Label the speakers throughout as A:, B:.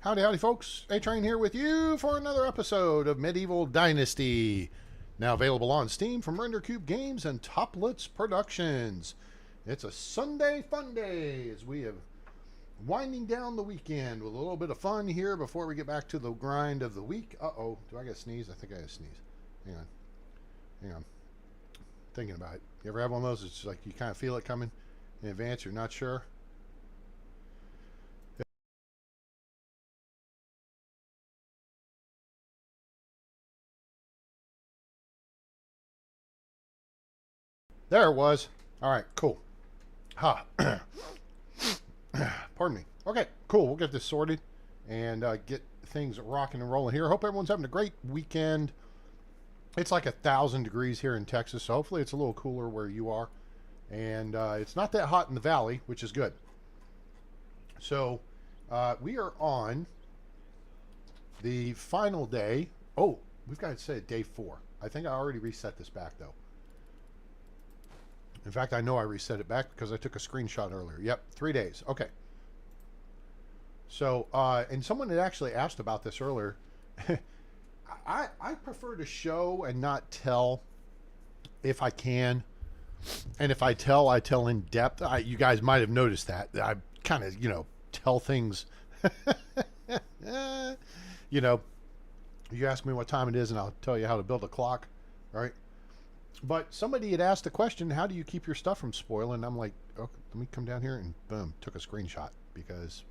A: Howdy, howdy, folks. A-Train here with you for another episode of Medieval Dynasty. Now available on Steam from RenderCube Games and Toplets Productions. It's a Sunday fun day as we have winding down the weekend with a little bit of fun here before we get back to the grind of the week. Uh-oh, do I get a sneeze? I think I got a sneeze. Hang on. Thinking about it. You ever have one of those? It's like you kind of feel it coming in advance. You're not sure. There it was. All right, cool. Ha. Pardon me. Okay, cool. We'll get this sorted and get things rocking and rolling here. Hope everyone's having a great weekend. It's like 1,000 degrees here in Texas, so hopefully it's a little cooler where you are. And it's not that hot in the valley, which is good. So we are on the final day. Oh, we've got to say day 4. I think I already reset this back, though. In fact, I know I reset it back because I took a screenshot earlier. Yep, 3 days. Okay. So, and someone had actually asked about this earlier. I prefer to show and not tell if I can. And if I tell in depth. You guys might have noticed that. I kind of, tell things. You ask me what time it is and I'll tell you how to build a clock. Right? But somebody had asked the question, how do you keep your stuff from spoiling? I'm like, okay, let me come down here and boom, took a screenshot because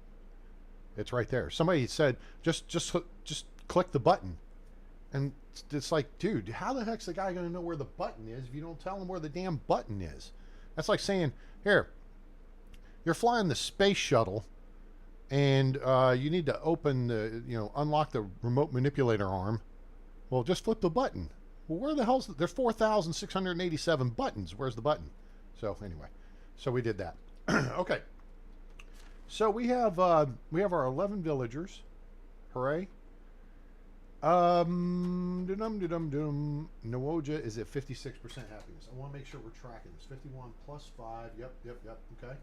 A: it's right there. Somebody said, just click the button. And it's like, dude, how the heck's the guy going to know where the button is if you don't tell him where the damn button is? That's like saying, here, you're flying the space shuttle and you need to open the, unlock the remote manipulator arm. Well, just flip the button. Well, where the hell's there's 4,687 buttons. Where's the button? So anyway, so we did that. Okay. So we have our 11 villagers. Hooray. Nowoja is at 56% happiness. I want to make sure we're tracking this. 51 plus 5. Yep. Okay.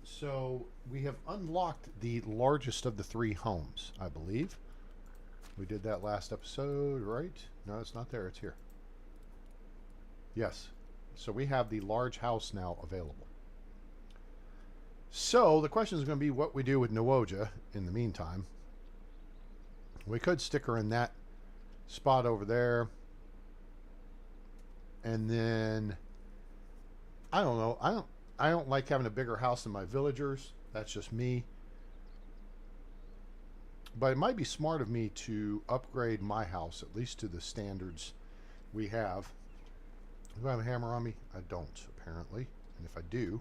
A: So we have unlocked the largest of the 3 homes, I believe. We did that last episode, right? No, it's not there. It's here. Yes. So we have the large house now available. So the question is going to be what we do with Nowoja in the meantime. We could stick her in that spot over there. And then I don't know. I don't like having a bigger house than my villagers. That's just me. But it might be smart of me to upgrade my house, at least to the standards we have. Do I have a hammer on me? I don't, apparently. And if I do,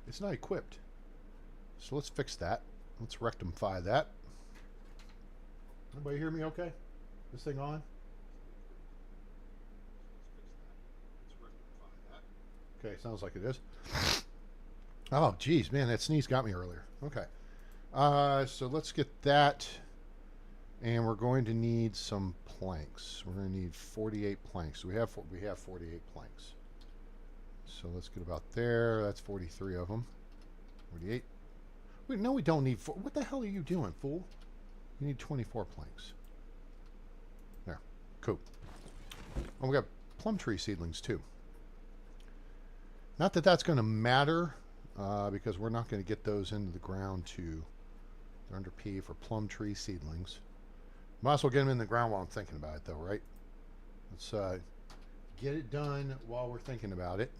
A: it's not equipped. So let's fix that. Let's rectify that. Everybody hear me okay? This thing on? Okay, sounds like it is. Oh, geez, man, that sneeze got me earlier. Okay. So let's get that. And we're going to need some planks. We're going to need 48 planks. We have 48 planks. So let's get about there. That's 43 of them. 48. No, we don't need 4. What the hell are you doing, fool? You need 24 planks. There. Cool. Oh, we got plum tree seedlings too. Not that that's going to matter because we're not going to get those into the ground to. They're under P for plum tree seedlings. Might as well get them in the ground while I'm thinking about it, though, right? Let's get it done while we're thinking about it.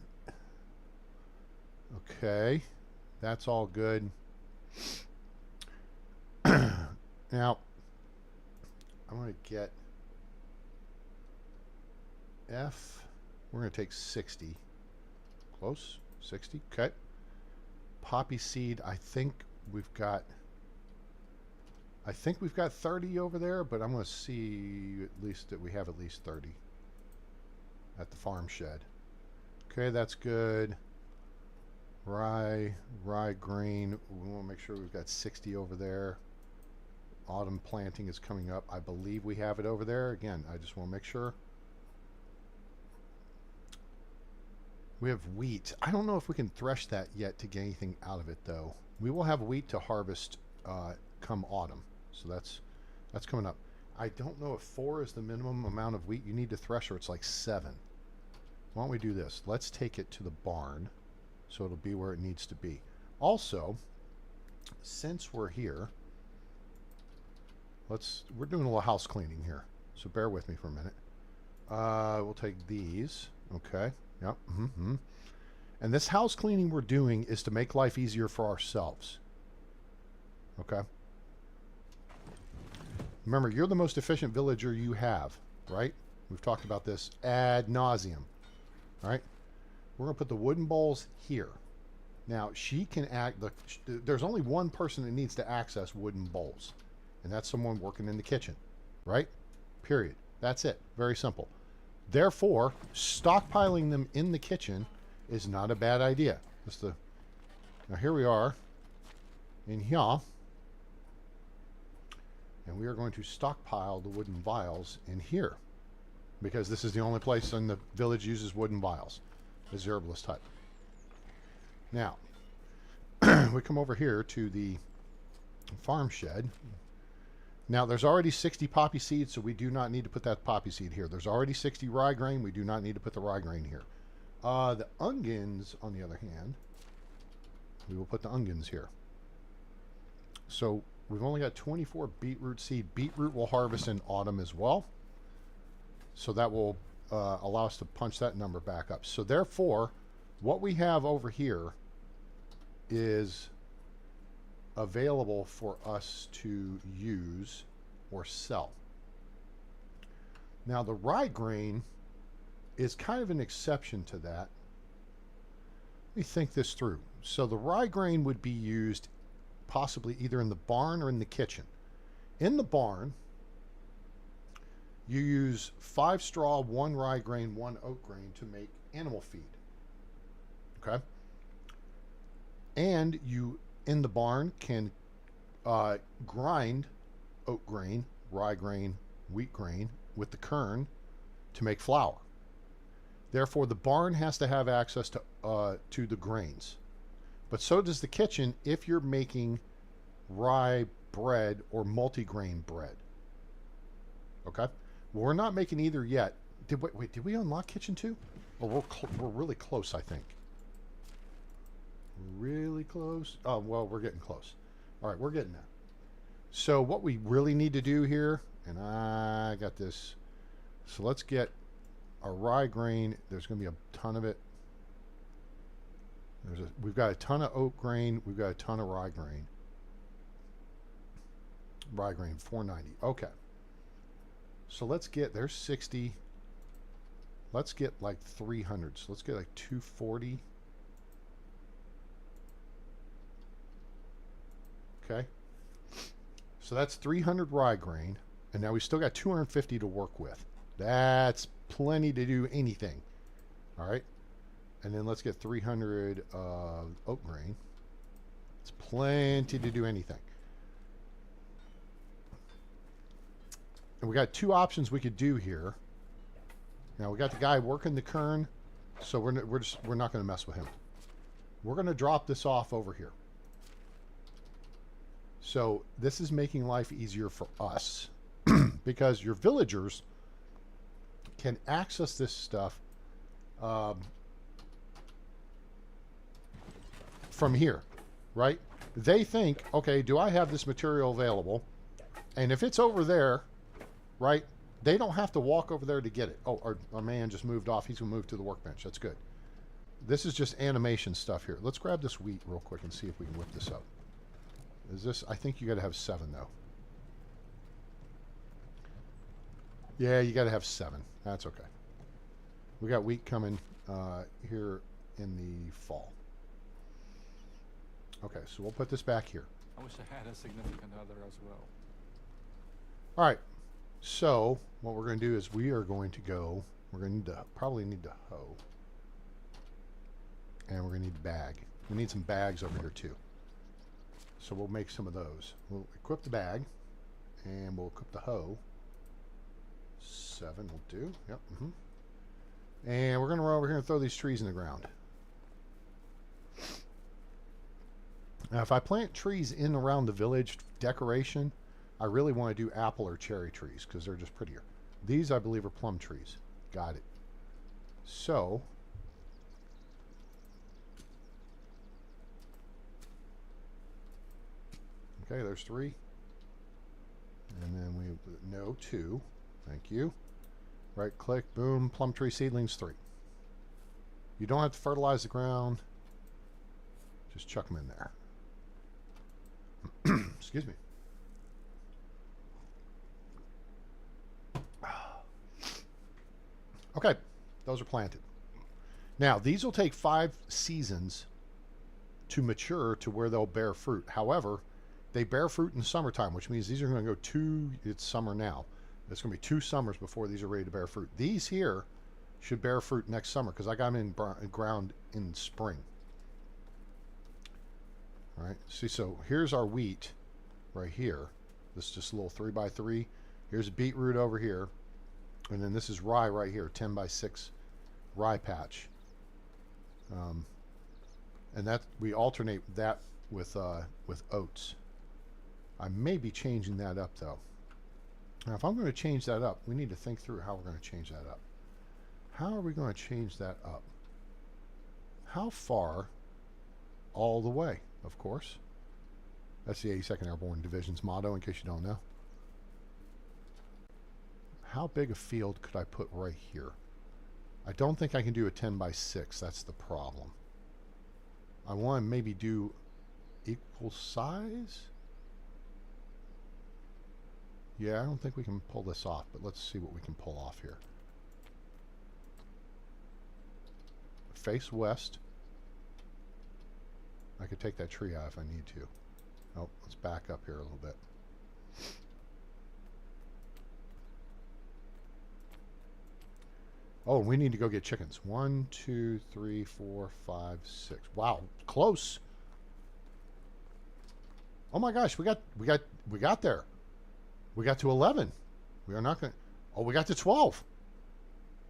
A: Okay. That's all good. Now, I'm going to get F. We're going to take 60. Close. 60. Okay. Poppy seed, I think we've got 30 over there, but I'm going to see at least that we have at least 30 at the farm shed. Okay, that's good. Rye grain. We want to make sure we've got 60 over there. Autumn planting is coming up. I believe we have it over there. Again, I just want to make sure. We have wheat. I don't know if we can thresh that yet to get anything out of it, though. We will have wheat to harvest come autumn. So that's coming up. I don't know if 4 is the minimum amount of wheat you need to thresh, or it's like 7. Why don't we do this? Let's take it to the barn so it'll be where it needs to be. Also, since we're here, we're doing a little house cleaning here, so bear with me for a minute. We'll take these. Okay. Yep. Mm-hmm. And this house cleaning we're doing is to make life easier for ourselves. Okay. Remember, you're the most efficient villager you have, right? We've talked about this ad nauseum. All right. We're going to put the wooden bowls here. Now, she can there's only one person that needs to access wooden bowls, and that's someone working in the kitchen, right? Period. That's it. Very simple. Therefore, stockpiling them in the kitchen is not a bad idea. Now, here we are in here, and we are going to stockpile the wooden vials in here, because this is the only place in the village uses wooden vials, is the herbalist hut. Now, we come over here to the farm shed. Now, there's already 60 poppy seeds, so we do not need to put that poppy seed here. There's already 60 rye grain. We do not need to put the rye grain here. The onions, on the other hand, we will put the onions here. So we've only got 24 beetroot seed. Beetroot will harvest in autumn as well. So that will allow us to punch that number back up. So therefore, what we have over here is available for us to use or sell. Now, the rye grain is kind of an exception to that. Let me think this through. So the rye grain would be used possibly either in the barn or in the kitchen. In the barn, you use 5 straw, 1 rye grain, 1 oat grain to make animal feed. Okay? And you, in the barn, can grind oat grain, rye grain, wheat grain with the kern to make flour. Therefore, the barn has to have access to the grains. But so does the kitchen if you're making rye bread or multigrain bread. Okay? Well, we're not making either yet. Did we unlock kitchen 2? Or we're really close, I think. Really close? Oh, well, we're getting close. All right, we're getting there. So what we really need to do here, and I got this. So let's get our rye grain. There's going to be a ton of it. We've got a ton of oat grain. We've got a ton of rye grain. Rye grain, 490. Okay. So let's get, there's 60. Let's get like 300. So let's get like 240. Okay. So that's 300 rye grain. And now we still got 250 to work with. That's plenty to do anything. All right. And then let's get 300 oat grain. It's plenty to do anything. And we got 2 options we could do here. Now we got the guy working the kern, so we're not going to mess with him. We're going to drop this off over here. So this is making life easier for us because your villagers can access this stuff from here, right? They think, okay, do I have this material available? And if it's over there, right, they don't have to walk over there to get it. Oh, our man just moved off. He's going to move to the workbench. That's good. This is just animation stuff here. Let's grab this wheat real quick and see if we can whip this up. Is this, I think you got to have 7 though. Yeah, you got to have 7. That's okay. We got wheat coming here in the fall. Okay, so we'll put this back here.
B: I wish I had a significant other as well.
A: All right. So what we're going to do is we are going to go. We're going to probably need to hoe, and we're going to need a bag. We need some bags over here too. So we'll make some of those. We'll equip the bag, and we'll equip the hoe. 7 will do. Yep. And we're going to run over here and throw these trees in the ground. Now, if I plant trees in around the village decoration, I really want to do apple or cherry trees because they're just prettier. These, I believe, are plum trees. Got it. So, okay, there's 3. And then no, 2. Thank you. Right click, boom, plum tree seedlings 3. You don't have to fertilize the ground. Just chuck them in there. Excuse me. Okay, those are planted. Now, these will take 5 seasons to mature to where they'll bear fruit. However, they bear fruit in the summertime, which means these are going to go it's summer now. It's going to be 2 summers before these are ready to bear fruit. These here should bear fruit next summer because I got them in ground in spring. All right, see, so here's our wheat right here. This is just a little 3x3. Here's a beetroot over here. And then this is rye right here, 10x6 rye patch. And that we alternate that with oats. I may be changing that up though. Now, if I'm going to change that up, we need to think through how we're going to change that up. How are we going to change that up? How far? All the way, of course. That's the 82nd Airborne Division's motto, in case you don't know. How big a field could I put right here? I don't think I can do a 10x6. That's the problem. I want to maybe do equal size. Yeah, I don't think we can pull this off, but let's see what we can pull off here. Face west. I could take that tree out if I need to. Oh, let's back up here a little bit. Oh, we need to go get chickens. 1, 2, 3, 4, 5, 6. Wow, close. Oh my gosh, we got there. We got to 11. We are not going to... Oh, we got to 12.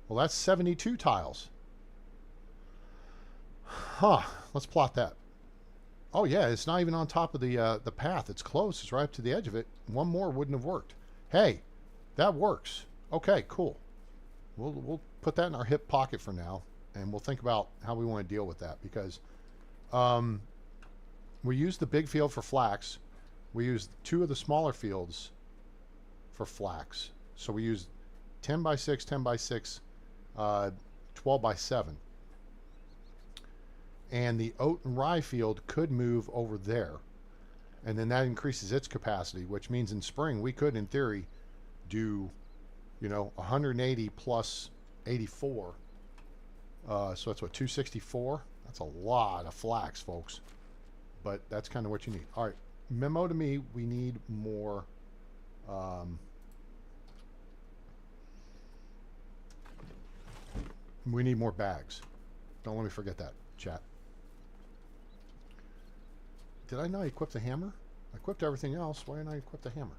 A: Well, that's 72 tiles. Huh. Let's plot that. Oh, yeah, it's not even on top of the path. It's close. It's right up to the edge of it. One more wouldn't have worked. Hey, that works. Okay, cool. We'll put that in our hip pocket for now, and we'll think about how we want to deal with that, because we used the big field for flax. We used 2 of the smaller fields for flax. So we used 10x6, 10x6, 12x7. And the oat and rye field could move over there. And then that increases its capacity, which means in spring we could, in theory, do, 180 plus 84. So that's what, 264? That's a lot of flax, folks. But that's kind of what you need. All right, memo to me, we need more... we need more bags. Don't let me forget that, chat. Did I not equip the hammer? I equipped everything else. Why didn't I equip the hammer?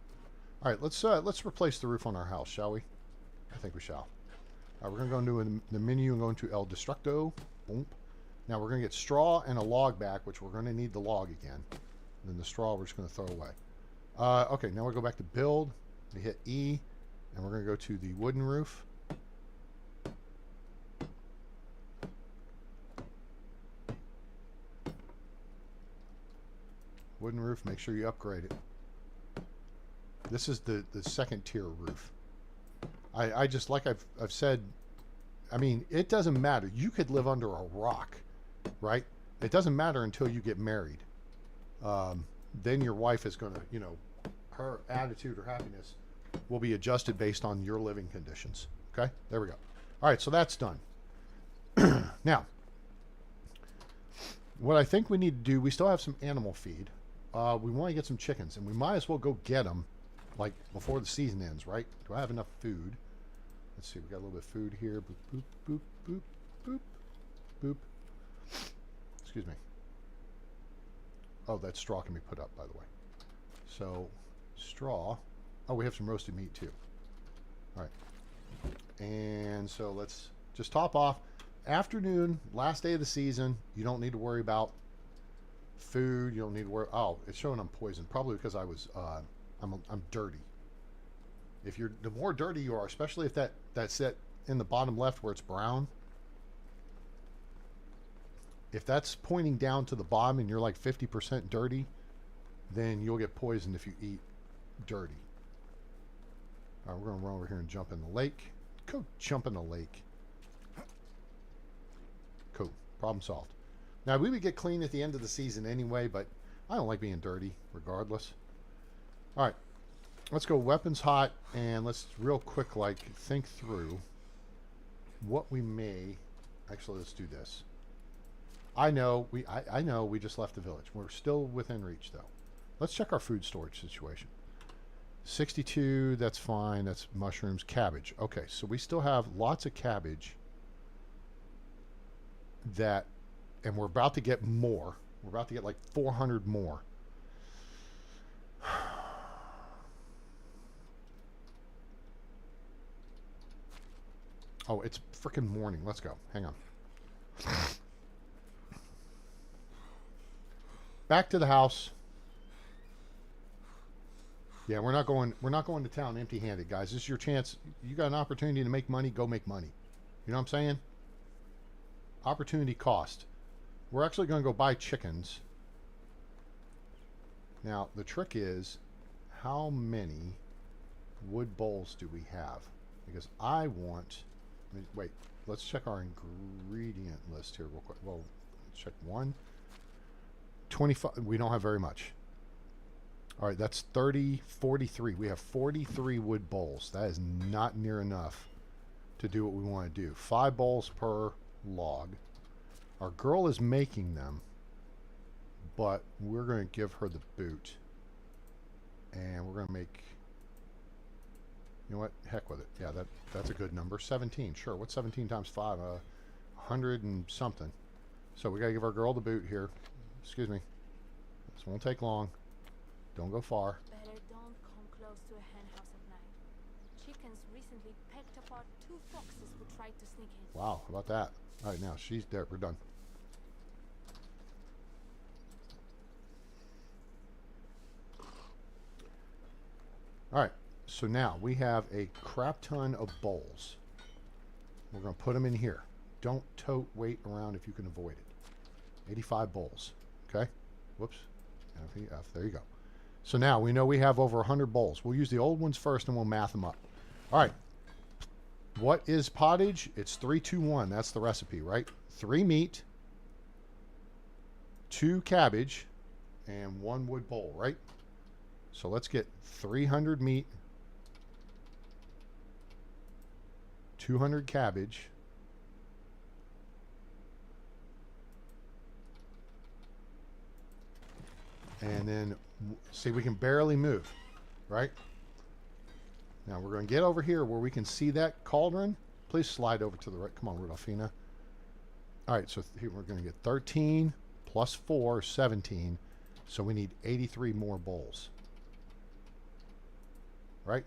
A: All right, let's replace the roof on our house, shall we? I think we shall. All right, we're going to go into the menu and go into El Destructo. Boom. Now we're going to get straw and a log back, which we're going to need the log again. And then the straw we're just going to throw away. Okay, now we go back to build. We hit E, and we're going to go to the wooden roof. Wooden roof, make sure you upgrade it. This is the second tier roof. I just, like I've said, I mean, it doesn't matter. You could live under a rock, right? It doesn't matter until you get married. Then your wife is going to, her attitude or happiness will be adjusted based on your living conditions. Okay, there we go. All right, so that's done. Now, what I think we need to do, we still have some animal feed. We want to get some chickens, and we might as well go get them, like, before the season ends, right? Do I have enough food? Let's see, we got a little bit of food here. Boop, boop, boop, boop, boop, boop. Excuse me. Oh, that straw can be put up, by the way. So, straw. Oh, we have some roasted meat, too. All right. And so let's just top off. Afternoon, last day of the season. You don't need to worry about Food, you don't need to worry. Oh, it's showing I'm poisoned. Probably because I was, I'm dirty. If you're, the more dirty you are, especially if that's set in the bottom left where it's brown, if that's pointing down to the bottom and you're like 50% dirty, then you'll get poisoned if you eat dirty. All right, we're going to run over here and jump in the lake. Go jump in the lake. Cool. Problem solved. Now, we would get clean at the end of the season anyway, but I don't like being dirty regardless. All right. Let's go weapons hot, and let's real quick, like, think through what we may... Actually, let's do this. I know we just left the village. We're still within reach, though. Let's check our food storage situation. 62, that's fine. That's mushrooms. Cabbage. Okay, so we still have lots of cabbage that... And we're about to get more. We're about to get like 400 more. Oh, it's freaking morning. Let's go. Hang on. Back to the house. Yeah, we're not going to town empty-handed, guys. This is your chance. You got an opportunity to make money, go make money. You know what I'm saying? Opportunity cost. We're actually going to go buy chickens. Now, the trick is, how many wood bowls do we have? Because I want... Wait, let's check our ingredient list here real quick. Well, let's check 25. We don't have very much. All right, that's 30, 43. We have 43 wood bowls. That is not near enough to do what we want to do. 5 bowls per log. Our girl is making them, but we're going to give her the boot. And we're going to make... You know what? Heck with it. Yeah, that's a good number. 17. Sure. What's 17 times 5? 100 and something. So we got to give our girl the boot here. Excuse me. This won't take long. Don't go far.
C: Better don't come close to a hen house at night. Chickens recently pecked apart 2 foxes who tried to sneak in.
A: Wow, how about that? All right, now she's there. We're done. All right, so now we have a crap ton of bowls. We're going to put them in here. Don't tote weight around if you can avoid it. 85 bowls. Okay? Whoops. F, there you go. So now we know we have over 100 bowls. We'll use the old ones first and we'll math them up. All right. What is pottage? It's 3-2-1. That's the recipe, right? 3 meat, 2 cabbage, and 1 wood bowl, right? So let's get 300 meat, 200 cabbage, and then see, we can barely move, right? Now we're going to get over here where we can see that cauldron. Please slide over to the right. Come on, Rudolphina. All right, so here we're going to get 13 plus 4, 17. So we need 83 more bowls. Right?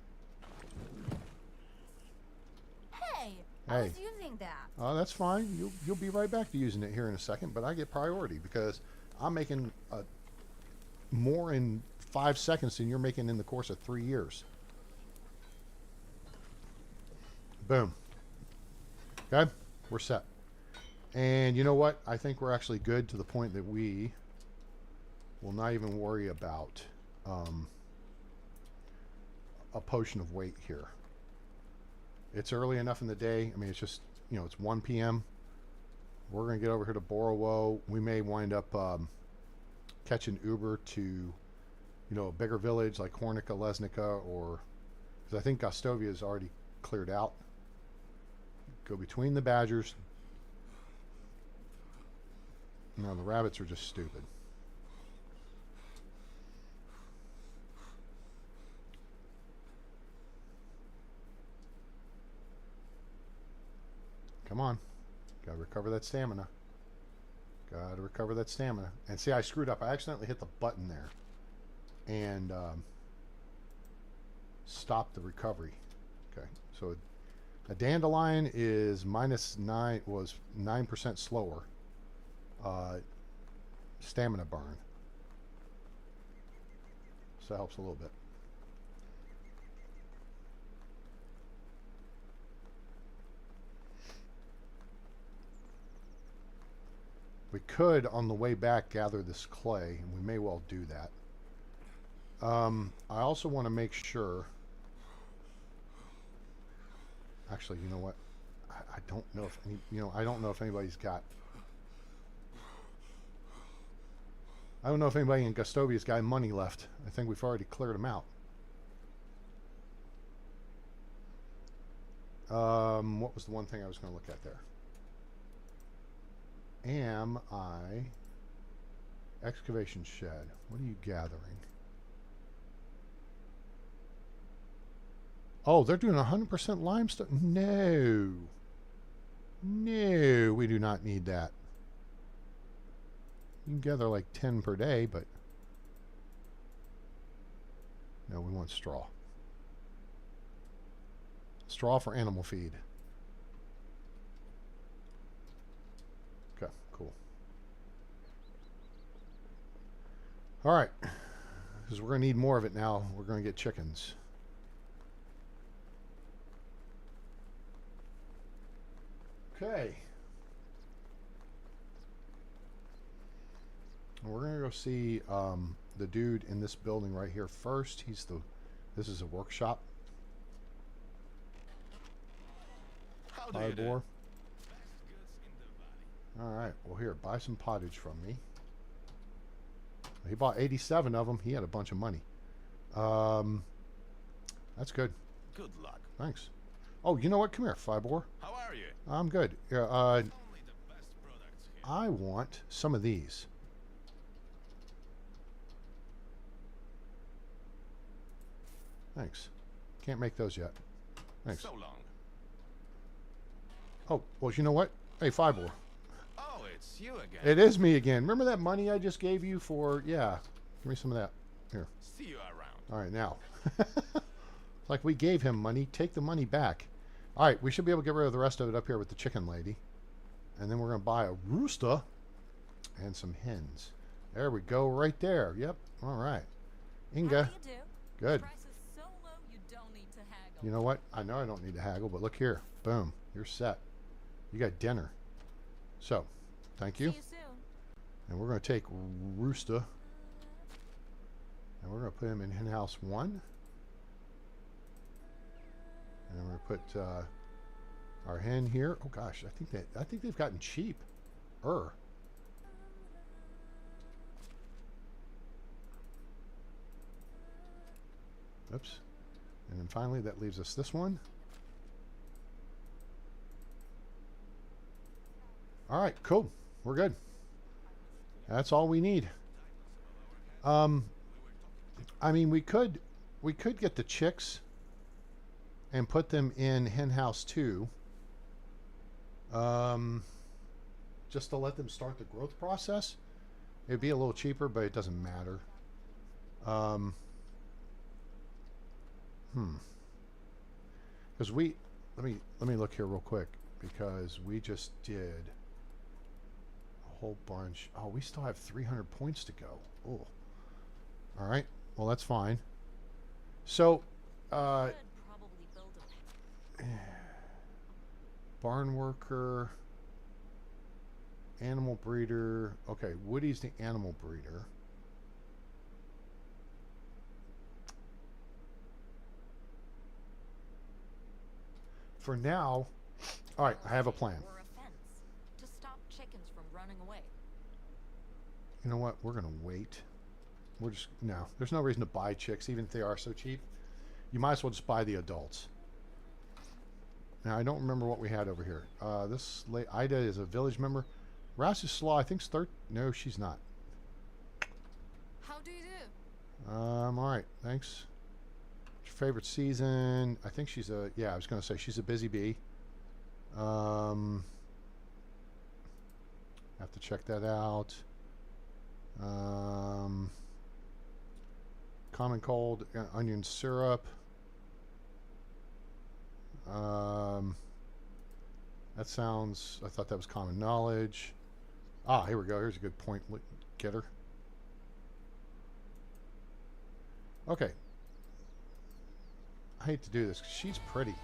C: Hey, I
A: Hey.
C: was using that.
A: Oh, that's fine. You'll be right back to using it here in a second, but I get priority because I'm making more in 5 seconds than you're making in the course of 3 years. Boom. Okay, we're set. And you know what? I think we're actually good to the point that we will not even worry about a potion of weight here. It's early enough in the day. I mean, it's just, you know, it's 1 p.m. We're going to get over here to Borowo. We may wind up catching Uber to, you know, a bigger village like Hornica, Lesnica, or... Because I think Gostovia is already cleared out. Go between the badgers. No, the rabbits are just stupid. Come on. Gotta recover that stamina. Gotta recover that stamina. And see, I screwed up. I accidentally hit the button there. And stopped the recovery. Okay, so a dandelion is -9, was 9% slower. stamina burn. So that helps a little bit. We could, on the way back, gather this clay, and we may well do that. I also want to make sure... Actually, you know what? I don't know if any, I don't know if anybody's got... I don't know if anybody in Gustovia's got money left. I think we've already cleared them out. What was the one thing I was going to look at there? Am I... Excavation shed. What are you gathering? Oh, they're doing 100% limestone. No. No, we do not need that. You can gather like 10 per day, but... No, we want straw. Straw for animal feed. Okay, cool. Alright. Because we're going to need more of it now. We're going to get chickens. Okay. We're going to go see the dude in this building right here first. This is a workshop. Hi, boar. Alright, well here, buy some pottage from me. He bought 87 of them. He had a bunch of money. That's good.
D: Good luck.
A: Thanks. Oh, you know what? Come here, Fibor.
D: How are you?
A: I'm good. Yeah,
D: Only the best products here.
A: I want some of these. Thanks. Can't make those yet. Thanks.
D: So long.
A: Oh, well, you know what? Hey, Fibor.
D: Oh, it's you again.
A: It is me again. Remember that money I just gave you for... Yeah. Give me some of that. Here.
D: See you around.
A: All right, now. It's like we gave him money. Take the money back. All right, we should be able to get rid of the rest of it up here with the chicken lady. And then we're going to buy a rooster and some hens. There we go, right there. Yep. All right. Inga.
E: How do you do?
A: Good.
E: Price is so low you don't need to haggle.
A: You know what? I know I don't need to haggle, but look here. Boom. You're set. You got dinner. So, thank you.
E: See you soon.
A: And we're going to take Rooster. And we're going to put him in hen house 1. And we're going to put our hen here. Oh gosh, I think they've gotten cheap. Oops. And then finally that leaves us this one. All right, cool. We're good. That's all we need. I mean, we could get the chicks and put them in hen house 2. Just to let them start the growth process. It'd be a little cheaper, but it doesn't matter. Because let me look here real quick, because we just did a whole bunch. Oh, we still have 300 points to go. Oh. All right. Well, that's fine. So,
E: Should probably build a
A: barn worker, animal breeder. Okay, Woody's the animal breeder. For now, all right, I have a plan.
E: or a fence to stop chickens from running away.
A: You know what? We're going to wait. No, there's no reason to buy chicks, even if they are so cheap. You might as well just buy the adults. Now, I don't remember what we had over here. Ida is a village member. Rasusla, I think, no, she's not.
C: How do you do?
A: All right, thanks. What's your favorite season? I think she's I was going to say she's a busy bee. Have to check that out. Common cold, onion syrup. That sounds, I thought that was common knowledge. Ah, here we go. Here's a good point. Get her. Okay. I hate to do this 'cause she's pretty.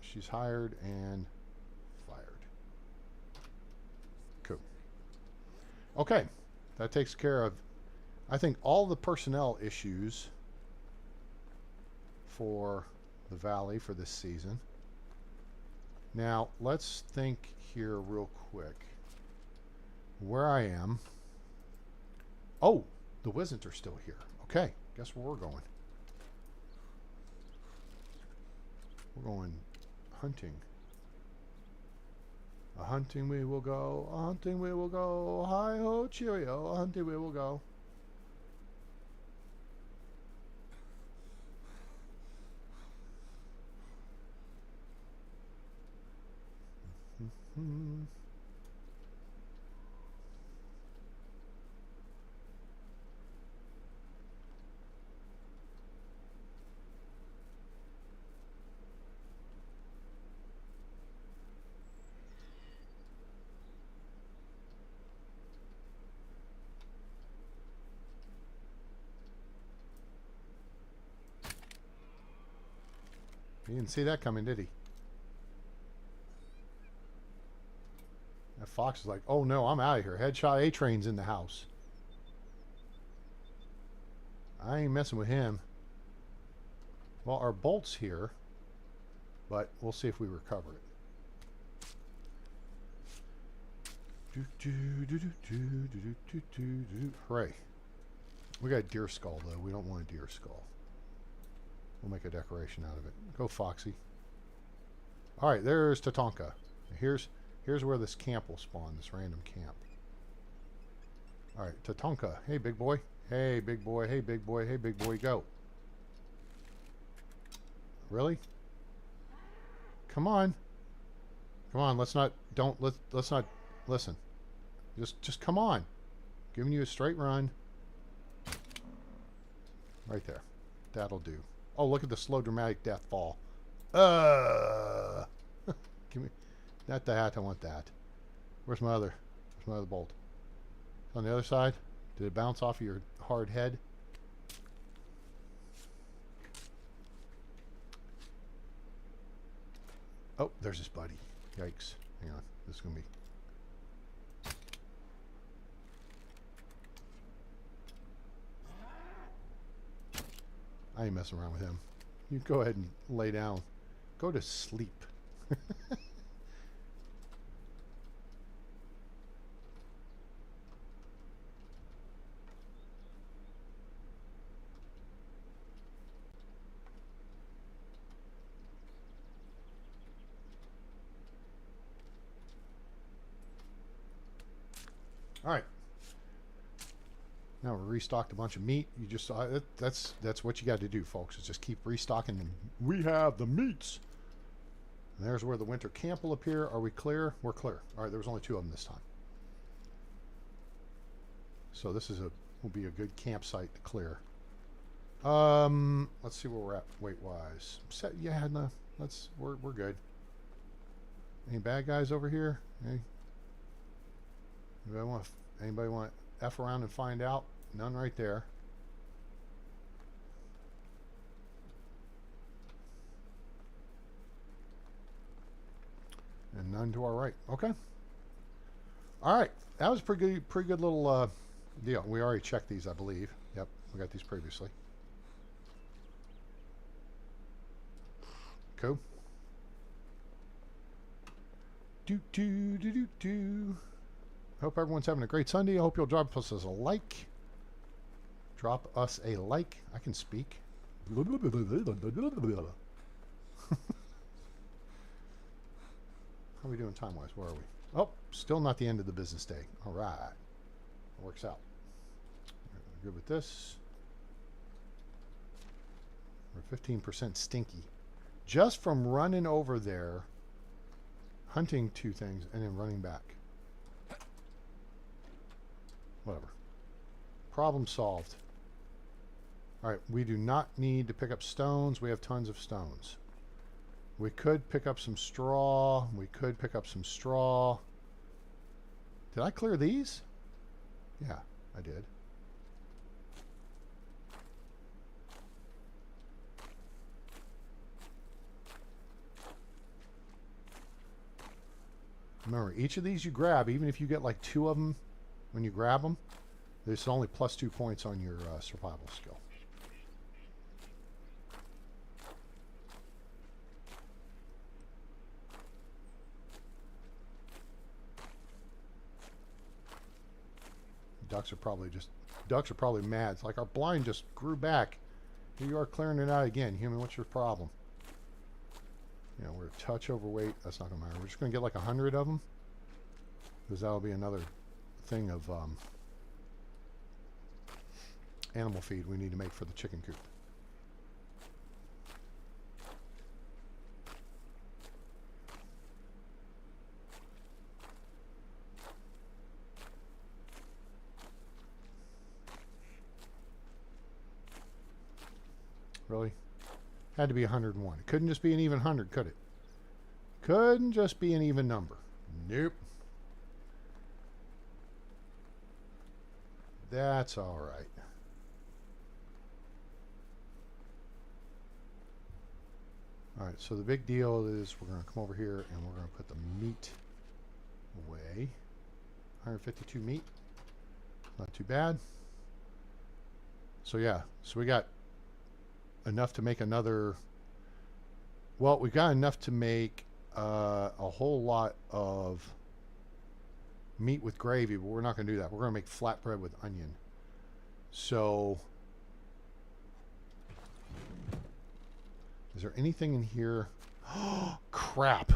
A: She's hired and fired. Cool. Okay. That takes care of, I think, all the personnel issues for the Valley for this season. Now, let's think here real quick. Where I am. Oh, the Wizards are still here. Okay, guess where we're going. We're going hunting. A hunting we will go. A hunting we will go. Hi ho cheerio. A hunting we will go. Hmm. He didn't see that coming, did he? That fox is like, oh no, I'm out of here. Headshot A-Train's in the house. I ain't messing with him. Well, our bolt's here, but we'll see if we recover it. Hooray. We got a deer skull, though. We don't want a deer skull. We'll make a decoration out of it. Go, Foxy. All right, there's Tatanka. Here's where this camp will spawn, this random camp. All right, Tatanka. Hey, big boy. Hey, big boy. Hey, big boy. Hey, big boy. Go. Really? Come on. Come on. Let's not listen. Just come on. Giving you a straight run. Right there. That'll do. Oh, look at the slow dramatic death fall. Give me not that. I want that. Where's my other bolt? On the other side? Did it bounce off of your hard head? Oh, there's his buddy. Yikes. Hang on. This is going to be... I ain't messing around with him. You go ahead and lay down. Go to sleep. All right. Now we restocked a bunch of meat. You just saw it. That's what you got to do, folks. Is just keep restocking, and we have the meats. And there's where the winter camp will appear. Are we clear? We're clear. All right. There was only 2 of them this time. So this is will be a good campsite to clear. Let's see where we're at weight wise. Yeah, no. We're good. Any bad guys over here? Hey. Anybody want to F around and find out? None right there. And none to our right. Okay. All right. That was pretty good little deal. We already checked these, I believe. Yep, we got these previously. Cool. Hope everyone's having a great Sunday. I hope you'll drop us a like. Drop us a like. I can speak. How are we doing time-wise? Where are we? Oh, still not the end of the business day. All right. It works out. We're good with this. We're 15% stinky. Just from running over there, hunting 2 things, and then running back. Whatever. Problem solved. All right, we do not need to pick up stones. We have tons of stones. We could pick up some straw. Did I clear these? Yeah, I did. Remember, each of these you grab, even if you get like 2 of them when you grab them, there's only +2 points on your survival skill. Ducks are probably mad. It's like our blind just grew back. Here you are clearing it out again. Human, what's your problem? You know, we're a touch overweight. That's not going to matter. We're just going to get like 100 of them. Because that'll be another thing of animal feed we need to make for the chicken coop. Really? Had to be 101. It couldn't just be an even 100, could it? Couldn't just be an even number. Nope. That's all right. All right, so the big deal is we're going to come over here and we're going to put the meat away. 152 meat. Not too bad. So yeah, so we got enough to make another. Well, we got enough to make a whole lot of meat with gravy, but we're not going to do that. We're going to make flatbread with onion. So, is there anything in here? Oh, crap.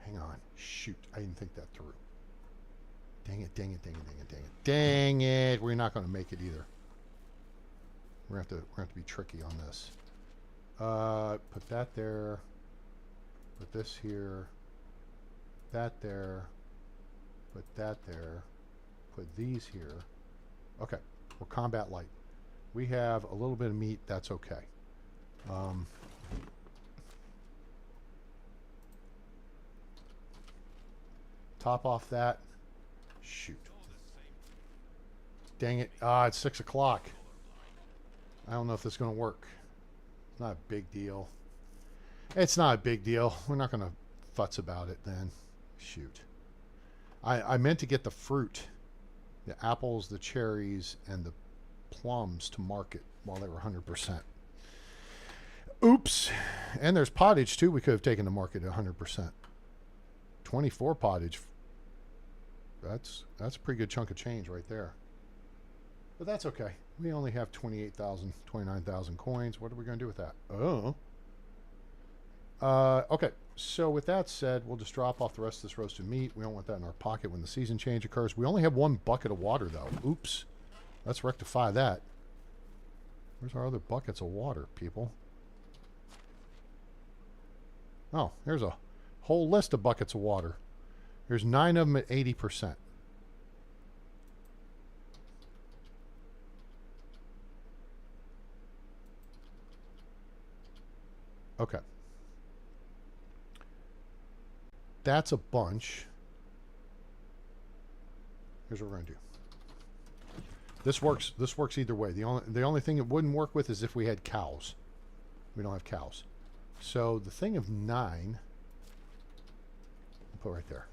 A: Hang on. Shoot. I didn't think that through. Dang it, dang it, dang it, dang it, dang it. Dang it. We're not going to make it either. We're going to have to be tricky on this. Put that there. Put this here. That there. Put that there. Put these here. Okay. We're combat light. We have a little bit of meat. That's okay. Top off that. Shoot. Dang it. Ah, it's 6 o'clock. I don't know if this is going to work. It's not a big deal. It's not a big deal. We're not going to futz about it then. Shoot. I meant to get the fruit. The apples, the cherries, and the plums to market while they were 100%. Oops. And there's pottage too we could have taken to market at 100%. 24 pottage. That's a pretty good chunk of change right there. But that's okay. We only have 28,000, 29,000 coins. What are we going to do with that? Oh. Okay. So with that said, we'll just drop off the rest of this roasted meat. We don't want that in our pocket when the season change occurs. We only have 1 bucket of water, though. Oops. Let's rectify that. Where's our other buckets of water, people? Oh, there's a whole list of buckets of water. There's 9 of them at 80%. Okay. That's a bunch. Here's what we're going to do. This works either way. The only thing it wouldn't work with is if we had cows. We don't have cows. So the thing of 9, I'll put right there.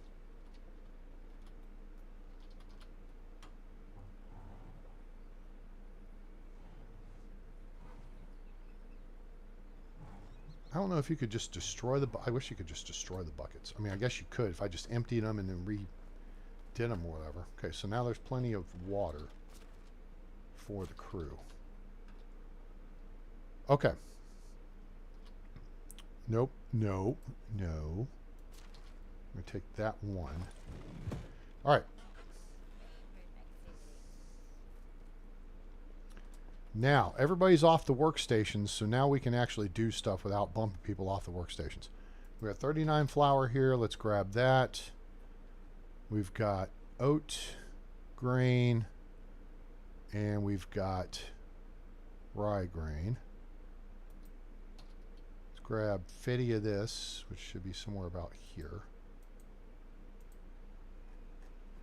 A: I don't know if you could just destroy I wish you could just destroy the buckets. I mean, I guess you could if I just emptied them and then redid them or whatever. Okay, so now there's plenty of water for the crew. Okay. Nope. No. No. I'm going to take that one. All right. Now, everybody's off the workstations, so now we can actually do stuff without bumping people off the workstations. We got 39 flour here. Let's grab that. We've got oat, grain, and we've got rye grain. Let's grab 50 of this, which should be somewhere about here.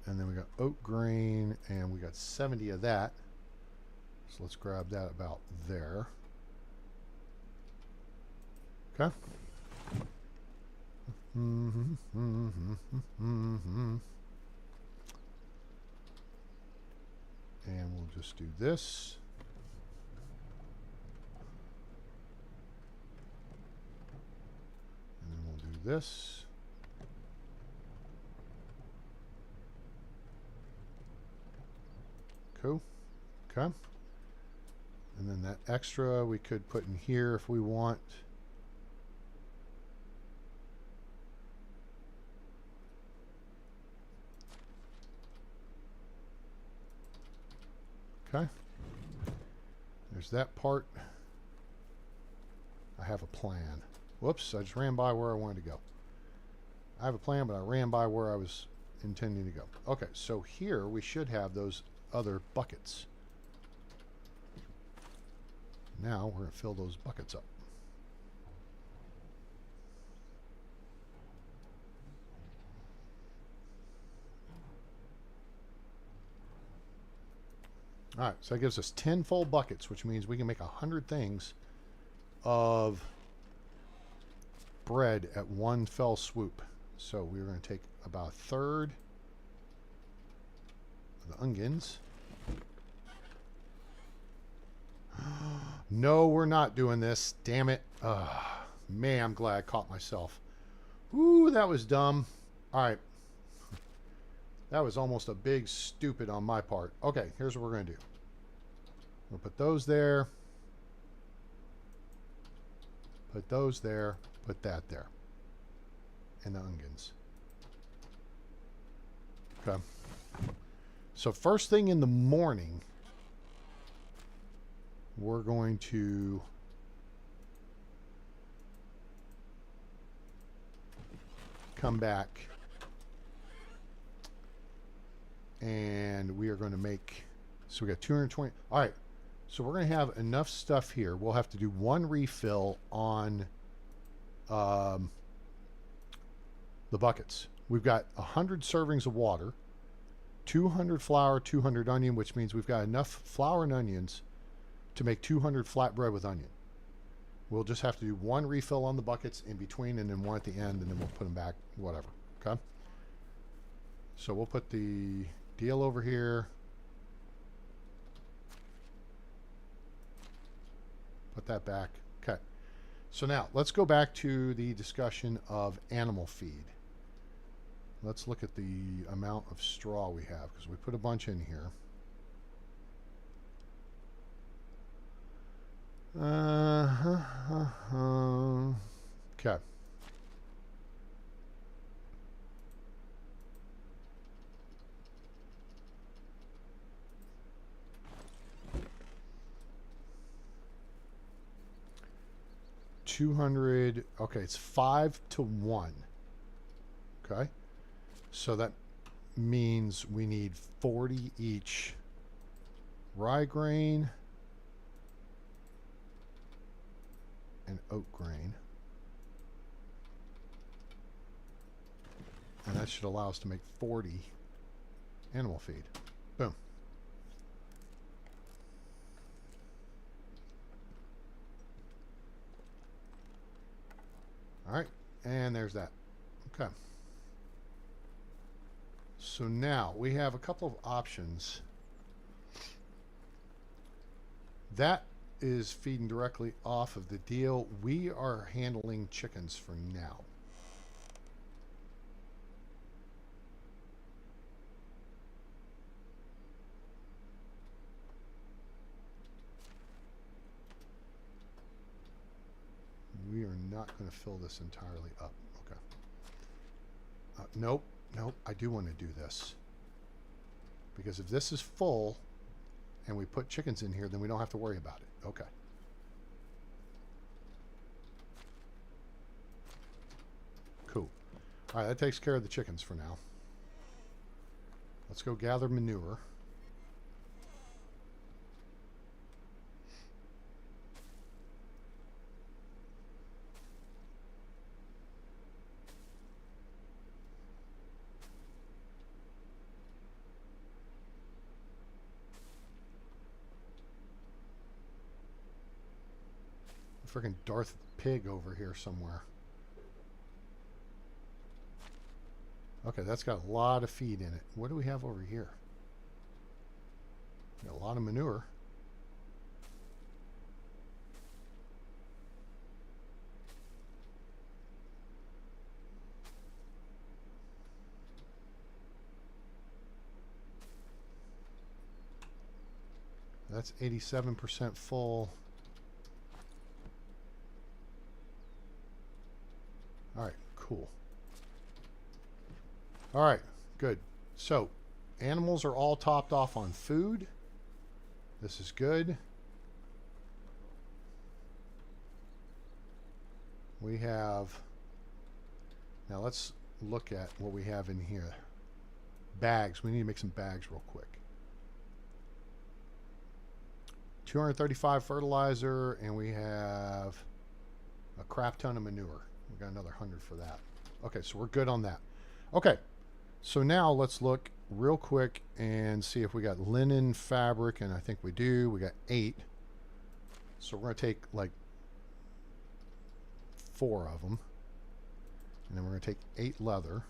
A: And then we got oat grain, and we got 70 of that. So let's grab that about there. Okay. And we'll just do this. And then we'll do this. Cool. Okay. And then that extra we could put in here if we want. Okay. There's that part. I have a plan. Whoops, I just ran by where I wanted to go. I have a plan, but I ran by where I was intending to go. Okay, so here we should have those other buckets. Now we're going to fill those buckets up. All right, so that gives us 10 full buckets, which means we can make 100 things of bread at one fell swoop. So we're going to take about a third of the onions. No, we're not doing this. Damn it. Man, I'm glad I caught myself. Ooh, that was dumb. All right. That was almost a big stupid on my part. Okay, here's what we're going to do. We'll put those there. Put those there. Put that there. And the onions. Okay. So first thing in the morning, we're going to come back and we are going to make, so we got 220. All right. So we're going to have enough stuff here. We'll have to do one refill on the buckets. We've got 100 servings of water, 200 flour, 200 onion, which means we've got enough flour and onions to make 200 flatbread with onion. We'll just have to do one refill on the buckets in between and then one at the end, and then we'll put them back, whatever. Okay? So we'll put the deal over here. Put that back. Okay. So now let's go back to the discussion of animal feed. Let's look at the amount of straw we have because we put a bunch in here. Okay. $200. Okay, it's 5 to 1. Okay, so that means we need 40 each rye grain and oat grain, and that should allow us to make 40 animal feed. Boom. All right, and there's that. Okay. So now we have a couple of options. That is feeding directly off of the deal. We are handling chickens for now. We are not going to fill this entirely up. Okay. Nope. Nope. I do want to do this. Because if this is full and we put chickens in here, then we don't have to worry about it. Okay. Cool. All right, that takes care of the chickens for now. Let's go gather manure. freaking Darth Pig over here somewhere. Okay, that's got a lot of feed in it. What do we have over here? Got a lot of manure. That's 87% full. All right, cool. All right, good. So, animals are all topped off on food. This is good. We have, now let's look at what we have in here. Bags. We need to make some bags real quick. 235 fertilizer, and we have a crap ton of manure. We got another 100 for that. Okay, so we're good on that. Okay, so now let's look real quick and see if we got linen, fabric, and I think we do. We got 8. So we're going to take like 4 of them. And then we're going to take 8 leather.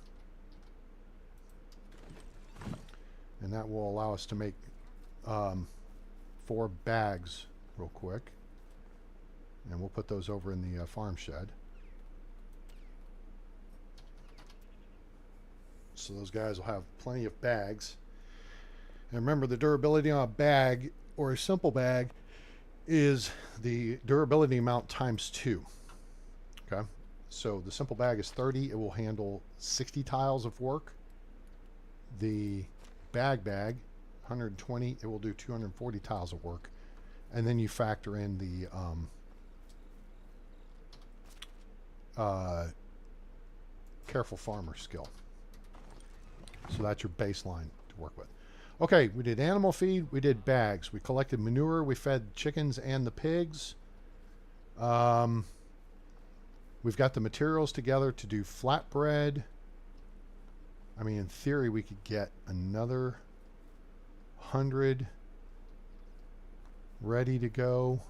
A: And that will allow us to make 4 bags real quick. And we'll put those over in the farm shed. So those guys will have plenty of bags. And remember, the durability on a bag or a simple bag is the durability amount times 2. Okay, so the simple bag is 30. It will handle 60 tiles of work. The bag, 120. It will do 240 tiles of work. And then you factor in the careful farmer skill. So that's your baseline to work with. Okay, we did animal feed. We did bags. We collected manure. We fed chickens and the pigs. We've got the materials together to do flatbread. I mean, in theory, we could get another 100 ready to go.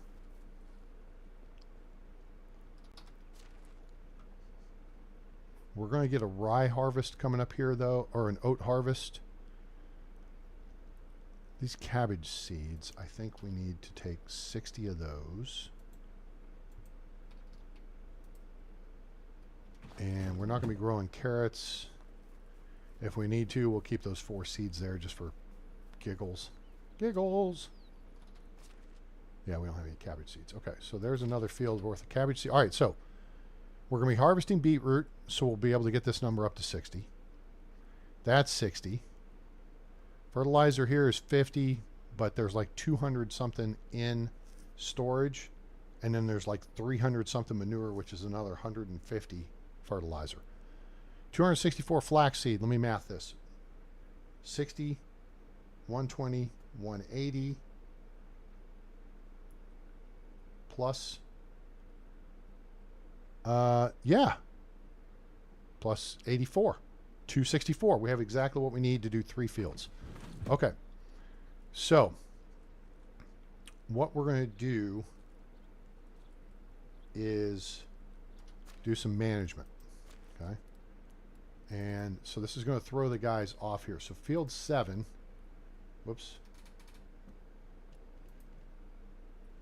A: We're going to get a rye harvest coming up here, though, or an oat harvest. These cabbage seeds, I think we need to take 60 of those. And we're not going to be growing carrots. If we need to, we'll keep those 4 seeds there just for giggles. Giggles! Yeah, we don't have any cabbage seeds. Okay, so there's another field worth of cabbage seeds. All right, so we're going to be harvesting beetroot, so we'll be able to get this number up to 60. That's 60. Fertilizer here is 50, but there's like 200 something in storage. And then there's like 300 something manure, which is another 150 fertilizer. 264 flaxseed. Let me math this. 60, 120, 180, plus, plus 84. 264. We have exactly what we need to do 3 fields. Okay. So, what we're going to do is do some management. Okay. And so this is going to throw the guys off here. So field 7, whoops,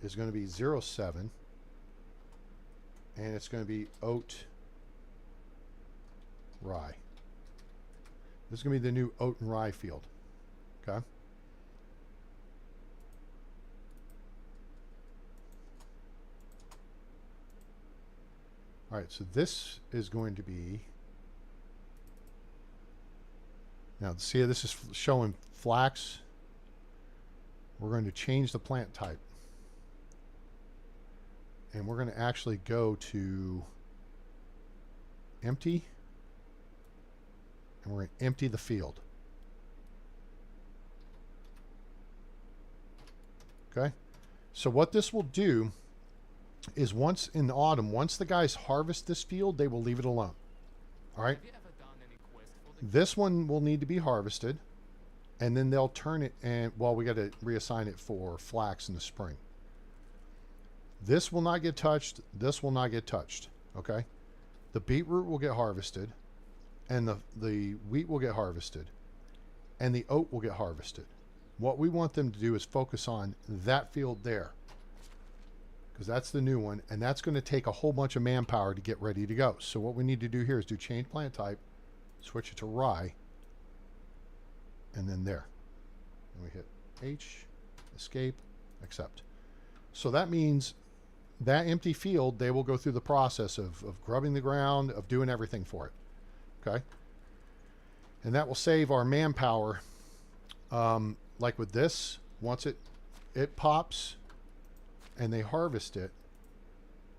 A: is going to be 07. And it's going to be oat rye. This is going to be the new oat and rye field. Okay. All right, so this is going to be, now see, this is showing flax. We're going to change the plant type. And we're going to actually go to empty. And we're going to empty the field. Okay. So what this will do is once in the autumn, once the guys harvest this field, they will leave it alone. All right. This one will need to be harvested. And then they'll turn it, and well, we got to reassign it for flax in the spring. This will not get touched. This will not get touched. Okay? The beetroot will get harvested, and the wheat will get harvested, and the oat will get harvested. What we want them to do is focus on that field there, because that's the new one, and that's going to take a whole bunch of manpower to get ready to go. So what we need to do here is do change plant type, switch it to rye, and then there. And we hit H, escape, accept. So that means that empty field, they will go through the process of grubbing the ground, of doing everything for it. Okay? And that will save our manpower. Like with this, once it pops and they harvest it,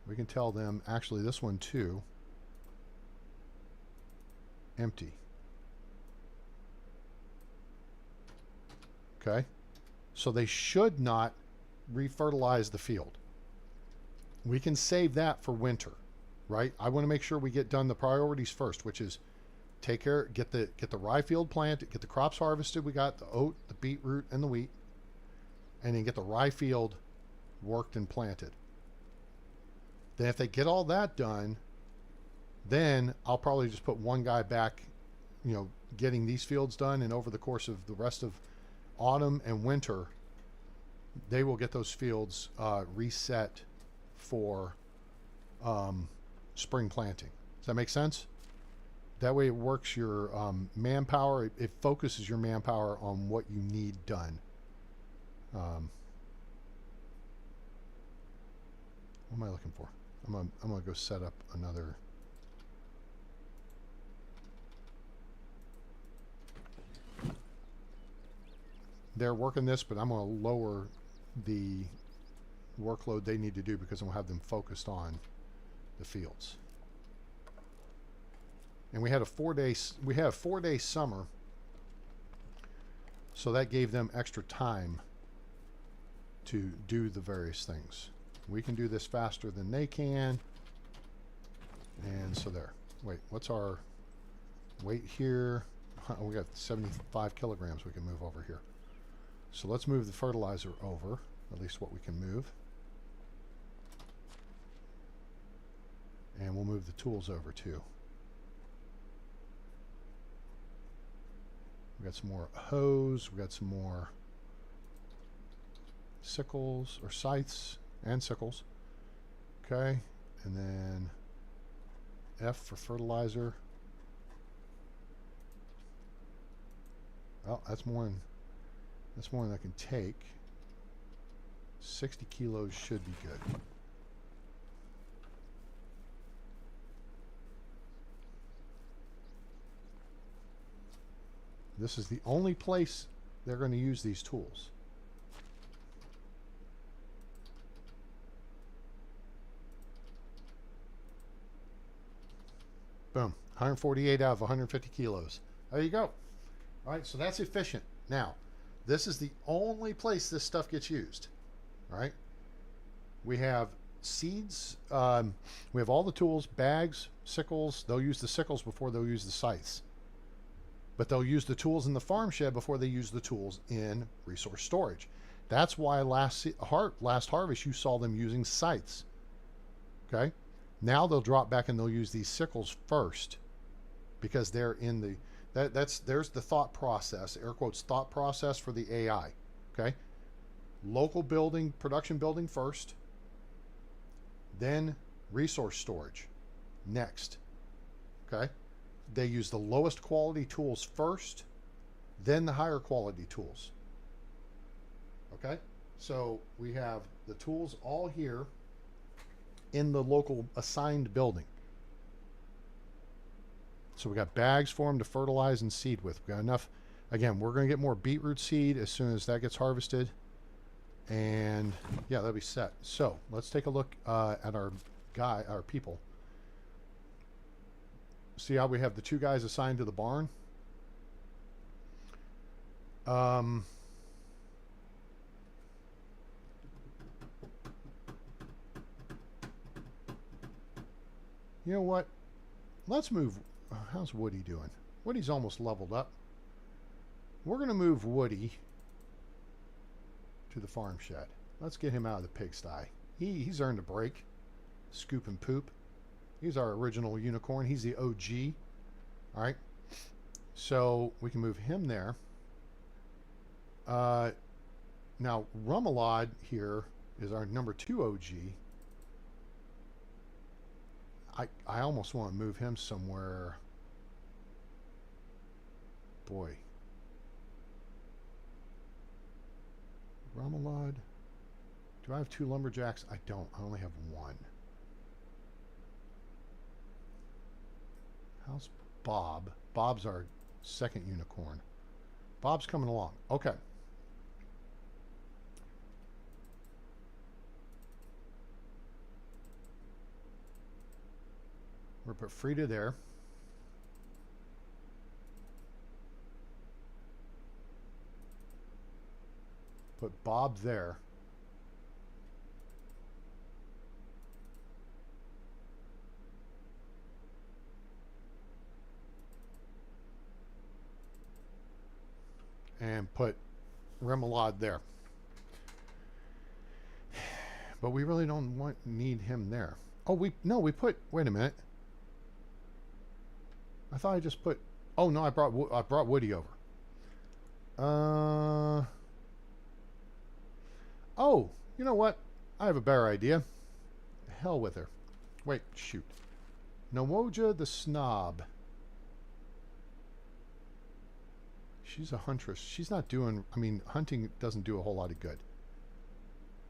A: we can tell them, actually this one too, empty. Okay? So they should not refertilize the field. We can save that for winter, right? I want to make sure we get done the priorities first, which is take care, get the rye field planted, get the crops harvested. We got the oat, the beetroot, and the wheat, and then get the rye field worked and planted. Then if they get all that done, then I'll probably just put one guy back, you know, getting these fields done, and over the course of the rest of autumn and winter, they will get those fields reset for spring planting. Does that make sense? That way it works your manpower. It focuses your manpower on what you need done. What am I looking for? I'm gonna go set up another. They're working this, but I'm going to lower the workload they need to do because I'm going to have them focused on the fields. And we had a 4-day summer, so that gave them extra time to do the various things. We can do this faster than they can, and so there. Wait, what's our weight here? We got 75 kilograms we can move over here. So let's move the fertilizer over, at least what we can move. And we'll move the tools over too. We got some more hoes, we got some more sickles or scythes and sickles. Okay, and then F for fertilizer. Well, that's more than I can take. 60 kilos should be good. This is the only place they're going to use these tools. Boom. 148 out of 150 kilos. There you go. All right, so that's efficient. Now, this is the only place this stuff gets used. All right. We have seeds. We have all the tools, bags, sickles. They'll use the sickles before they'll use the scythes. But they'll use the tools in the farm shed before they use the tools in resource storage. That's why last harvest you saw them using scythes. Okay? Now they'll drop back and they'll use these sickles first because they're in the there's the thought process, air quotes thought process for the AI. Okay? Local building, production building first, then resource storage next. Okay? They use the lowest quality tools first, then the higher quality tools. Okay? So we have the tools all here in the local assigned building. So we got bags for them to fertilize and seed with. We got enough. Again, we're going to get more beetroot seed as soon as that gets harvested. And yeah, that'll be set. So let's take a look at our people. See how we have the 2 guys assigned to the barn? You know what? Let's move. How's Woody doing? Woody's almost leveled up. We're going to move Woody to the farm shed. Let's get him out of the pigsty. He's earned a break. Scoop and Poop. He's our original unicorn. He's the OG. All right. So we can move him there. Now, Rummelod here is our number 2 OG. I almost want to move him somewhere. Boy. Rummelod. Do I have 2 lumberjacks? I don't. I only have 1. How's Bob? Bob's our second unicorn. Bob's coming along. Okay. We're going to put Frida there. Put Bob there. And put Remoulade there. But we really don't need him there. Oh, we put, wait a minute. I thought I just put, oh no, I brought Woody over. Oh, you know what? I have a better idea. Hell with her. Wait, shoot. Nowoja the Snob. She's a huntress. She's not doing, I mean, hunting doesn't do a whole lot of good.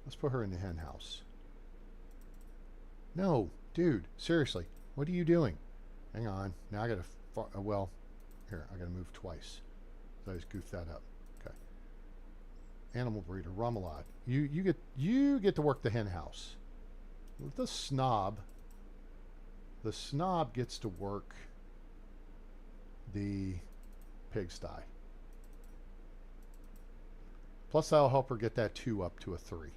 A: Let's put her in the hen house. No, dude, seriously, what are you doing? Hang on. Now I gotta, well, here, I gotta move twice. So I just goofed that up. Okay. Animal breeder, Rummelot. You get to work the hen house. The snob gets to work the pigsty. Plus that'll help her get that 2 up to a 3.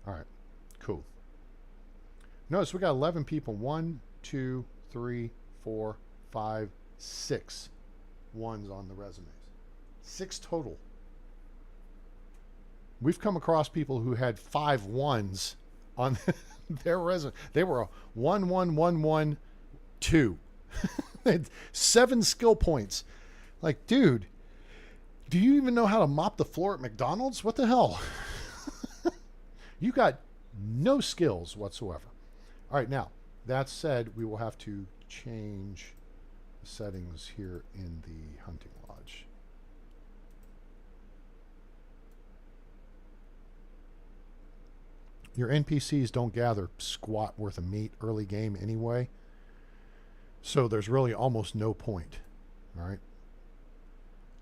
A: All right, cool. Notice we got 11 people. 1, 2, 3, 4, 5, 6 ones on the resumes. 6 total. We've come across people who had 5 ones on their resume. They were a 1, 1, 1, 1, 2. They had 7 skill points. Like, dude, do you even know how to mop the floor at McDonald's? What the hell? You got no skills whatsoever. All right, now, that said, we will have to change the settings here in the hunting lodge. Your NPCs don't gather squat worth of meat early game anyway, so there's really almost no point. All right.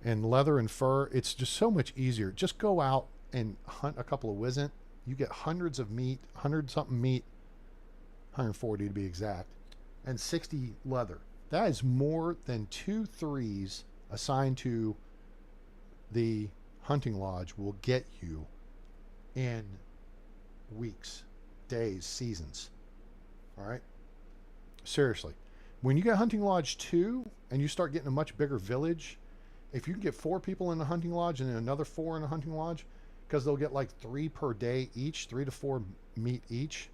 A: And leather and fur, it's just so much easier. Just go out and hunt a couple of Wizzent. You get hundreds of meat, 100-something meat, 140 to be exact, and 60 leather. That is more than 2 3s assigned to the hunting lodge will get you in weeks, days, seasons. All right? Seriously. When you get hunting lodge 2 and you start getting a much bigger village, if you can get 4 people in the hunting lodge and then another 4 in the hunting lodge, because they'll get like 3 per day each, 3 to 4 meat each,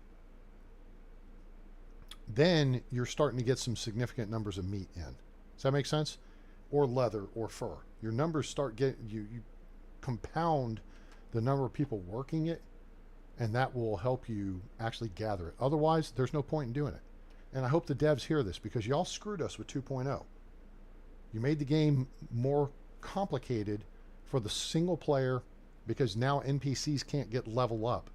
A: then you're starting to get some significant numbers of meat in. Does that make sense? Or leather or fur. Your numbers start getting, you compound the number of people working it, and that will help you actually gather it. Otherwise, there's no point in doing it. And I hope the devs hear this, because y'all screwed us with 2.0. You made the game more complicated for the single player, because now NPCs can't get level up,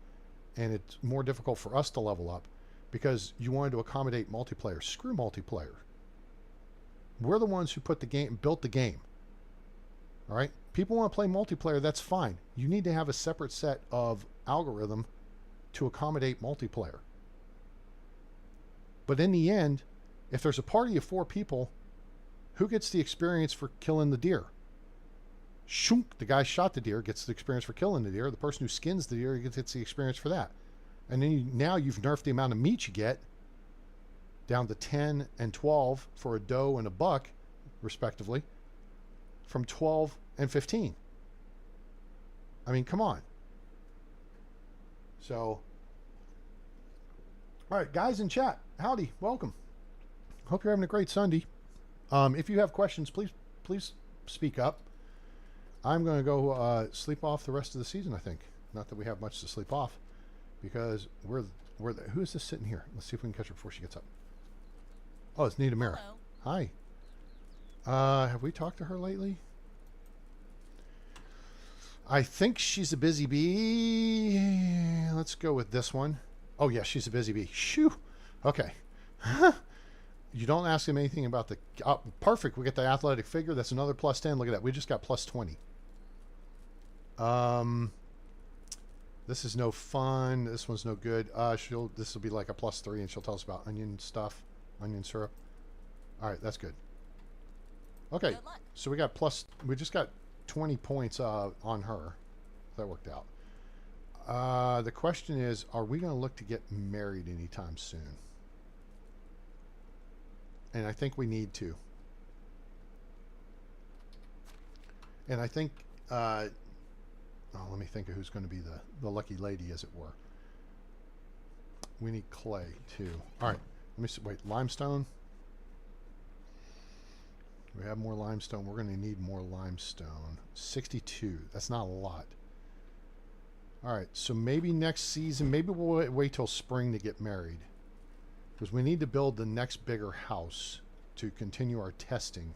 A: and it's more difficult for us to level up because you wanted to accommodate multiplayer. Screw multiplayer. We're the ones who built the game. All right? People want to play multiplayer, that's fine. You need to have a separate set of algorithm to accommodate multiplayer. But in the end, if there's a party of 4 people, who gets the experience for killing the deer? Shunk, the guy shot the deer gets the experience for killing the deer. The person who skins the deer gets the experience for that. And then now you've nerfed the amount of meat you get down to 10 and 12 for a doe and a buck, respectively, from 12 and 15. I mean, come on. So, all right, guys in chat, howdy, welcome. Hope you're having a great Sunday. If you have questions, please speak up. I'm going to go sleep off the rest of the season, I think. Not that we have much to sleep off, because who is this sitting here? Let's see if we can catch her before she gets up. Oh, it's Nita Mara.
E: Hello.
A: Hi. Have we talked to her lately? I think she's a busy bee. Let's go with this one. Oh, yeah, she's a busy bee. Shoo. Okay. You don't ask him anything about the... Oh, perfect. We get the athletic figure. That's another plus 10. Look at that. We just got plus 20. This is no fun. This one's no good. This will be like a plus 3, and she'll tell us about onion stuff. Onion syrup. All right, that's good. Okay,
E: Good luck.
A: so we just got 20 points on her. That worked out. The question is, are we going to look to get married anytime soon? And I think we need to. And I think, let me think of who's going to be the lucky lady, as it were. We need clay, too. All right, let me see. Wait, limestone? We have more limestone. We're going to need more limestone. 62. That's not a lot. All right, so maybe next season, maybe we'll wait till spring to get married. Because we need to build the next bigger house to continue our testing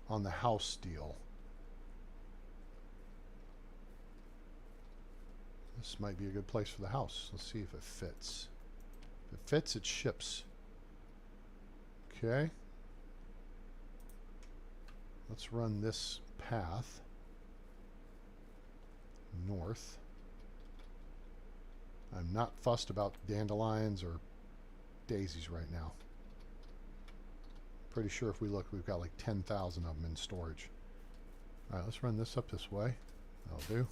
A: on the house deal. This might be a good place for the house. Let's see if it fits. If it fits, it ships. Okay. Let's run this path north. I'm not fussed about dandelions or daisies right now. Pretty sure if we look, we've got like 10,000 of them in storage. All right, let's run this up this way. That'll do.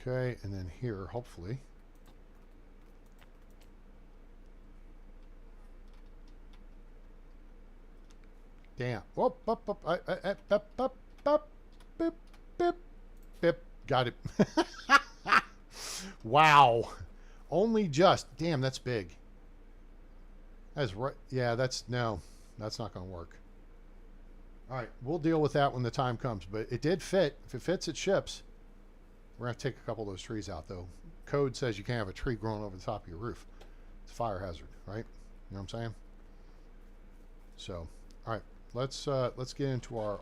A: Okay, and then here, hopefully. Damn. Whoop, up, up, bip, bip, bip. Got it. Wow. Only just. Damn, that's big. That's right. Yeah, that's not going to work. All right, we'll deal with that when the time comes. But it did fit. If it fits, it ships. We're going to take a couple of those trees out, though. Code says you can't have a tree growing over the top of your roof. It's a fire hazard, right? You know what I'm saying? So, all right, let's get into our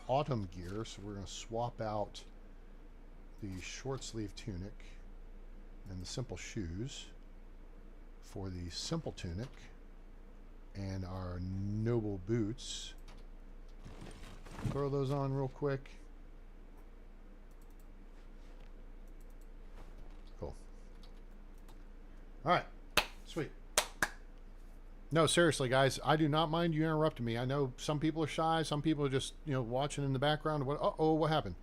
A: autumn gear. So we're going to swap out the short sleeve tunic and the simple shoes for the simple tunic and our noble boots. Throw those on real quick. Cool. All right. Sweet. No, seriously, guys, I do not mind you interrupting me. I know some people are shy. Some people are just, watching in the background. What happened?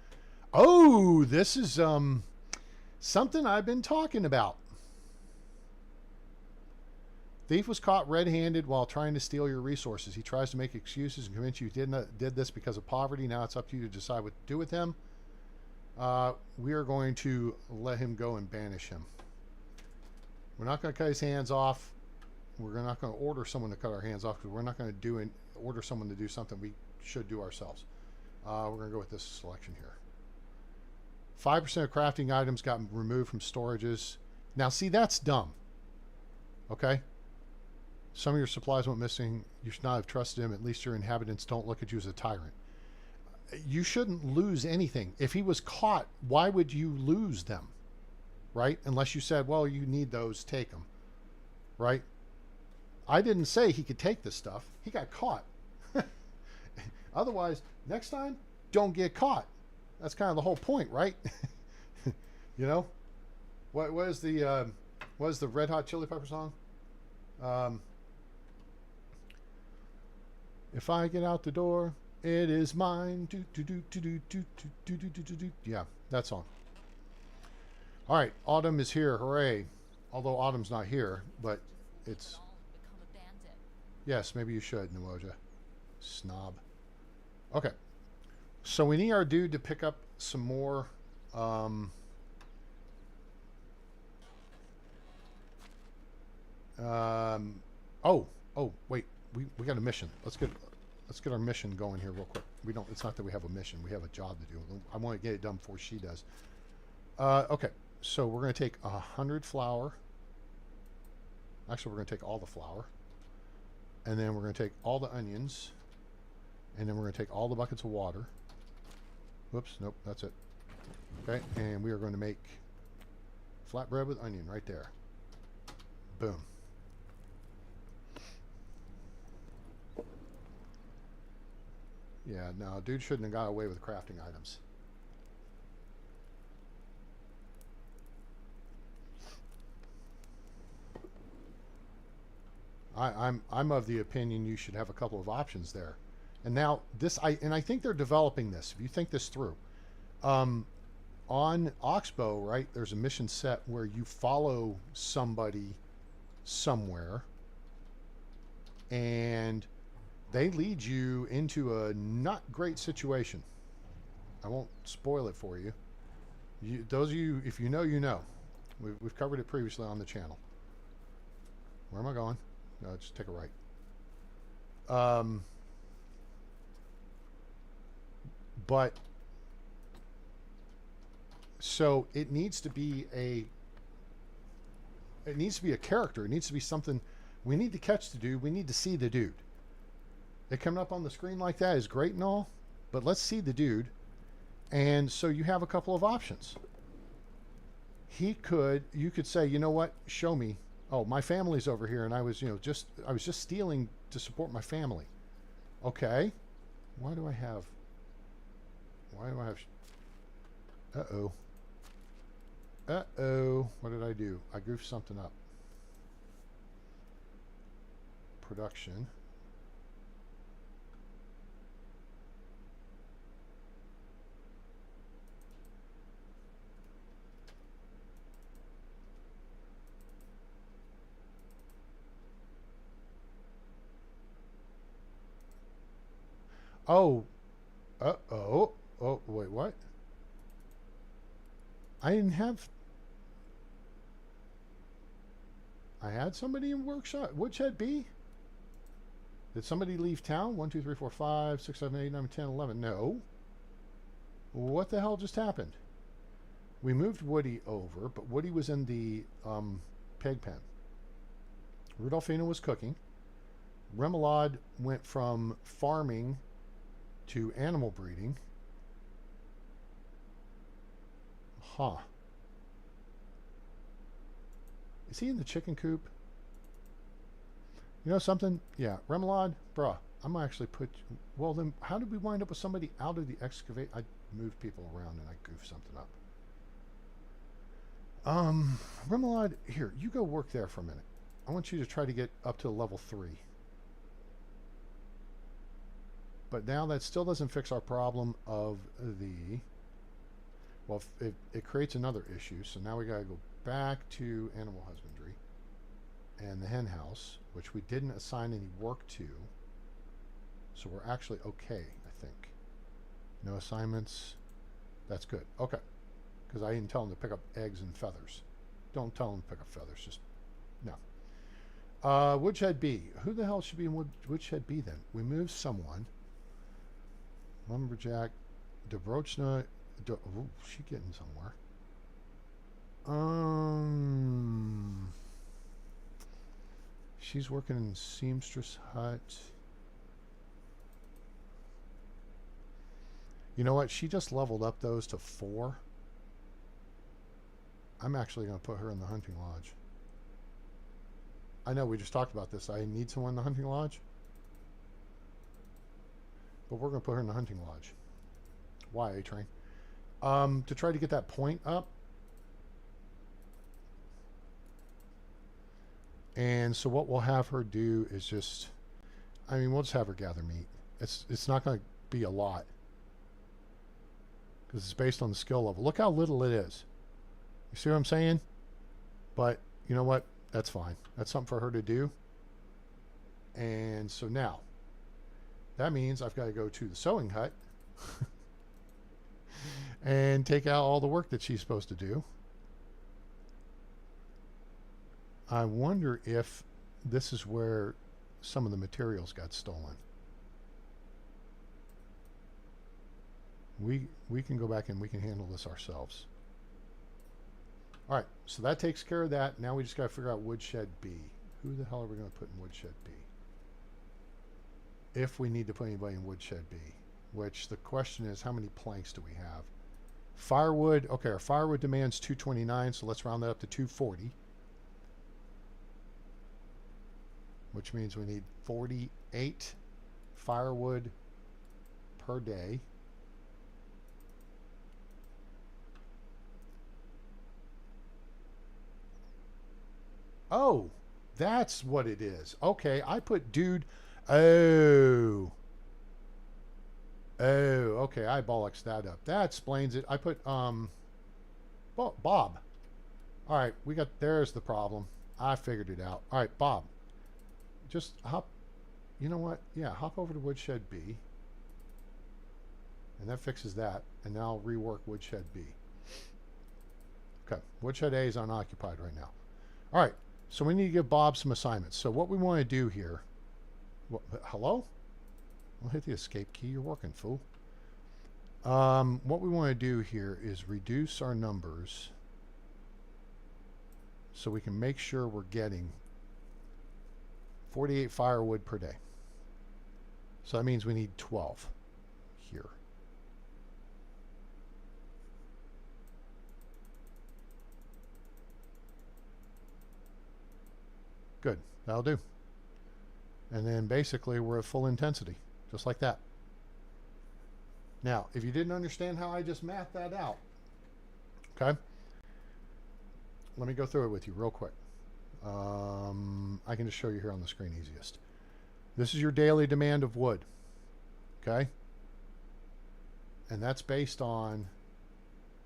A: Oh, this is something I've been talking about. Thief was caught red-handed while trying to steal your resources. He tries to make excuses and convince you did this because of poverty. Now it's up to you to decide what to do with him. We are going to let him go and banish him. We're not going to cut his hands off. We're not going to order someone to cut our hands off because we're not going to order someone to do something we should do ourselves. We're going to go with this selection here. 5% of crafting items got removed from storages. Now, see, that's dumb. Okay? Some of your supplies went missing. You should not have trusted him. At least your inhabitants don't look at you as a tyrant. You shouldn't lose anything. If he was caught, why would you lose them? Right? Unless you said, well, you need those, take them. Right? I didn't say he could take this stuff. He got caught. Otherwise, next time, don't get caught. That's kind of the whole point, right? What is the Red Hot Chili Pepper song? If I get out the door, it is mine. Yeah, that song. All right, autumn is here. Hooray! Although autumn's not here, but it's.
E: Become a bandit.
A: Yes, maybe you should, Nuoja. Snob. Okay. So we need our dude to pick up some more. Oh, wait. We got a mission. Let's get our mission going here real quick. We don't. It's not that we have a mission. We have a job to do. I want to get it done before she does. Okay. So we're going to take 100 flour. Actually, we're going to take all the flour, and then we're going to take all the onions, and then we're going to take all the buckets of water. Whoops. Nope. That's it. Okay. And we are going to make flatbread with onion right there. Boom. Yeah, no, dude shouldn't have got away with crafting items. I'm of the opinion you should have a couple of options there. And now I think they're developing this. If you think this through, on Oxbow, right? There's a mission set where you follow somebody somewhere, and they lead you into a not great situation. I won't spoil it for you. Those of you, if you know, you know. We've covered it previously on the channel. Where am I going? No, just take a right. But so it needs to be a character. It needs to be something. We need to catch the dude. We need to see the dude. It coming up on the screen like that is great and all, but let's see the dude. And so you have a couple of options. You could say, you know what? Show me. Oh, my family's over here, and I was just stealing to support my family. Okay. Why do I have? Uh-oh. What did I do? I goofed something up. Production. Oh. Uh-oh. Oh, wait, what? I didn't have... I had somebody in workshop. Woodshed B? Did somebody leave town? 1, 2, 3, 4, 5, 6, 7, 8, 9, 10, 11. No. What the hell just happened? We moved Woody over, but Woody was in the pig pen. Rudolphina was cooking. Remoulade went from farming to animal breeding. Huh. Is he in the chicken coop? You know something? Yeah, Remoulade, bruh, I'm gonna actually put... Well, then, how did we wind up with somebody out of the excavate? I moved people around and I goofed something up. Remoulade, here, you go work there for a minute. I want you to try to get up to level 3. But now that still doesn't fix our problem of the... Well, it creates another issue, so now we gotta go back to animal husbandry and the hen house, which we didn't assign any work to, so we're actually okay, I think. No assignments. That's good. Okay, because I didn't tell them to pick up eggs and feathers. Don't tell them to pick up feathers. Just no. Woodshed B. Who the hell should be in Woodshed B then? We moved someone. Lumberjack. Dobrochna. Ooh, she getting somewhere. She's working in Seamstress Hut. You know what? She just leveled up those to 4. I'm actually going to put her in the hunting lodge. I know we just talked about this. I need someone in the hunting lodge. But we're going to put her in the hunting lodge. Why, A-Train? To try to get that point up. And so what we'll have her do is just... I mean, we'll just have her gather meat. It's not going to be a lot. Because it's based on the skill level. Look how little it is. You see what I'm saying? But, you know what? That's fine. That's something for her to do. And so now, that means I've got to go to the sewing hut and take out all the work that she's supposed to do. I wonder if this is where some of the materials got stolen. We can go back and we can handle this ourselves. All right, so that takes care of that. Now we just got to figure out Woodshed B. Who the hell are we going to put in Woodshed B? If we need to put anybody in Woodshed B, which the question is, how many planks do we have? Firewood, okay, our firewood demand's 229, so let's round that up to 240. Which means we need 48 firewood per day. Oh, that's what it is. Okay, I put dude. Oh. Oh, okay, I bollocks that up. That explains it. I put, Bob. All right, there's the problem. I figured it out. All right, Bob. Just hop, you know what? Yeah, hop over to Woodshed B. And that fixes that. And now I'll rework Woodshed B. Okay, Woodshed A is unoccupied right now. All right, so we need to give Bob some assignments. So what we want to do here, hello? I'll hit the escape key. You're working, fool. What we want to do here is reduce our numbers so we can make sure we're getting 48 firewood per day. So that means we need 12 here. Good. That'll do. And then basically we're at full intensity, just like that. Now, if you didn't understand how I just mathed that out, okay, let me go through it with you real quick. I can just show you here on the screen easiest. This is your daily demand of wood, okay? And that's based on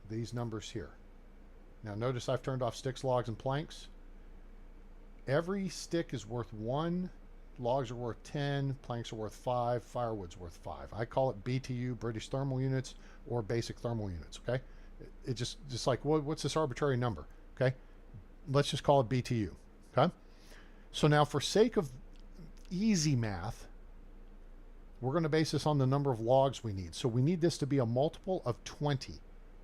A: these numbers here. Now notice I've turned off sticks, logs, and planks. Every stick is worth 1, logs are worth 10, planks are worth 5, firewood's worth 5. I call it BTU, British thermal units, or basic thermal units, okay? It just like, what's this arbitrary number, okay? Let's just call it BTU, okay? So now for sake of easy math, we're going to base this on the number of logs we need. So we need this to be a multiple of 20.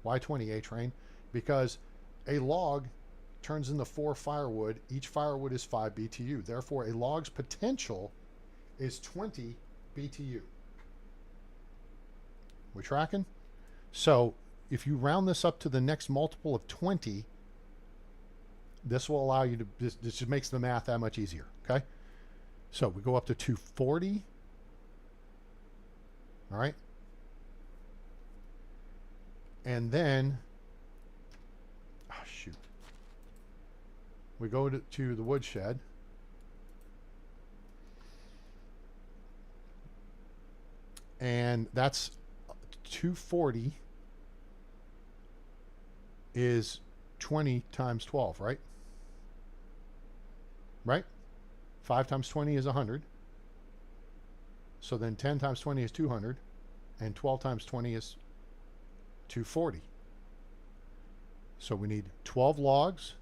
A: Why 20, A-Train? Because a log turns into 4 firewood. Each firewood is 5 BTU. Therefore, a log's potential is 20 BTU. We tracking? So if you round this up to the next multiple of 20, this will allow you to, this just makes the math that much easier, okay? So we go up to 240. All right. And then, shoot. We go to the woodshed. And that's 240 is 20 times 12, right? Right? 5 times 20 is 100. So then 10 times 20 is 200. And 12 times 20 is 240. So we need 12 logs,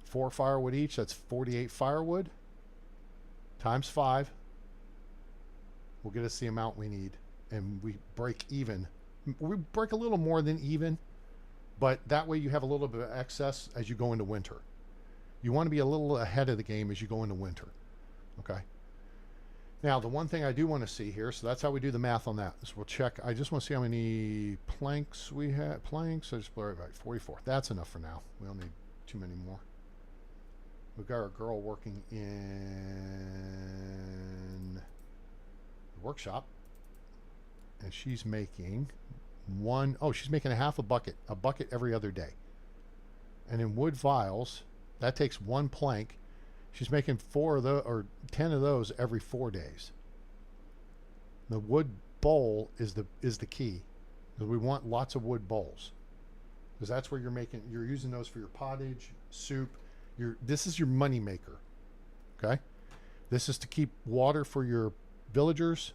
A: 4 firewood each. That's 48 firewood times 5 will get us the amount we need. And we break even. We break a little more than even, but that way you have a little bit of excess as you go into winter. You want to be a little ahead of the game as you go into winter. Okay. Now, the one thing I do want to see here, so that's how we do the math on that. So we'll check. I just want to see how many planks we have. Planks, I just blur it by 44. That's enough for now. We don't need too many more. We've got our girl working in the workshop. And she's making she's making a half a bucket every other day. And in wood vials, that takes 1 plank. She's making 4 of those, or 10 of those every 4 days. The wood bowl is the key, because we want lots of wood bowls, because that's where you're using those for your pottage, soup. This is your money maker. Okay, this is to keep water for your villagers.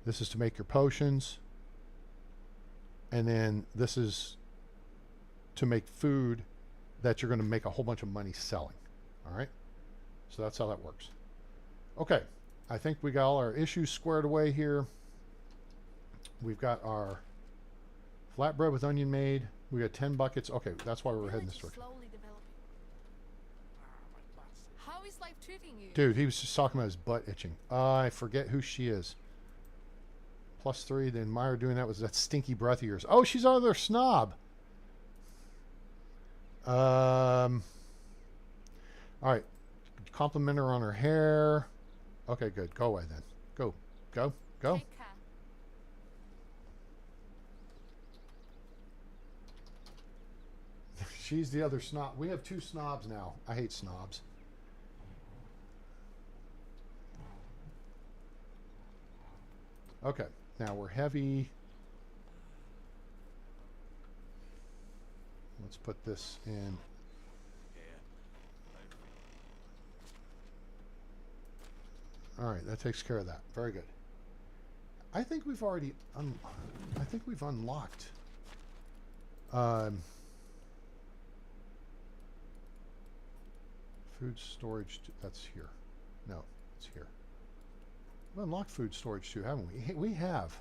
A: This is to make your potions. And then this is to make food that you're going to make a whole bunch of money selling. All right? So that's how that works. Okay. I think we got all our issues squared away here. We've got our flatbread with onion made. We got 10 buckets. Okay, that's why we're heading this direction.
C: Slowly developing. How is life treating you?
A: Dude, he was just talking about his butt itching. I forget who she is. +3. Then Meyer doing that was that stinky breath of yours. Oh, she's another snob. All right. Compliment her on her hair. Okay, good. Go away then. Go. Go. Go.
C: Take care.
A: She's the other snob. We have 2 snobs now. I hate snobs. Okay. Now we're heavy. Let's put this in. All right, that takes care of that. Very good. I think we've already I think we've unlocked food storage. That's here. No, it's here. We've unlocked food storage too, haven't we? We have.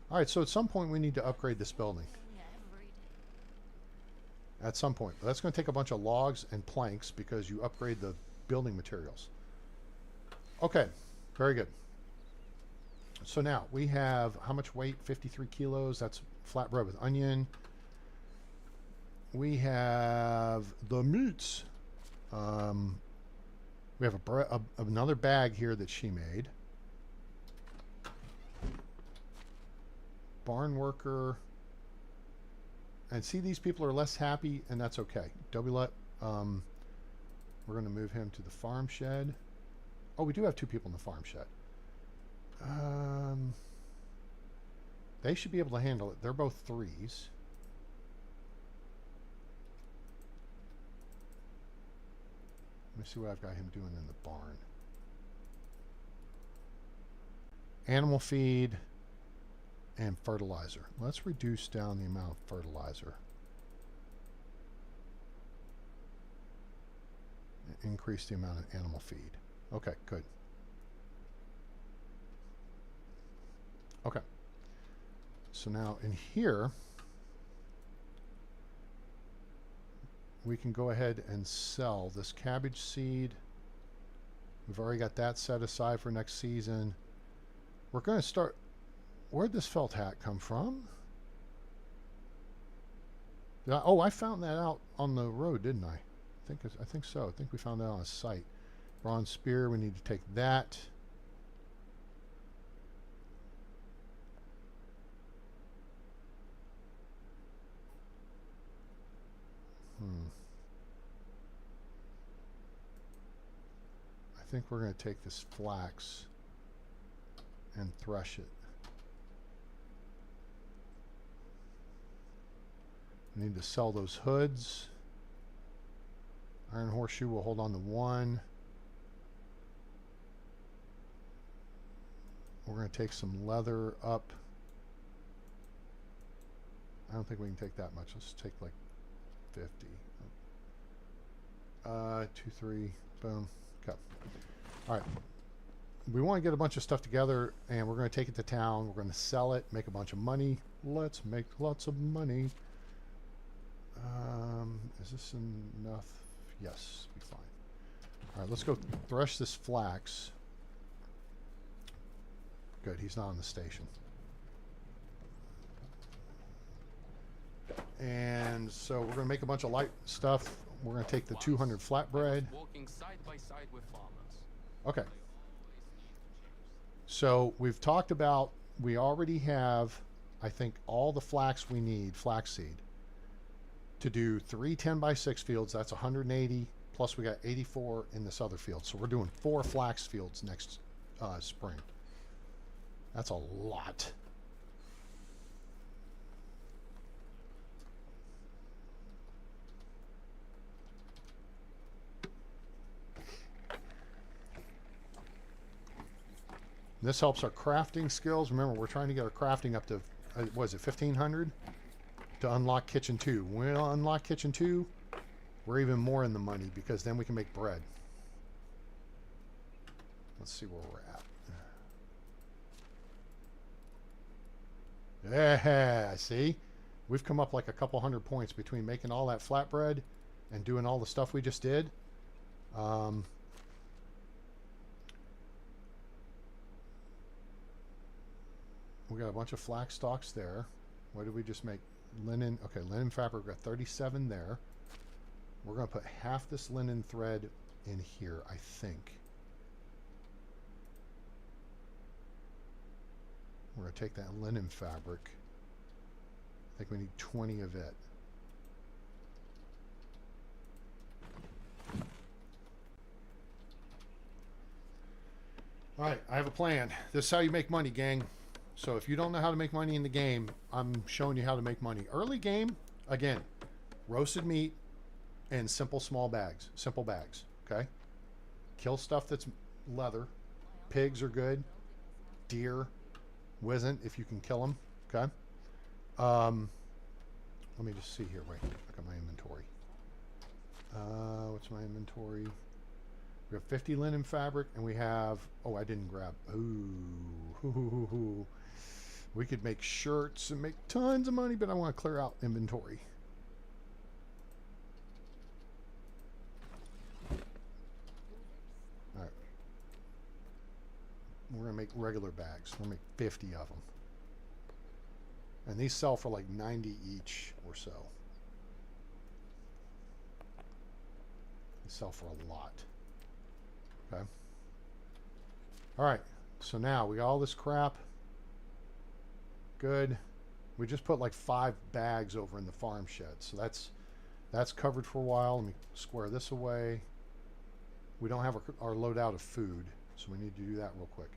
A: All right, so at some point we need to upgrade this building.
E: Every day.
A: At some point. But that's going to take a bunch of logs and planks because you upgrade the building materials. Okay, very good. So now we have how much weight? 53 kilos. That's flatbread with onion. We have the meats. We have another bag here that she made. Barn worker. And see, these people are less happy, and that's okay. We're going to move him to the farm shed. Oh, we do have 2 people in the farm shed. They should be able to handle it. They're both 3s. Let me see what I've got him doing in the barn. Animal feed and fertilizer. Let's reduce down the amount of fertilizer. Increase the amount of animal feed. Okay, good. Okay. So now in here, we can go ahead and sell this cabbage seed. We've already got that set aside for next season. We're going to start. Where'd this felt hat come from? Oh, I found that out on the road, didn't I? I think so. I think we found that on a site. Bronze spear. We need to take that. I think we're going to take this flax and thresh it. We need to sell those hoods. Iron horseshoe will hold on to 1. We're going to take some leather up. I don't think we can take that much. Let's take like 50. 2, 3, boom. Okay. All right. We want to get a bunch of stuff together, and we're going to take it to town. We're going to sell it, make a bunch of money. Let's make lots of money. Is this enough? Yes, be fine. All right, let's go thresh this flax. Good, he's not on the station. And so we're going to make a bunch of light stuff. We're going to take the 200 flatbread.
F: Walking side by side with farmers.
A: Okay. So we've talked about, we already have, I think, all the flax we need, flaxseed, to do 3 10x6 fields. That's 180, plus we got 84 in this other field. So we're doing 4 flax fields next spring. That's a lot. This helps our crafting skills. Remember, we're trying to get our crafting up to Was it 1,500 to unlock kitchen 2? When we unlock kitchen 2, we're even more in the money because then we can make bread. Let's see where we're at. Yeah, see? We've come up like a couple hundred points between making all that flatbread and doing all the stuff we just did. We got a bunch of flax stalks there. What did we just make? Linen. Okay, linen fabric. We got 37 there. We're going to put half this linen thread in here, I think. We're going to take that linen fabric. I think we need 20 of it. All right, I have a plan. This is how you make money, gang. So if you don't know how to make money in the game, I'm showing you how to make money. Early game, again, roasted meat and simple small bags. Simple bags, okay? Kill stuff that's leather. Pigs are good. Deer. Wisn't, if you can kill them, okay? Let me just see here. Wait, look at my inventory. What's my inventory? We have 50 linen fabric, and we have... Oh, I didn't grab... Ooh. We could make shirts and make tons of money, but I want to clear out inventory. All right. We're going to make regular bags. We'll make 50 of them. And these sell for like 90 each or so. They sell for a lot. Okay. All right. So now we got all this crap. Good. We just put like 5 bags over in the farm shed. So that's covered for a while. Let me square this away. We don't have our loadout of food, so we need to do that real quick.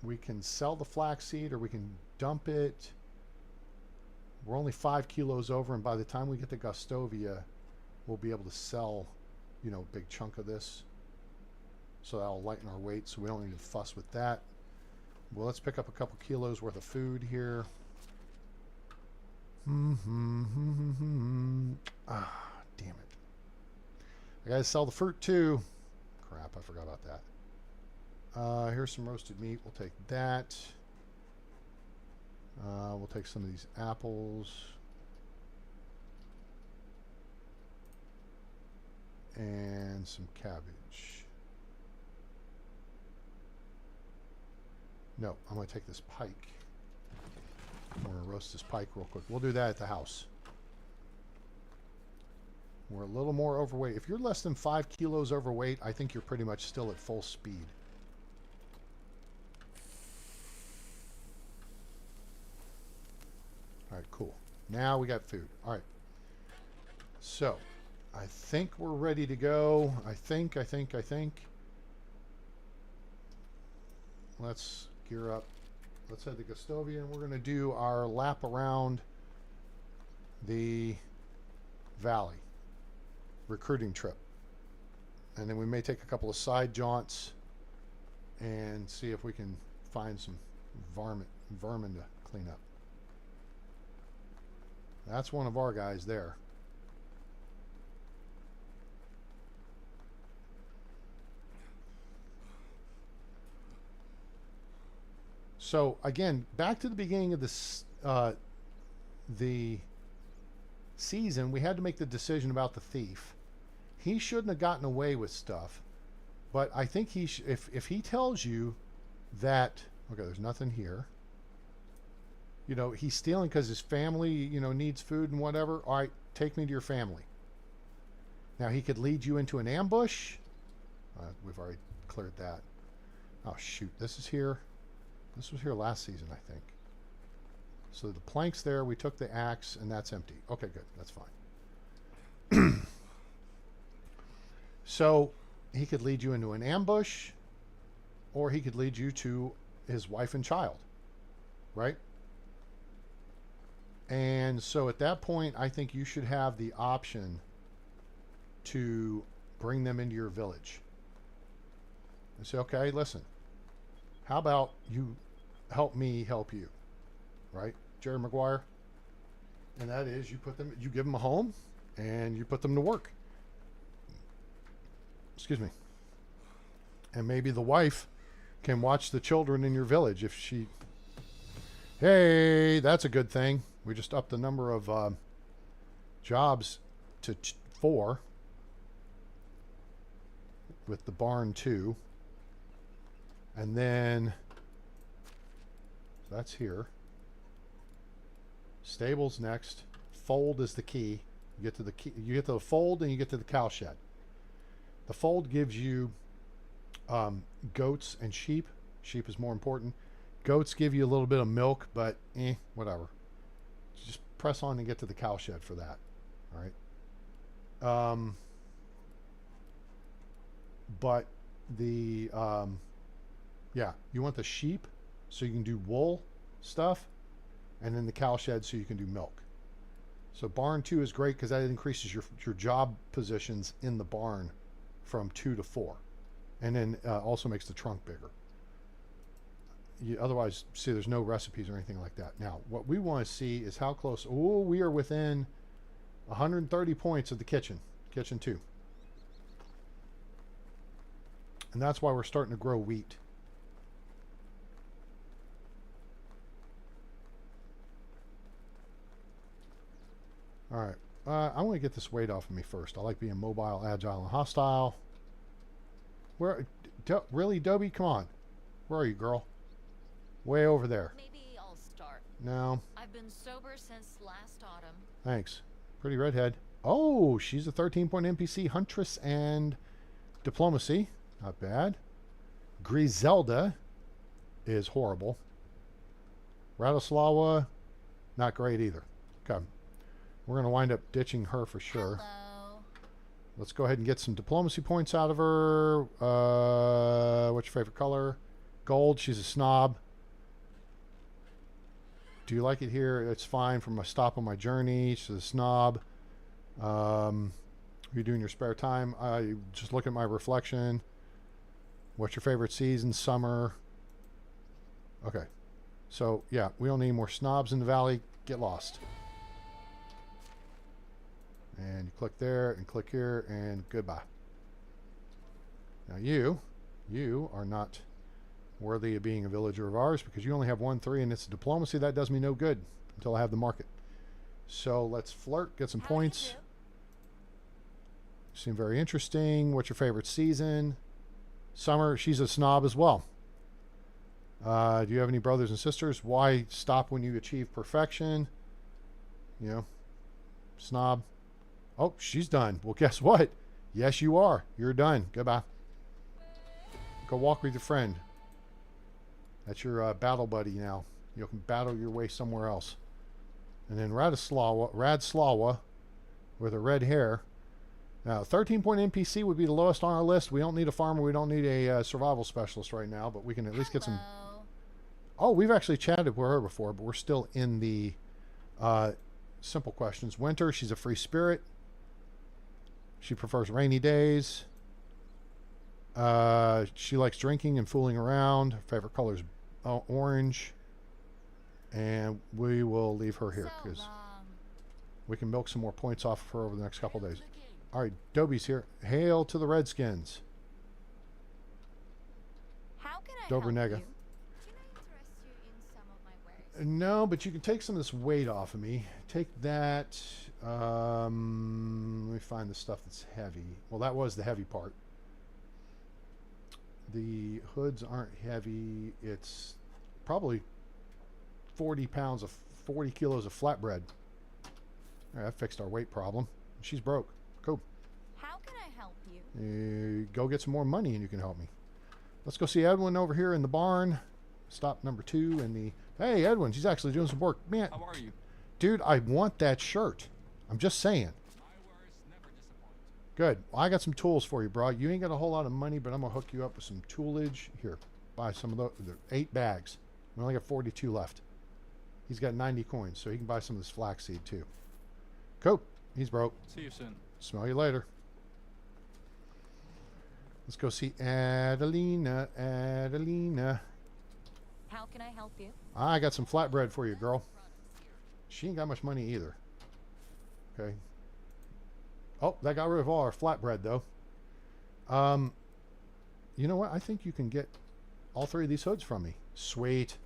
A: We can sell the flaxseed or we can dump it. We're only 5 kilos over, and by the time we get to Gustovia, we'll be able to sell, you know, a big chunk of this. So that'll lighten our weight, so we don't need to fuss with that. Well, let's pick up a couple kilos worth of food here. Ah, damn it. I gotta sell the fruit too. Crap, I forgot about that. Here's some roasted meat. We'll take that. We'll take some of these apples. And some cabbage. No, I'm going to take this pike. I'm going to roast this pike real quick. We'll do that at the house. We're a little more overweight. If you're less than 5 kilos overweight, I think you're pretty much still at full speed. All right, cool. Now we got food. All right. So, I think we're ready to go. I think. Let's gear up. Let's head to Gustovia, and we're going to do our lap around the valley recruiting trip. And then we may take a couple of side jaunts and see if we can find some vermin to clean up. That's one of our guys there. So again, back to the beginning of this, the season, we had to make the decision about the thief. He shouldn't have gotten away with stuff, but I think he if he tells you that, okay, there's nothing here. You know, he's stealing because his family, you know, needs food and whatever. All right, take me to your family. Now, he could lead you into an ambush. We've already cleared that. Oh, shoot. This is here. This was here last season, I think. So the plank's there. We took the axe, and that's empty. Okay, good. That's fine. So he could lead you into an ambush, or he could lead you to his wife and child, right? And so at that point, I think you should have the option to bring them into your village and say, okay, listen, how about you help me help you, right? Jerry Maguire. And that is you give them a home and you put them to work. Excuse me. And maybe the wife can watch the children in your village if she... Hey, that's a good thing. We just upped the number of jobs to 4 with the barn 2. And then that's here. Stables next. Fold is the key. You get to the key. You get to the fold and you get to the cow shed. The fold gives you goats and sheep. Sheep is more important. Goats give you a little bit of milk, but whatever. Just press on and get to the cow shed for that. All right. But the yeah, you want the sheep so you can do wool stuff, and then the cow shed so you can do milk. So barn 2 is great because that increases your job positions in the barn from 2 to 4, and then also makes the trunk bigger. Otherwise, see, there's no recipes or anything like that. Now, what we want to see is how close. Oh, we are within 130 points of the kitchen 2, and that's why we're starting to grow wheat. All right, I want to get this weight off of me first. I like being mobile, agile, and hostile. Really, Dobie? Come on. Where are you, girl? Way over there.
E: Maybe I'll start.
A: No.
E: I've been sober since last autumn.
A: Thanks. Pretty redhead. Oh, she's a 13-point NPC. Huntress and Diplomacy. Not bad. Griselda is horrible. Radoslawa, not great either. Okay. We're going to wind up ditching her for sure.
E: Hello.
A: Let's go ahead and get some diplomacy points out of her. What's your favorite color? Gold. She's a snob. Do you like it here? It's fine from a stop on my journey. She's a snob. What are you doing in your spare time? I just look at my reflection. What's your favorite season? Summer. Okay. So, yeah, we don't need any more snobs in the valley. Get lost. And you click there and click here and goodbye. Now you are not worthy of being a villager of ours because you only have 1-3 and it's diplomacy. That does me no good until I have the market. So let's flirt, get some points. You seem very interesting. What's your favorite season? Summer. She's a snob as well. Do you have any brothers and sisters? Why stop when you achieve perfection? You know, snob. Oh, she's done. Well, guess what? Yes, you are. You're done. Goodbye. Go walk with your friend. That's your battle buddy now. You can battle your way somewhere else. And then Radslawa with her red hair. Now, 13-point NPC would be the lowest on our list. We don't need a farmer. We don't need a survival specialist right now, but we can at least get some... Oh, we've actually chatted with her before, but we're still in the simple questions. Winter, she's a free spirit. She prefers rainy days. She likes drinking and fooling around. Her favorite color is orange. And we will leave her here because we can milk some more points off of her over the next couple days. All right, Dobie's here. Hail to the Redskins.
C: How can I
A: Dobernega.
C: help you? Can I interest you in some of my wares?
A: No, but you can take some of this weight off of me. Take that. Let me find the stuff that's heavy. Well, that was the heavy part. The hoods aren't heavy. It's probably 40 kilos of flatbread. All right, that fixed our weight problem. She's broke. Cool.
C: How can I help you?
A: Go get some more money and you can help me. Let's go see Edwin over here in the barn. Stop number 2 in the... Hey, Edwin, she's actually doing some work. Man,
B: How are you?
A: dude, I want that shirt. I'm just saying.
B: My wares never disappoint.
A: Good. Well, I got some tools for you, bro. You ain't got a whole lot of money, but I'm going to hook you up with some toolage. Here, buy some of those. 8 bags. We only got 42 left. He's got 90 coins, so he can buy some of this flaxseed, too. Cool. He's broke.
B: See you soon.
A: Smell you later. Let's go see Adelina. Adelina.
E: How can I help you?
A: I got some flatbread for you, girl. She ain't got much money either. Okay. Oh, that got rid of all our flatbread, though. You know what? I think you can get all 3 of these hoods from me. Sweet.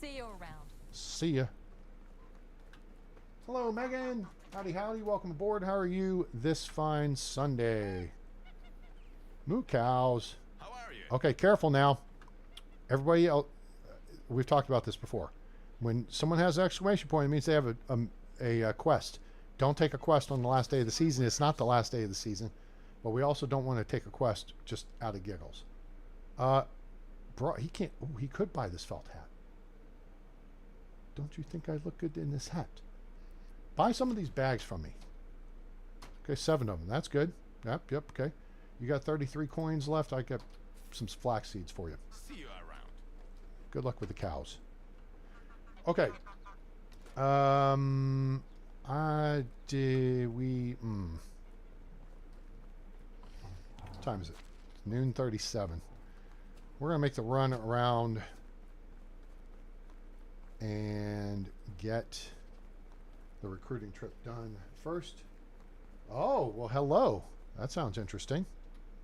E: See you around.
A: See ya. Hello, Megan. Howdy, howdy. Welcome aboard. How are you this fine Sunday? Moo cows.
D: How are you?
A: Okay, careful now. Everybody else, we've talked about this before. When someone has an exclamation point, it means they have a quest. Don't take a quest on the last day of the season. It's not the last day of the season. But we also don't want to take a quest just out of giggles. Bro, he can't. Oh, he could buy this felt hat. Don't you think I look good in this hat? Buy some of these bags from me. Okay, 7 of them. That's good. Yep, okay. You got 33 coins left. I got some flax seeds for you.
D: See you around.
A: Good luck with the cows. Okay. What time is it? Noon 37. We're going to make the run around and get the recruiting trip done first. Oh, well, hello. That sounds interesting.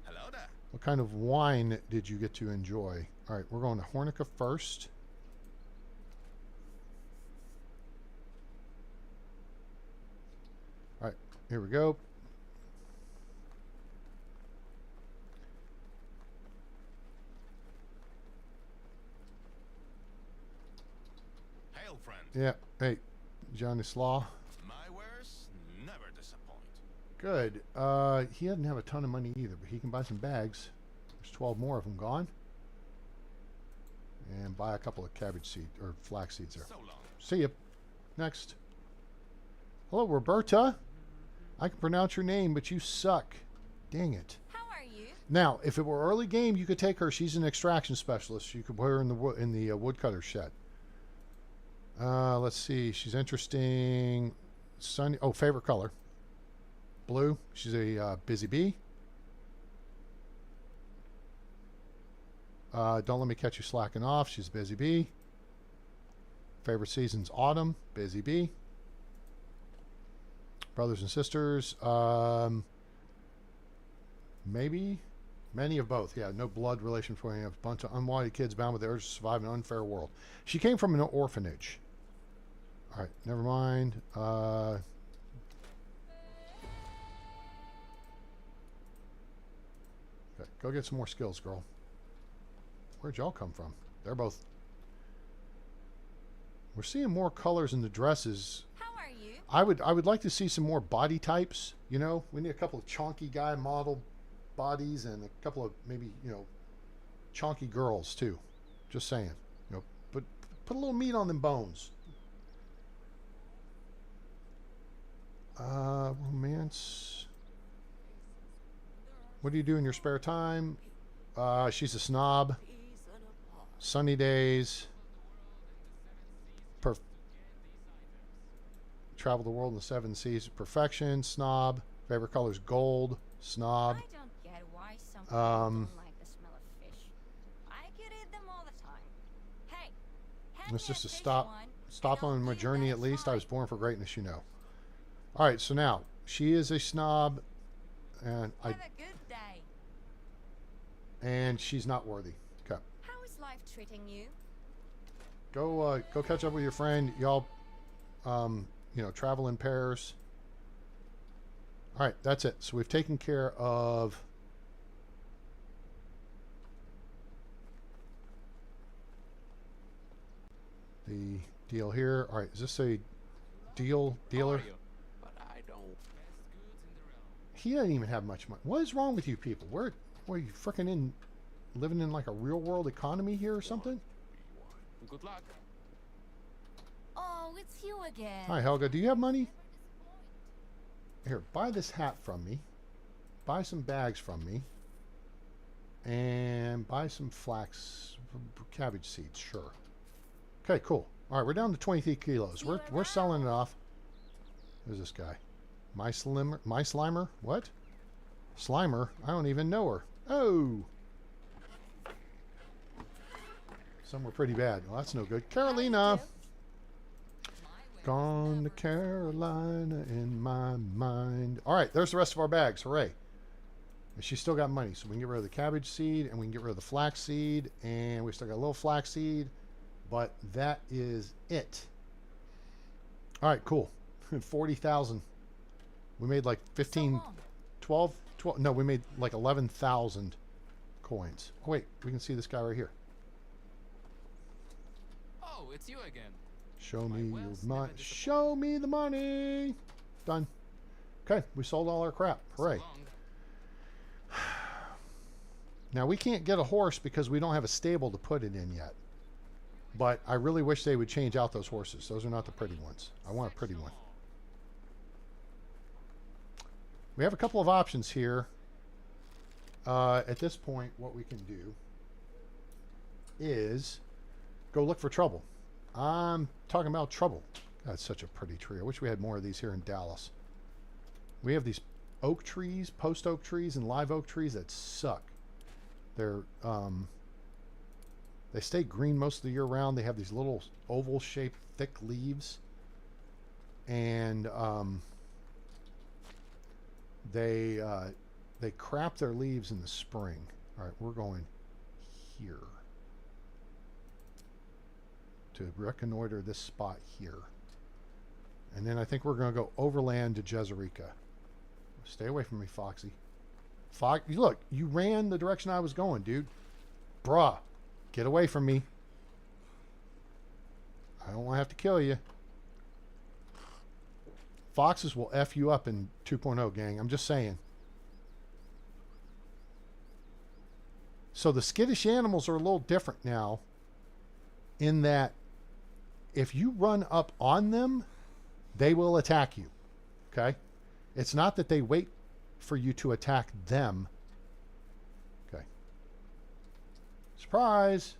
D: Hello there.
A: What kind of wine did you get to enjoy? All right, we're going to Hornica first. All right, here we go.
D: Hail, friend.
A: Yeah, hey, Johnny Slaw.
D: My wares never disappoint.
A: Good. He doesn't have a ton of money either, but he can buy some bags. There's 12 more of them gone. And buy a couple of cabbage seed or flax seeds there.
D: So long.
A: See ya. Next. Hello, Roberta. I can pronounce your name, but you suck. Dang it.
E: How are you?
A: Now, if it were early game, you could take her. She's an extraction specialist. You could put her in the woodcutter shed. Let's see. She's interesting. Sunny. Oh, favorite color. Blue. She's a busy bee. Don't let me catch you slacking off. She's a busy bee. Favorite season's autumn. Busy bee. Brothers and sisters. Maybe. Many of both. Yeah, no blood relation for any of a bunch of unwanted kids bound with the urge to survive an unfair world. She came from an orphanage. All right, never mind. Okay, go get some more skills, girl. Where'd y'all come from? They're both... We're seeing more colors in the dresses.
E: How are you?
A: I would like to see some more body types. You know, we need a couple of chonky guy model bodies and a couple of maybe, you know, chonky girls too. Just saying. You know, put a little meat on them bones. Romance. What do you do in your spare time? She's a snob. Sunny days. Travel the world in the 7 seas. Perfection. Snob. Favorite color is gold. Snob.
E: I don't get why some people don't like the smell of fish. I could eat them all the time. Hey, hand
A: It's
E: me
A: just a
E: fish
A: stop.
E: one,
A: Stop
E: and I'll
A: on my
E: eat
A: journey
E: that
A: at least. I
E: fine.
A: was born for greatness, you know. All right, so now she is a snob, and
E: Have a good day.
A: and she's not worthy. Okay,
E: How is life treating you?
A: go catch up with your friend. Y'all, you know, travel in pairs. All right, that's it. So we've taken care of the deal here. All right, is this a dealer?
F: But I don't.
A: He doesn't even have much money. What is wrong with you people? Where are you freaking in, living in like a real world economy here or something?
F: Good luck.
E: Oh, it's you again.
A: Hi, Helga. Do you have money? Here, buy this hat from me. Buy some bags from me. And buy some cabbage seeds, sure. Okay, cool. All right, we're down to 23 kilos. We're selling it off. Who's this guy? My Slimer? What? Slimer? I don't even know her. Oh! Some were pretty bad. Well, that's no good.
C: How do you
A: Carolina.
C: do?
A: Gone to Carolina in my mind. All right, there's the rest of our bags. Hooray. And she's still got money, so we can get rid of the cabbage seed, and we can get rid of the flax seed, and we still got a little flax seed, but that is it. All right, cool. 40,000. We made like 15,
C: So long.
A: 12, no, we made like 11,000 coins. Oh, wait, we can see this guy right here.
B: Oh, it's you again.
A: Show
B: My
A: me your
B: wares
A: money.
B: never disappoint.
A: Show me the money. Done. Okay, we sold all our crap. Hooray.
B: So long.
A: Now, we can't get a horse because we don't have a stable to put it in yet. But I really wish they would change out those horses. Those are not the pretty ones. I want a pretty one. We have a couple of options here. At this point, what we can do is go look for trouble. I'm talking about trouble. That's such a pretty tree. I wish we had more of these here in Dallas. We have these oak trees, post oak trees, and live oak trees that suck. They're they stay green most of the year round. They have these little oval shaped thick leaves, and they crap their leaves in the spring. All right, we're going here to reconnoiter this spot here, and then I think we're going to go overland to Jezerica. Stay away from me, Foxy. Look, you ran the direction I was going, dude. Bruh, get away from me. I don't want to have to kill you. Foxes will F you up in 2.0, gang. I'm just saying. So the skittish animals are a little different now in that if you run up on them, they will attack you. Okay? It's not that they wait for you to attack them. Okay. Surprise!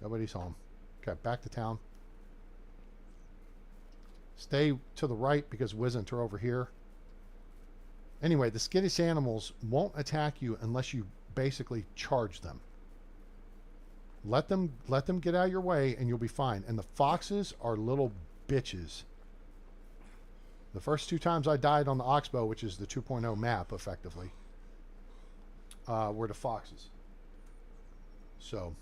A: Nobody's home. Okay, back to town. Stay to the right because Wizzent are over here. Anyway, the skittish animals won't attack you unless you basically charge them. Let them get out of your way and you'll be fine. And the foxes are little bitches. The first 2 times I died on the Oxbow, which is the 2.0 map, effectively, were the foxes. So.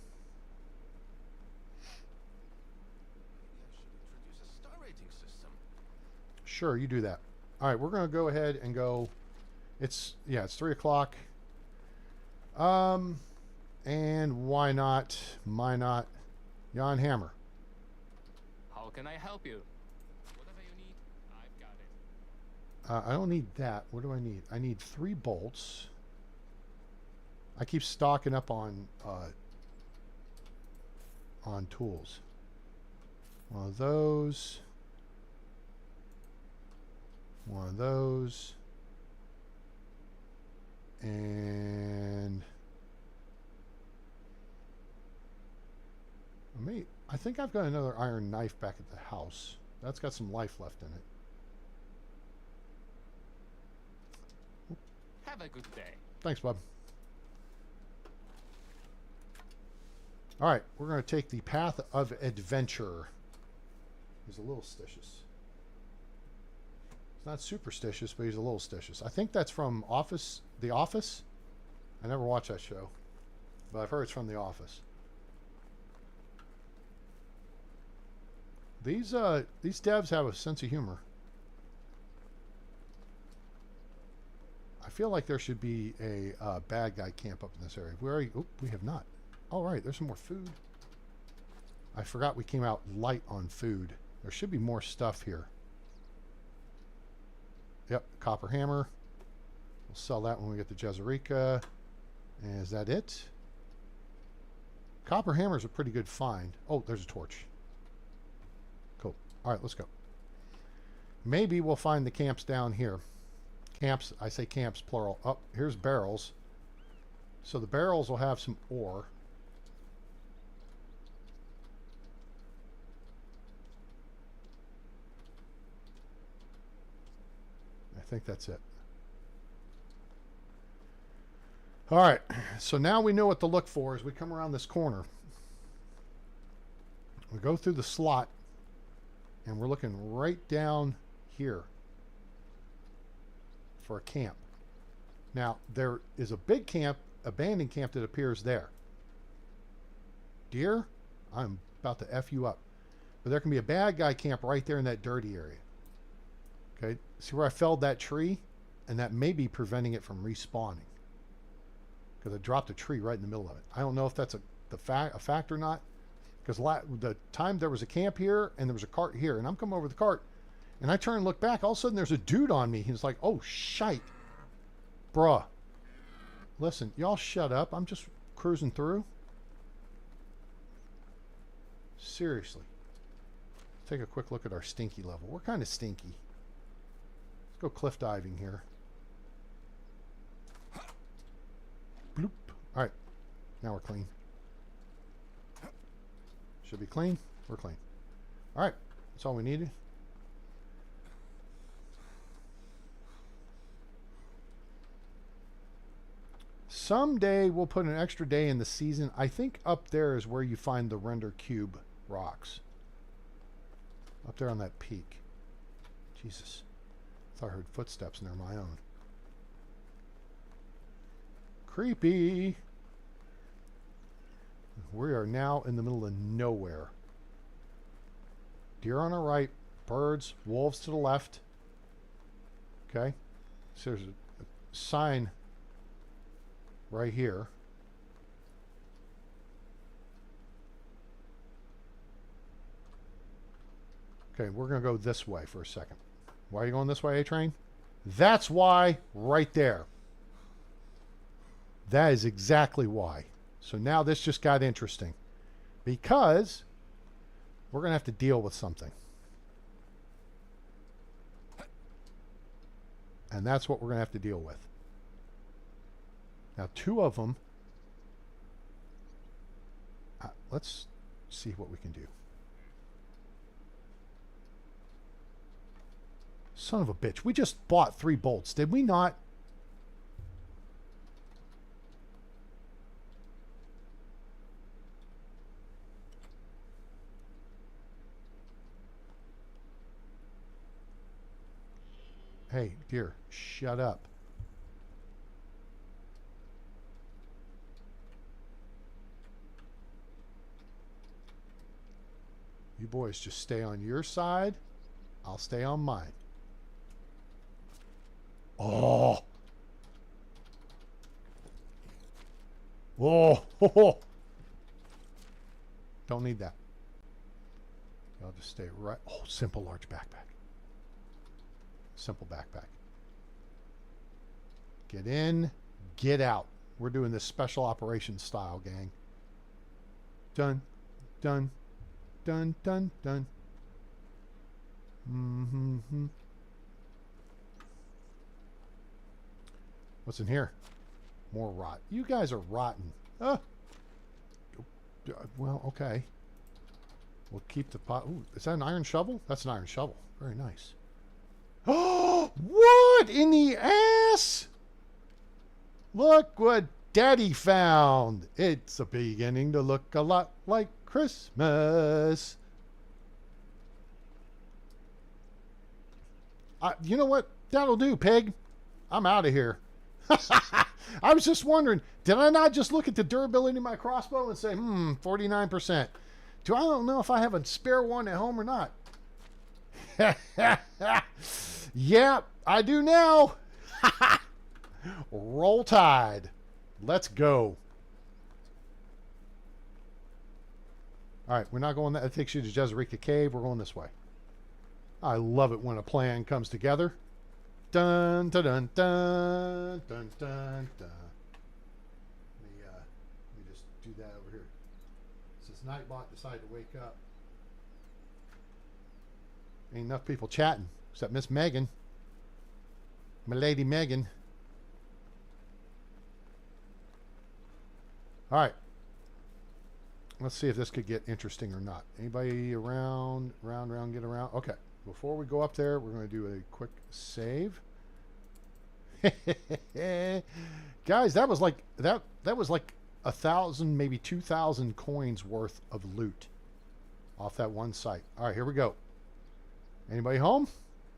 D: Maybe I should introduce a star rating system.
A: Sure, you do that. All right, we're going to go ahead and go. It's 3 o'clock. And why not? My not? Jan Hammer.
B: How can I help you? Whatever you need, I've got it.
A: I don't need that. What do I need? I need 3 bolts. I keep stocking up on tools. One of those. One of those. And I think I've got another iron knife back at the house. That's got some life left in it.
B: Have a good day.
A: Thanks, bub. All right, we're going to take the path of adventure. He's a little stitious. He's not superstitious, but he's a little stitious. I think that's from The Office. I never watched that show, but I've heard it's from The Office. These devs have a sense of humor. I feel like there should be a bad guy camp up in this area. We have not. All right, there's some more food. I forgot we came out light on food. There should be more stuff here. Yep, copper hammer. We'll sell that when we get to Jezerica. And is that it? Copper hammer's a pretty good find. Oh, there's a torch. Cool. All right, let's go. Maybe we'll find the camps down here. Camps, I say camps plural. Oh, here's barrels. So the barrels will have some ore. I think that's it. All right, so now we know what to look for as we come around this corner. We go through the slot, and we're looking right down here for a camp. Now, there is a big camp, abandoned camp that appears there. Deer, I'm about to F you up. But there can be a bad guy camp right there in that dirty area. Okay, see where I felled that tree? And that may be preventing it from respawning. Because I dropped a tree right in the middle of it. I don't know if that's a fact or not. Because the time there was a camp here and there was a cart here. And I'm coming over the cart. And I turn and look back. All of a sudden there's a dude on me. He's like, oh, shite. Bruh. Listen, y'all shut up. I'm just cruising through. Seriously. Take a quick look at our stinky level. We're kind of stinky. Let's go cliff diving here. Bloop. All right. Now we're clean. Should be clean. We're clean. All right. That's all we needed. Someday we'll put an extra day in the season. I think up there is where you find the render cube rocks. Up there on that peak. Jesus. I thought I heard footsteps and they're my own. Creepy. We are now in the middle of nowhere. Deer on our right. Birds. Wolves to the left. Okay. So there's a sign right here. Okay, we're going to go this way for a second. Why are you going this way, A-Train? That's why, right there. That is exactly why. So now this just got interesting. Because we're going to have to deal with something. And that's what we're going to have to deal with. Now, two of them. Let's see what we can do. Son of a bitch. We just bought 3 bolts, did we not? Hey, dear, shut up. You boys just stay on your side. I'll stay on mine. Oh. Oh. Don't need that. I'll just stay right. Oh, simple large backpack. Simple backpack. Get in, get out. We're doing this special operations style, gang. Done. Done. Done. Done. Done. Mm-hmm. What's in here? More rot. You guys are rotten. Well, okay. We'll keep the pot. Ooh, is that an iron shovel? That's an iron shovel. Very nice. Oh, what in the ass? Look what Daddy found. It's beginning to look a lot like Christmas. You know what? That'll do, pig. I'm out of here. I was just wondering, did I not just look at the durability of my crossbow and say, 49%? I don't know if I have a spare one at home or not. Yeah, I do now. Roll Tide. Let's go. All right, we're not going that. That takes you to Jezreka Cave. We're going this way. I love it when a plan comes together. Dun dun dun dun dun dun dun. Let me just do that over here. Since Nightbot decided to wake up. Ain't enough people chatting except Miss Megan. My lady Megan. All right. Let's see if this could get interesting or not. Anybody around? Round, get around. Okay. Before we go up there, we're going to do a quick save. Guys, that was like 1,000, maybe 2,000 coins worth of loot. off that one site. All right, here we go. Anybody home?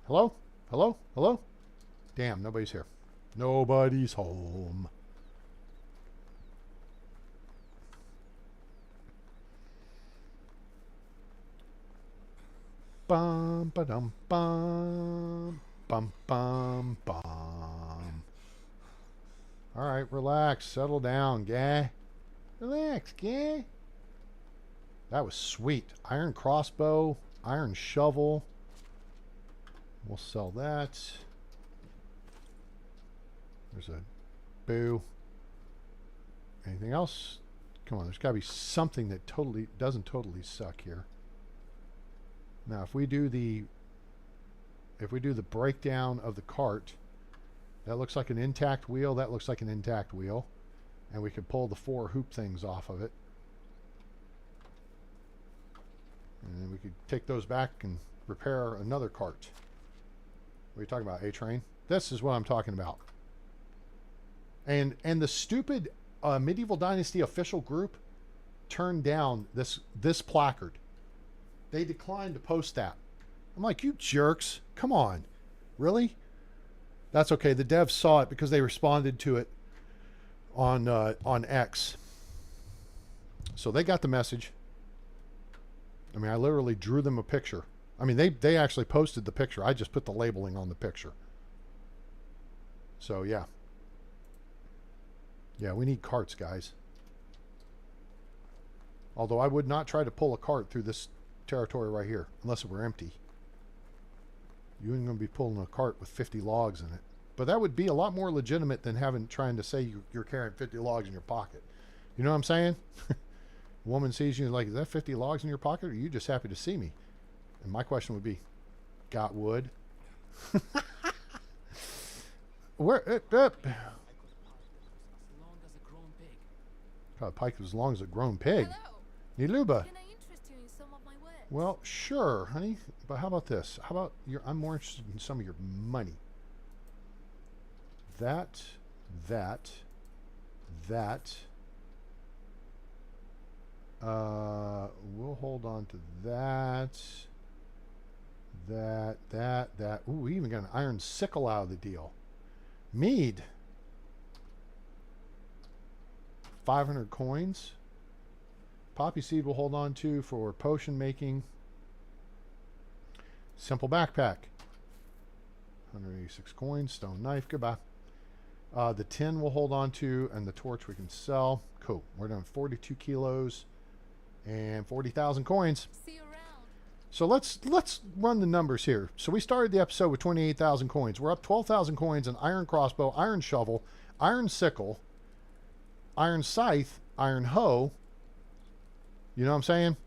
A: Hello? Hello? Hello? Damn, nobody's here. Nobody's home. Bum ba dum bum bum bum bum. All right, relax, settle down, guy. Relax, guy. That was sweet. Iron crossbow, iron shovel. We'll sell that. There's a boo. Anything else? Come on, there's got to be something that doesn't totally suck here. Now, if we do the breakdown of the cart, that looks like an intact wheel. That looks like an intact wheel, and we could pull the 4 hoop things off of it, and then we could take those back and repair another cart. What are you talking about, A-Train? This is what I'm talking about. And the stupid Medieval Dynasty official group turned down this placard. They declined to post that. I'm like, you jerks. Come on. Really? That's okay. The devs saw it because they responded to it on X. So they got the message. I mean, I literally drew them a picture. I mean, they actually posted the picture. I just put the labeling on the picture. So, yeah. Yeah, we need carts, guys. Although I would not try to pull a cart through this territory right here unless it were empty. You ain't going to be pulling a cart with 50 logs in it. But that would be a lot more legitimate than trying to say you're carrying 50 logs in your pocket. You know what I'm saying? A woman sees you like, is that 50 logs in your pocket, or are you just happy to see me? And my question would be, got wood? Where? God, pike was as long as a grown pig.
C: Hello.
A: Niluba.
C: Can I interest you in some of my work?
A: Well, sure, honey. But how about this? How about I'm more interested in some of your money. That. We'll hold on to that. That. Ooh, we even got an iron sickle out of the deal. Mead. 500 coins. Poppy seed we'll hold on to for potion making. Simple backpack. 186 coins. Stone knife. Goodbye. The tin we'll hold on to, and the torch we can sell. Cool. We're down 42 kilos and 40,000 coins.
C: See you around.
A: So let's run the numbers here. So we started the episode with 28,000 coins. We're up 12,000 coins in iron crossbow, iron shovel, iron sickle, iron scythe, iron hoe. You know what I'm saying?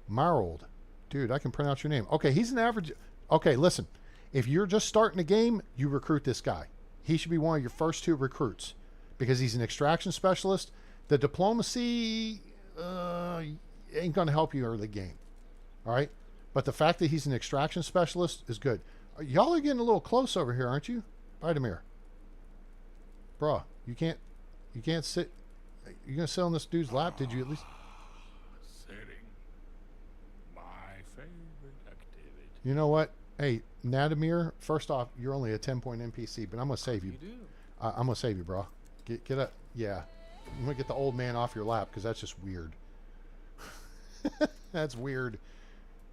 A: Marold. Dude, I can pronounce your name. Okay, he's an average. Okay, listen. If you're just starting a game, you recruit this guy. He should be one of your first 2 recruits because he's an extraction specialist. The diplomacy ain't going to help you early game. All right? But the fact that he's an extraction specialist is good. Y'all are getting a little close over here, aren't you? Vladimir. Bruh, you can't sit. You going to sit on this dude's lap? Did you at least?
F: Sitting. My favorite activity.
A: You know what? Hey, Nadimir, first off, you're only a 10-point NPC, but I'm going to save you.
F: You do.
A: I'm going to save you, bro. Get up. Yeah. I'm going to get the old man off your lap because that's just weird. That's weird.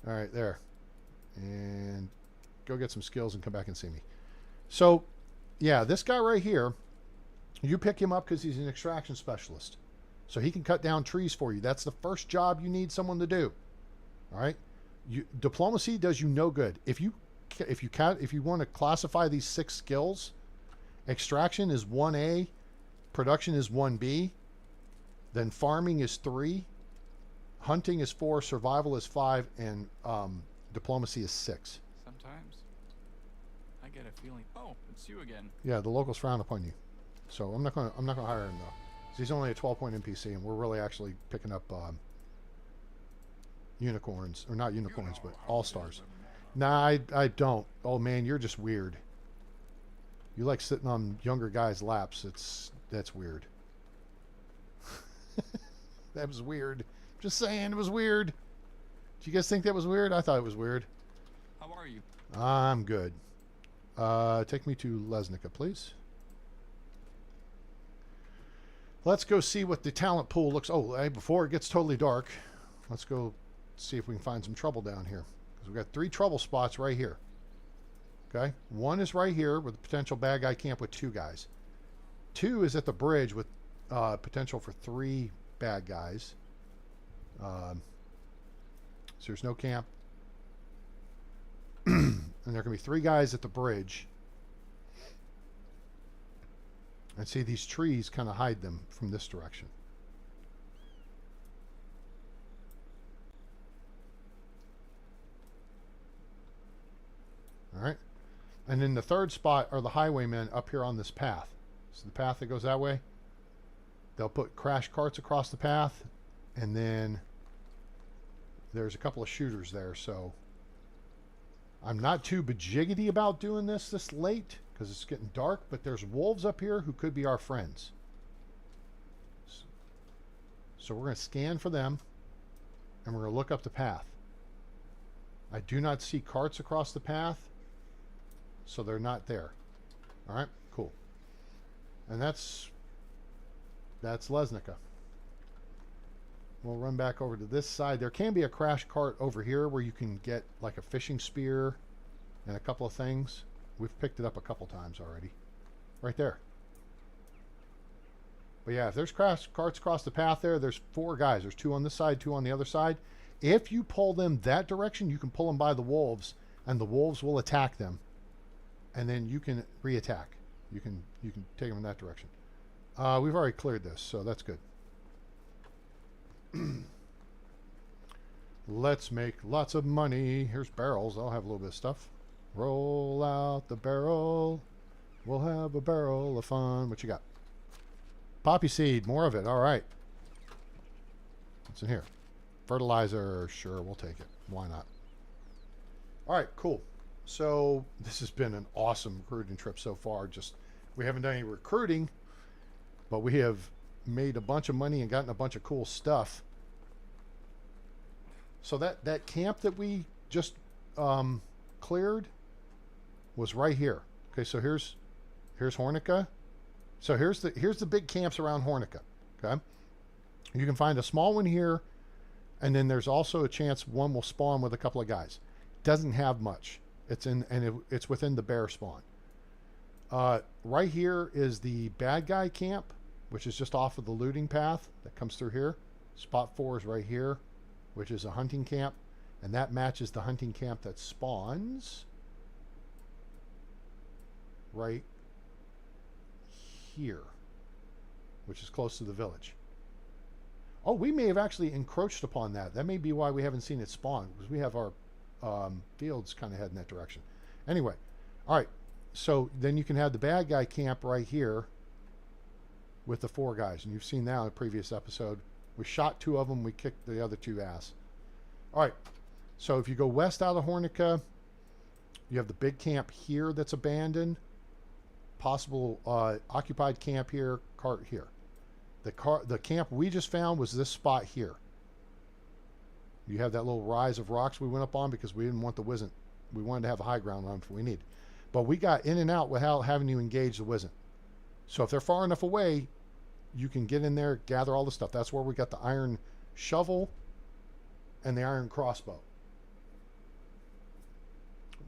A: All right, there. And go get some skills and come back and see me. So, yeah, this guy right here, you pick him up because he's an extraction specialist. So he can cut down trees for you. That's the first job you need someone to do. All right? Diplomacy does you no good. If you want to classify these 6 skills, extraction is 1A, production is 1B, then farming is 3, hunting is 4, survival is 5, and diplomacy is 6.
F: Sometimes I get a feeling. Oh, it's you again.
A: Yeah, the locals frown upon you, so I'm not gonna hire him though. He's only a 12-point NPC, and we're really actually picking up unicorns, or not unicorns, but all-stars. Nah, I don't. Oh man, you're just weird. You like sitting on younger guys' laps. That's weird. That was weird. Just saying, it was weird. you guys think that was weird? I thought it was weird.
F: How are you?
A: I'm good. Take me to Lesnica, please. Let's go see what the talent pool looks. Oh, hey, before it gets totally dark, let's go see if we can find some trouble down here. Because we've got 3 trouble spots right here. Okay? 1 is right here with a potential bad guy camp with 2 guys. 2 is at the bridge with potential for 3 bad guys. So there's no camp. And there can be 3 guys at the bridge. And see, these trees kind of hide them from this direction. All right. And then the 3rd spot are the highwaymen up here on this path. So the path that goes that way, they'll put crash carts across the path. And then there's a couple of shooters there. So I'm not too bejiggity about doing this late because it's getting dark, but there's wolves up here who could be our friends. So we're going to scan for them, and we're going to look up the path. I do not see carts across the path, so they're not there. All right, cool. And that's Lesnica. We'll run back over to this side. There can be a crash cart over here where you can get like a fishing spear and a couple of things. We've picked it up a couple times already. Right there. But yeah, if there's crash carts across the path there, there's 4 guys. There's 2 on this side, 2 on the other side. If you pull them that direction, you can pull them by the wolves, and the wolves will attack them. And then you can re-attack. You can take them in that direction. We've already cleared this, so that's good. Let's make lots of money. Here's barrels. I'll have a little bit of stuff. Roll out the barrel. We'll have a barrel of fun. What you got? Poppy seed. More of it. All right. What's in here? Fertilizer. Sure, we'll take it. Why not? All right, cool. So this has been an awesome recruiting trip so far. Just we haven't done any recruiting, but we have made a bunch of money and gotten a bunch of cool stuff. So that camp that we just cleared was right here. Okay, so here's Hornica. So here's the big camps around Hornica. Okay, you can find a small one here, and then there's also a chance one will spawn with a couple of guys. Doesn't have much. It's within the bear spawn. Right here is the bad guy camp, which is just off of the looting path that comes through here. Spot 4 is right here, which is a hunting camp, and that matches the hunting camp that spawns right here, which is close to the village. Oh, we may have actually encroached upon that. That may be why we haven't seen it spawn, because we have our fields kind of head in that direction. Anyway, all right, so then you can have the bad guy camp right here with the 4 guys, and you've seen that in a previous episode. We shot 2 of them, we kicked the other 2 ass. All right, so if you go west out of Hornica, you have the big camp here that's abandoned, possible occupied camp here, cart here. The camp we just found was this spot here. You have that little rise of rocks we went up on because we didn't want the Wizzent. We wanted to have a high ground on them if we need. But we got in and out without having to engage the Wizzent. So if they're far enough away, you can get in there, gather all the stuff. That's where we got the iron shovel and the iron crossbow.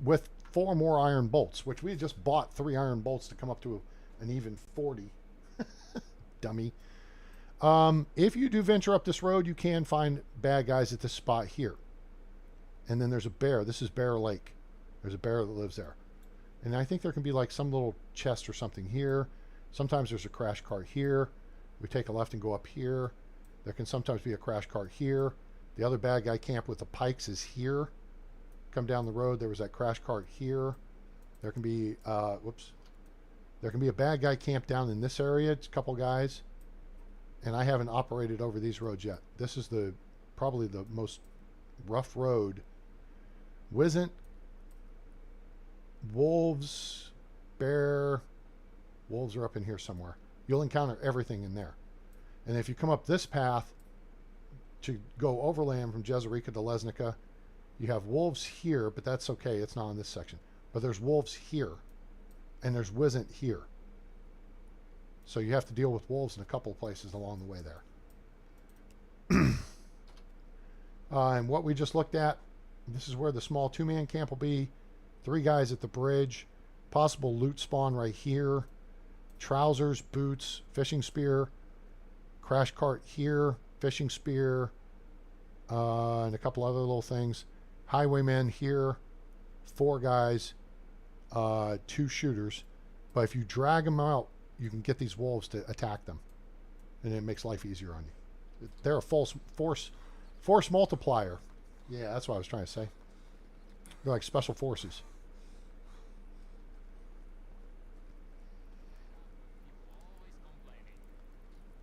A: With 4 more iron bolts, which we just bought 3 iron bolts to come up to an even 40. Dummy. If you do venture up this road, you can find bad guys at this spot here. And then there's a bear. This is Bear Lake. There's a bear that lives there. And I think there can be like some little chest or something here. Sometimes there's a crash cart here. We take a left and go up here. There can sometimes be a crash cart here. The other bad guy camp with the pikes is here. Come down the road, there was that crash cart here. There can be, there can be a bad guy camp down in this area. It's a couple guys. And I haven't operated over these roads yet. This is probably the most rough road. Wizzent, wolves, bear. Wolves are up in here somewhere. You'll encounter everything in there. And if you come up this path to go overland from Jezerika to Lesnica, You have wolves here, but that's okay. It's not in this section. But there's wolves here, and there's wisn't here. So you have to deal with wolves in a couple of places along the way there. And what we just looked at, this is where the small 2-man camp will be. 3 guys at the bridge. Possible loot spawn right here. Trousers, boots, fishing spear. Crash cart here. Fishing spear. And a couple other little things. Highwaymen here. 4 guys. 2 shooters. But if you drag them out, you can get these wolves to attack them. And it makes life easier on you. They're a force multiplier. Yeah, that's what I was trying to say. They're like special forces.
B: Always complaining.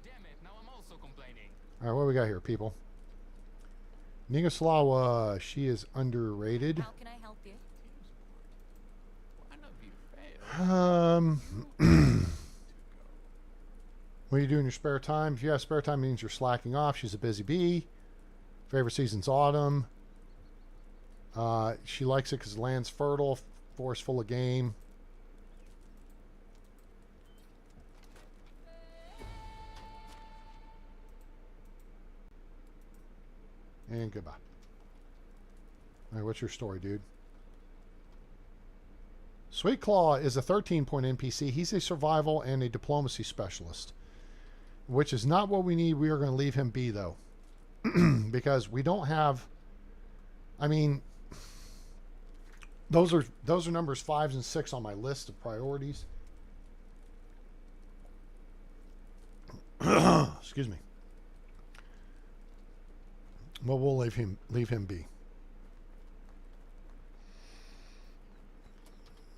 B: Damn it, now I'm also complaining.
A: All right, what do we got here, people? Nigaslawa, she is underrated.
E: How can I help you?
F: Why not be fair?
A: What do you do in your spare time? If you have spare time, it means you're slacking off. She's a busy bee. Favorite season's autumn. She likes it because land's fertile, forest full of game. And goodbye. All right, what's your story, dude? Sweet Claw is a 13-point NPC. He's a survival and a diplomacy specialist, which is not what we need. We are going to leave him be, though, because we don't have... I mean, those are numbers 5 and 6 on my list of priorities. Excuse me. But we'll leave him be.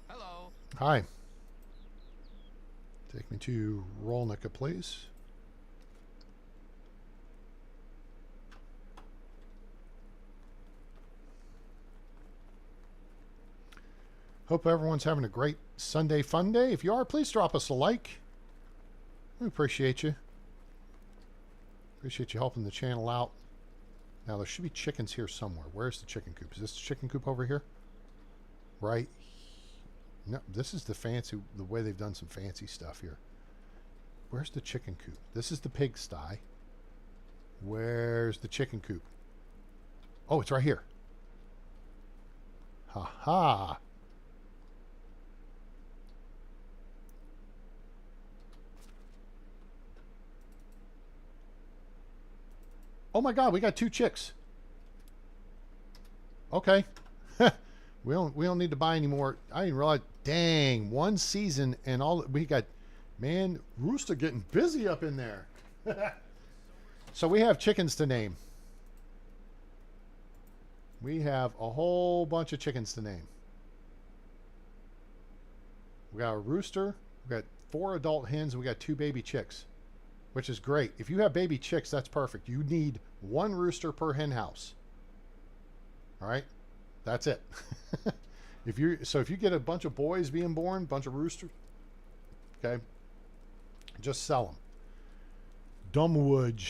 B: Hello.
A: Hi. Take me to Rolnica, please. Hope everyone's having a great Sunday fun day. If you are, please drop us a like. We appreciate you. Appreciate you helping the channel out. Now, there should be chickens here somewhere. Where's the chicken coop? Is this the chicken coop over here? Right? No, this is the way they've done some fancy stuff here. Where's the chicken coop? This is the pigsty. Where's the chicken coop? Oh, it's right here. Ha ha. Oh my God, we got 2 chicks. Okay. we don't need to buy any more. I didn't realize. Dang, 1 season and all we got. Man, Rooster getting busy up in there. So we have chickens to name. We have a whole bunch of chickens to name. We got a rooster. We got 4 adult hens. And we got 2 baby chicks, which is great. If you have baby chicks, that's perfect. You need 1 rooster per hen house. All right, that's it. If you get a bunch of boys being born, bunch of roosters, okay, just sell them. Dumbwood.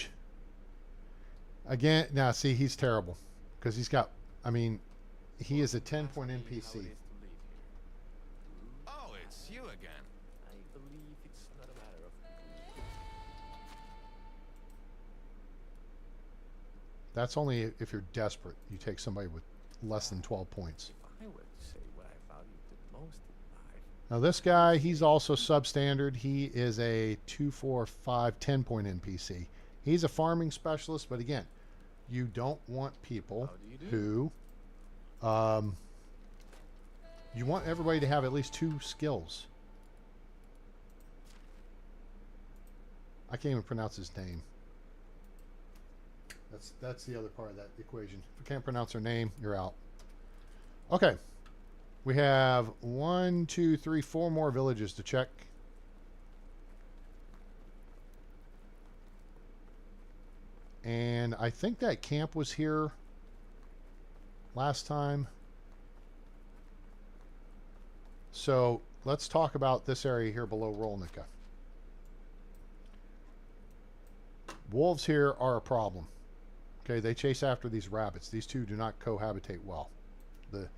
A: Again, now see, he's terrible because he's got. I mean, he is a 10-point NPC.
D: Oh, it's you again.
G: I believe it's not a matter of...
A: That's only if you're desperate. You take somebody with less than 12 points.
G: If I were to say what I value the most in life...
A: Now this guy, he's also substandard. He is a 2, 4, 5, 10-point NPC. He's a farming specialist, but again, you don't want people who... you want everybody to have at least 2 skills. I can't even pronounce his name. That's the other part of that equation. If you can't pronounce her name, you're out. Okay. We have 1, 2, 3, 4 more villages to check. And I think that camp was here last time. So let's talk about this area here below Rolnica. Wolves here are a problem. Okay, they chase after these rabbits. These two do not cohabitate well. The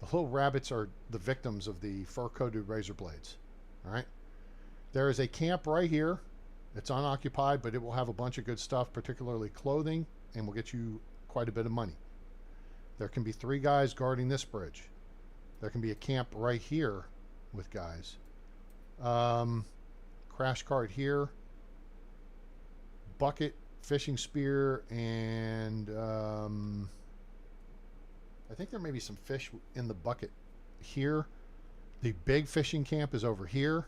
A: little rabbits are the victims of the fur-coated razor blades. All right. There is a camp right here. It's unoccupied, but it will have a bunch of good stuff, particularly clothing, and will get you quite a bit of money. There can be 3 guys guarding this bridge. There can be a camp right here with guys. Crash cart here. Bucket, fishing spear, and I think there may be some fish in the bucket here. The big fishing camp is over here.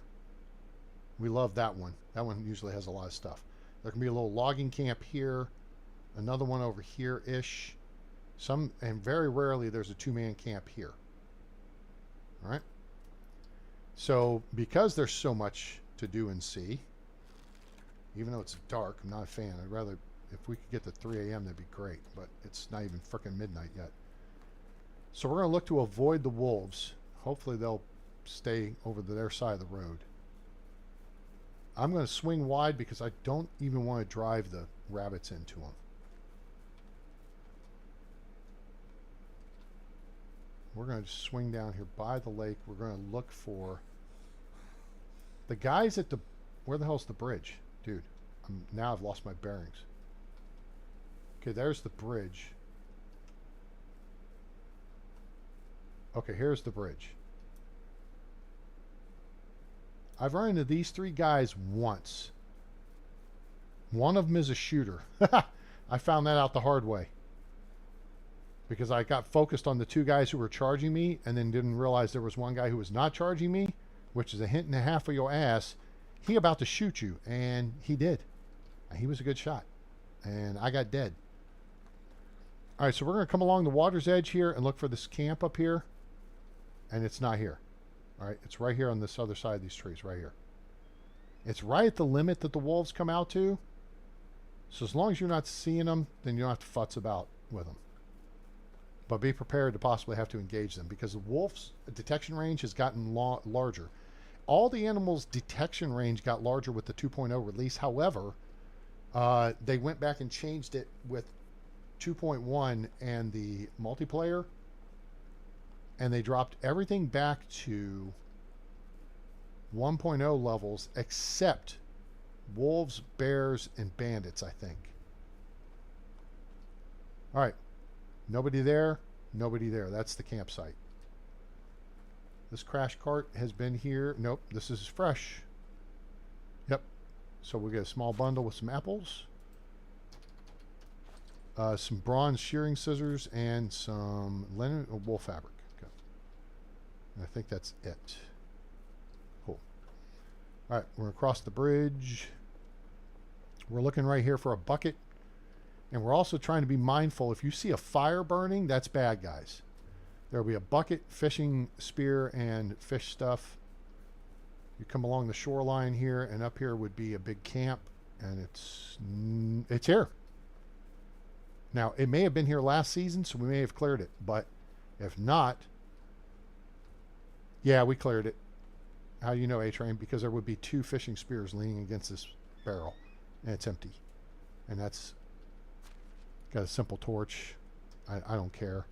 A: We love that one. That one usually has a lot of stuff. There can be a little logging camp here. Another one over here-ish. And very rarely there's a 2-man camp here. All right. So because there's so much to do and see, even though it's dark, I'm not a fan. I'd rather, if we could get to 3 a.m., that'd be great. But it's not even frickin' midnight yet. So we're going to look to avoid the wolves. Hopefully they'll stay over to their side of the road. I'm going to swing wide because I don't even want to drive the rabbits into them. We're going to swing down here by the lake. We're going to look for the guys at the... Where the hell's the bridge? Dude, now I've lost my bearings. Okay, there's the bridge. Okay, here's the bridge. I've run into these 3 guys once. One of them is a shooter. I found that out the hard way. Because I got focused on the 2 guys who were charging me and then didn't realize there was one guy who was not charging me, which is a hint and a half of your ass. He about to shoot you, and he did. And he was a good shot. And I got dead. All right, so we're going to come along the water's edge here and look for this camp up here. And it's not here. All right, it's right here on this other side of these trees, right here. It's right at the limit that the wolves come out to. So as long as you're not seeing them, then you don't have to futz about with them. But be prepared to possibly have to engage them because the wolf's detection range has gotten larger. All the animals' detection range got larger with the 2.0 release. However, they went back and changed it with 2.1 and the multiplayer. And they dropped everything back to 1.0 levels except wolves, bears, and bandits, I think. All right. Nobody there. Nobody there. That's the campsite. This crash cart has been here. Nope. This is fresh. Yep. So we'll get a small bundle with some apples. Some bronze shearing scissors and some linen or wool fabric. Okay. And I think that's it. Cool. All right. We're across the bridge. We're looking right here for a bucket. And we're also trying to be mindful. If you see a fire burning, that's bad, guys. There will be a bucket, fishing spear, and fish stuff. You come along the shoreline here, and up here would be a big camp, and it's here. Now, it may have been here last season, so we may have cleared it. But if not, yeah, we cleared it. How do you know, A-Train? Because there would be 2 fishing spears leaning against this barrel, and it's empty. And that's... Got a simple torch. I don't care.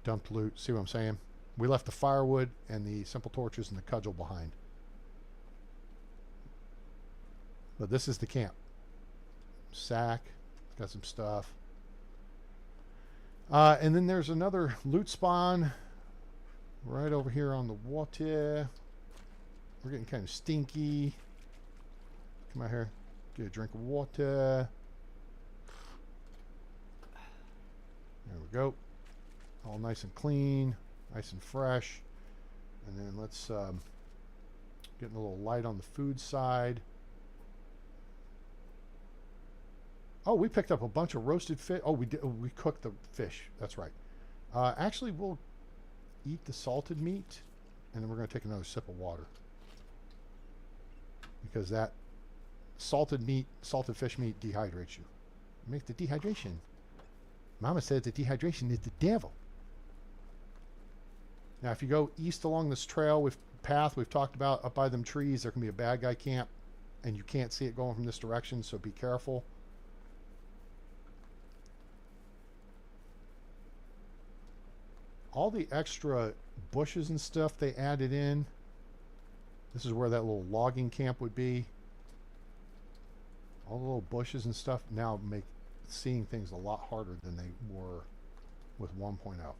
A: Dumped loot. See what I'm saying? We left the firewood and the simple torches and the cudgel behind. But this is the camp. Sack. Got some stuff. And then there's another loot spawn right over here on the water. We're getting kind of stinky. Come out here. Get a drink of water. There we go. All nice and clean, nice and fresh. And then let's getting a little light on the food side. Oh, we picked up a bunch of roasted fish. Oh, we did. Oh, we cooked the fish. That's right. Actually, we'll eat the salted meat, and then we're going to take another sip of water because that salted fish meat dehydrates you. It makes the dehydration. Mama says that dehydration is the devil. Now, if you go east along this trail with path we've talked about up by them trees, there can be a bad guy camp, and you can't see it going from this direction, so be careful. all the extra bushes and stuff they added in. This is where that little logging camp would be. All the little bushes and stuff now make seeing things a lot harder than they were with 1.0. All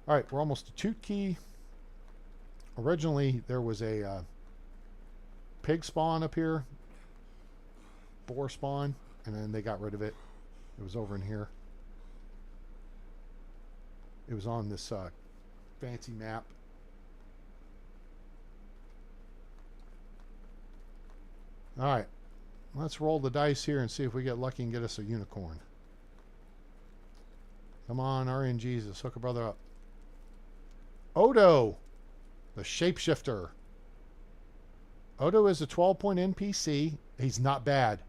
A: right, we're almost to toot key. Originally, there was a pig spawn up here, boar spawn, and then they got rid of it. It was over in here. It was on this fancy map. All right, let's roll the dice here and see if we get lucky and get us a unicorn. Come on, RNGs, let's hook a brother up. Odo, the shapeshifter. Odo is a 12-point NPC. He's not bad.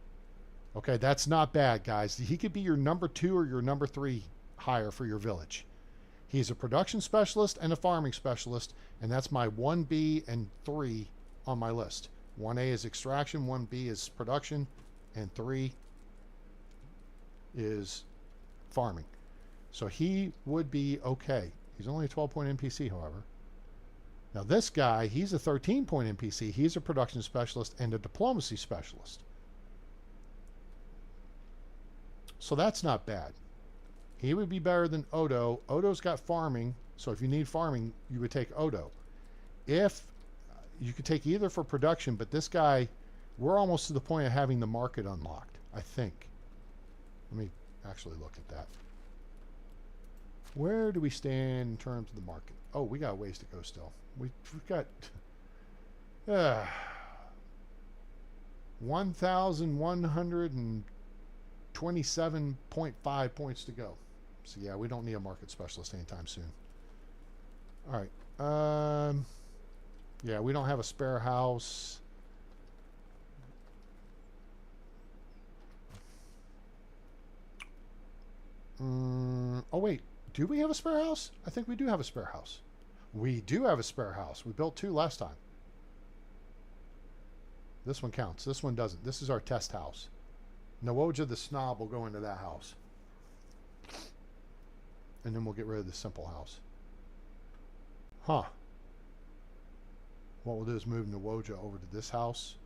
A: Okay, that's not bad, guys. He could be your number 2 or your number 3 hire for your village. He's a production specialist and a farming specialist, and that's my 1B and 3 on my list. 1A is extraction, 1B is production, and 3 is farming. So he would be okay. He's only a 12-point NPC, however. Now this guy, he's a 13-point NPC. He's a production specialist and a diplomacy specialist. So that's not bad. He would be better than Odo. Odo's got farming, so if you need farming, you would take Odo. If you could take either for production, but this guy, we're almost to the point of having the market unlocked, I think. Let me actually look at that. Where do we stand in terms of the market? Oh, we got ways to go still. We've got 1,127.5 points to go. So yeah, we don't need a market specialist anytime soon. All right. Yeah, we don't have a spare house. Oh wait, do we have a spare house? I think we do have a spare house. We do have a spare house. We built 2 last time. This one counts. This one doesn't. This is our test house. Nawoja the Snob will go into that house. And then we'll get rid of the simple house. Huh. What we'll do is move Nawoja over to this house.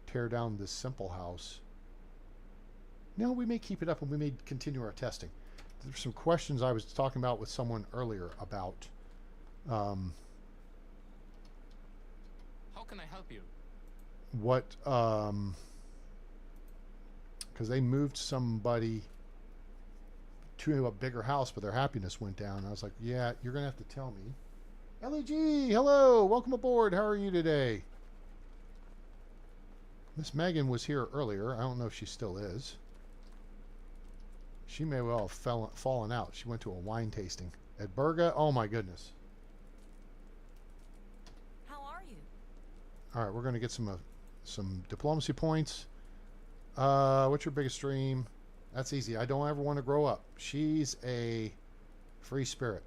A: Tear down this simple house. No, we may keep it up and we may continue our testing. There's some questions I was talking about with someone earlier about
B: How can I help you?
A: what because they moved somebody to a bigger house, but their happiness went down. I was like, yeah, you're gonna have to tell me. LEG, hello, welcome aboard. How are you today? Miss Megan was here earlier. I don't know if she still is. She may well have fallen out. She went to a wine tasting at Berga. Oh my goodness.
E: How are you?
A: All right, we're going to get some diplomacy points. What's your biggest dream? That's easy. I don't ever want to grow up. She's a free spirit.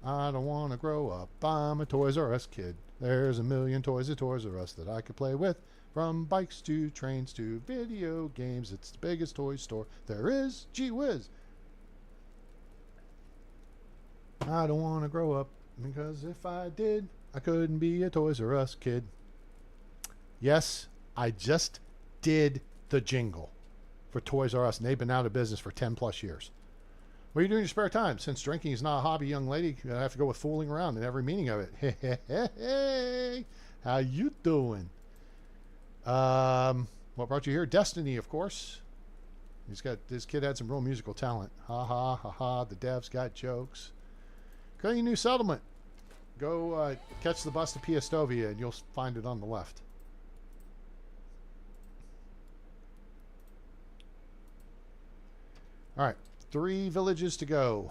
A: I don't want to grow up. I'm a Toys R Us kid. There's a million toys at Toys R Us that I could play with. From bikes to trains to video games. It's the biggest toy store there is. Gee whiz. I don't want to grow up because if I did, I couldn't be a Toys R Us kid. Yes, I just did the jingle for Toys R Us, and they've been out of business for 10 plus years. What are you doing in your spare time? Since drinking is not a hobby, young lady, I have to go with fooling around in every meaning of it. Hey, how you doing? What brought you here? Destiny, of course. This kid had some real musical talent. Ha ha ha ha. The devs got jokes. Creating a new settlement. Go catch the bus to Piastovia and you'll find it on the left. All right, 3 villages to go.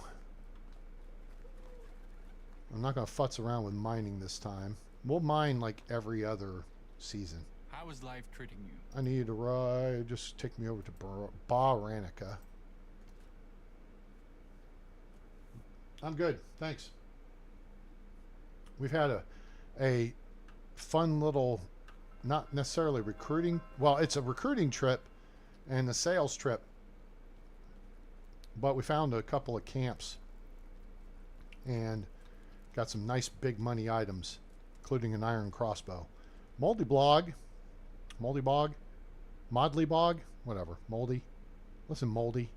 A: I'm not going to futz around with mining this time. We'll mine like every other season.
F: How is life treating you?
A: I need a ride. Just take me over to Baranica. I'm good. Thanks. We've had a fun little, not necessarily recruiting. Well, it's a recruiting trip and a sales trip. But we found a couple of camps and got some nice big money items, including an iron crossbow. Moldy Bog, Modly Bog, whatever. Moldy. Listen, Moldy.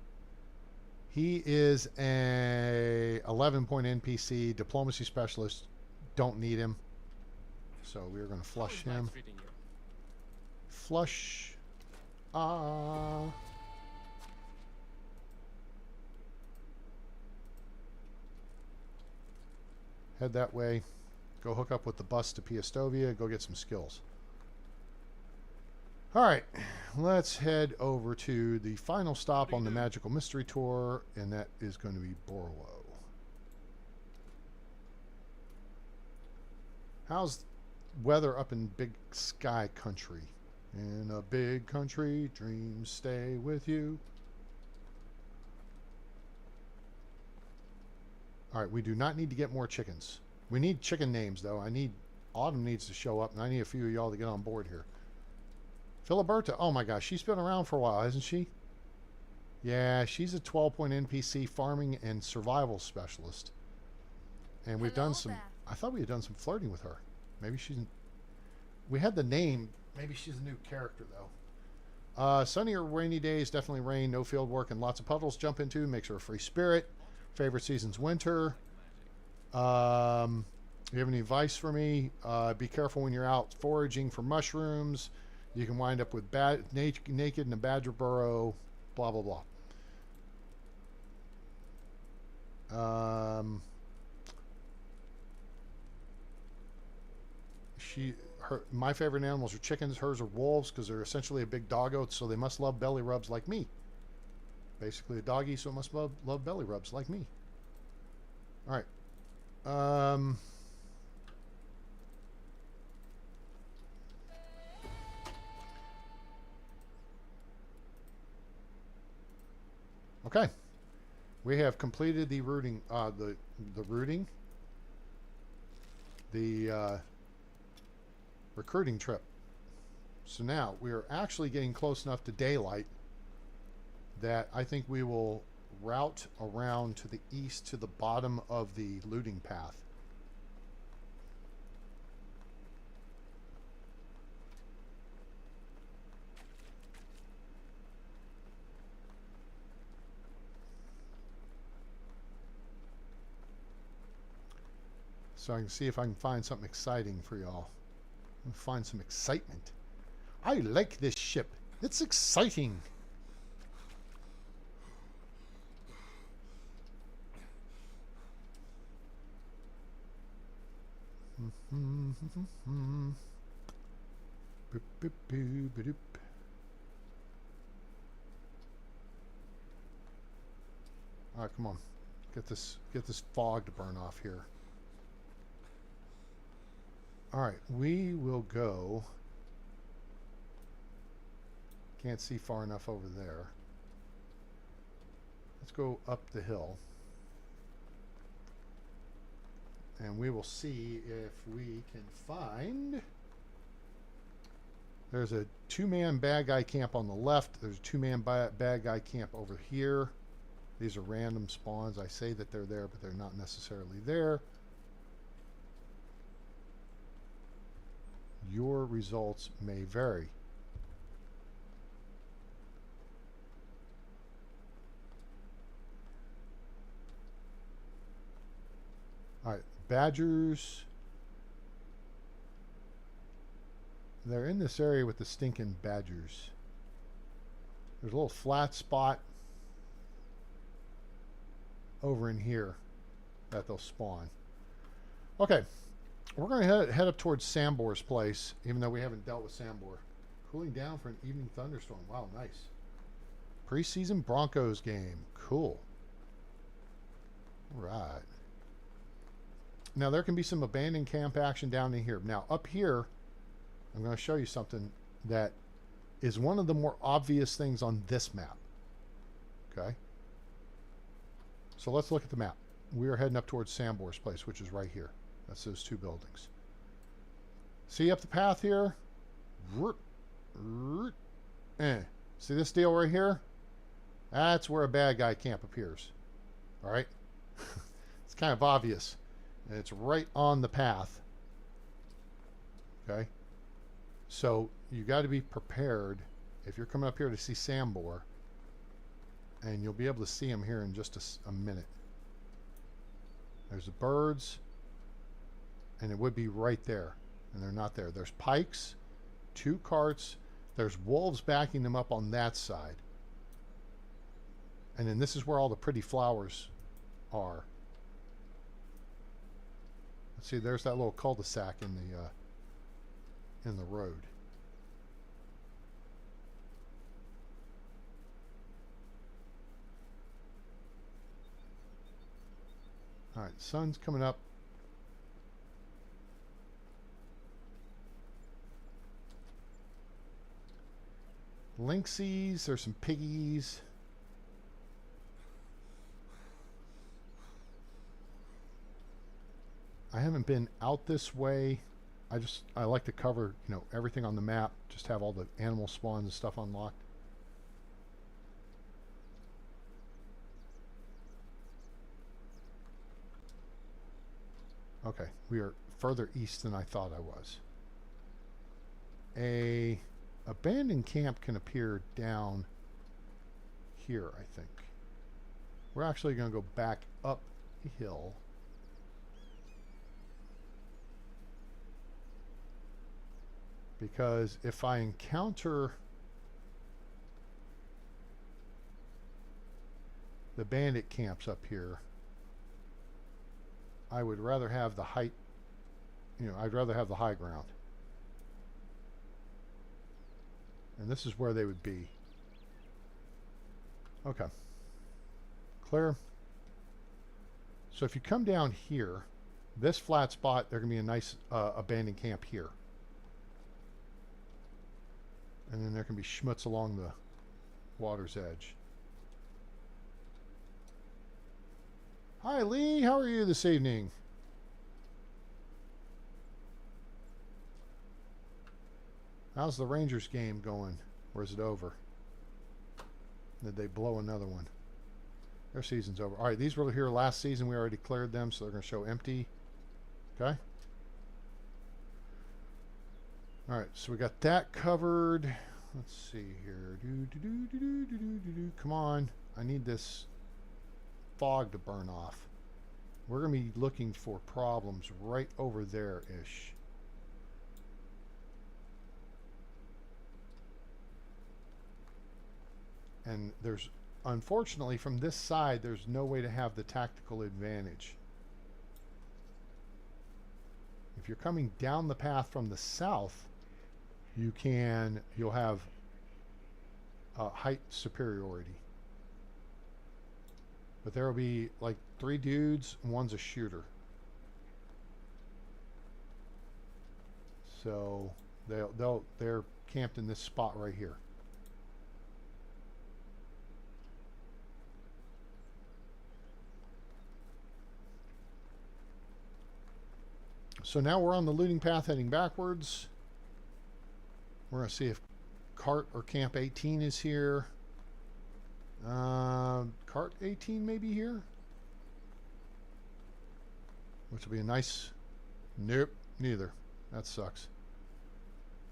A: He is a 11-point NPC, diplomacy specialist. Don't need him. So we're going to flush
B: How is
A: him.
B: life treating you?
A: Flush. Head that way. Go hook up with the bus to Piastovia. Go get some skills. All right, let's head over to the final stop on the Magical Mystery Tour, and that is going to be Borwo. How's weather up in Big Sky Country? In a big country, dreams stay with you. All right, we do not need to get more chickens. We need chicken names, though. Autumn needs to show up, and I need a few of y'all to get on board here. Filiberta, oh my gosh, she's been around for a while, hasn't she? Yeah, she's a 12-point NPC farming and survival specialist. And we've done some, I thought we had done some flirting with her. Maybe she's, we had the name, maybe she's a new character though. Sunny or rainy days, definitely rain, no field work, and lots of puddles to jump into, makes her a free spirit. Favorite season's winter. You have any advice for me? Be careful when you're out foraging for mushrooms. You can wind up with naked in a badger burrow, blah, blah, blah. My favorite animals are chickens. Hers are wolves because they're essentially a big doggo, so they must love belly rubs like me. Basically a doggy, so it must love belly rubs like me. All right. Okay, we have completed the routing, the recruiting trip. So now we are actually getting close enough to daylight that I think we will route around to the east to the bottom of the looting path. So I can see if I can find something exciting for y'all. Find some excitement. I like this ship. It's exciting. All right, come on. Get this fog to burn off here. All right, we will go. Can't see far enough over there. Let's go up the hill. And we will see if we can find. There's a 2-man bad guy camp on the left. There's a 2-man bad guy camp over here. These are random spawns. I say that they're there, but they're not necessarily there. Your results may vary. All right, badgers. They're in this area with the stinking badgers. There's a little flat spot over in here that they'll spawn. Okay. We're going to head up towards Sambor's place, even though we haven't dealt with Sambor. Cooling down for an evening thunderstorm. Wow, nice. Preseason Broncos game. Cool. All right. Now, there can be some abandoned camp action down in here. Now, up here, I'm going to show you something that is one of the more obvious things on this map. Okay? So let's look at the map. We are heading up towards Sambor's place, which is right here. That's those 2 buildings. See up the path here? See this deal right here? That's where a bad guy camp appears. All right? It's kind of obvious. And it's right on the path. Okay? So you got to be prepared if you're coming up here to see Sambor. And you'll be able to see them here in just a minute. There's the birds. And it would be right there. And they're not there. There's pikes, 2 carts. There's wolves backing them up on that side. And then this is where all the pretty flowers are. Let's see, there's that little cul-de-sac in the road. All right, sun's coming up. Lynxies, there's some piggies. I haven't been out this way. I like to cover, you know, everything on the map. Just have all the animal spawns and stuff unlocked. Okay, we are further east than I thought I was. A abandoned camp can appear down here, I think. We're actually going to go back uphill. Because if I encounter the bandit camps up here, I would rather have the height, you know, I'd rather have the high ground. And this is where they would be. Okay. Clear. So if you come down here, this flat spot, there can be a nice abandoned camp here. And then there can be schmutz along the water's edge. Hi, Lee. How are you this evening? How's the Rangers game going? Or is it over? Did they blow another one? Their season's over. All right, these were here last season. We already cleared them, so they're going to show empty. Okay. All right, so we got that covered. Let's see here. Come on. I need this fog to burn off. We're going to be looking for problems right over there-ish. And there's, unfortunately, from this side, there's no way to have the tactical advantage. If you're coming down the path from the south, you'll have height superiority. But there will be like 3 dudes and one's a shooter. So they're camped in this spot right here. So now we're on the looting path heading backwards. We're going to see if cart or camp 18 is here. Cart 18 may be here. Which will be a nice... Nope, neither. That sucks.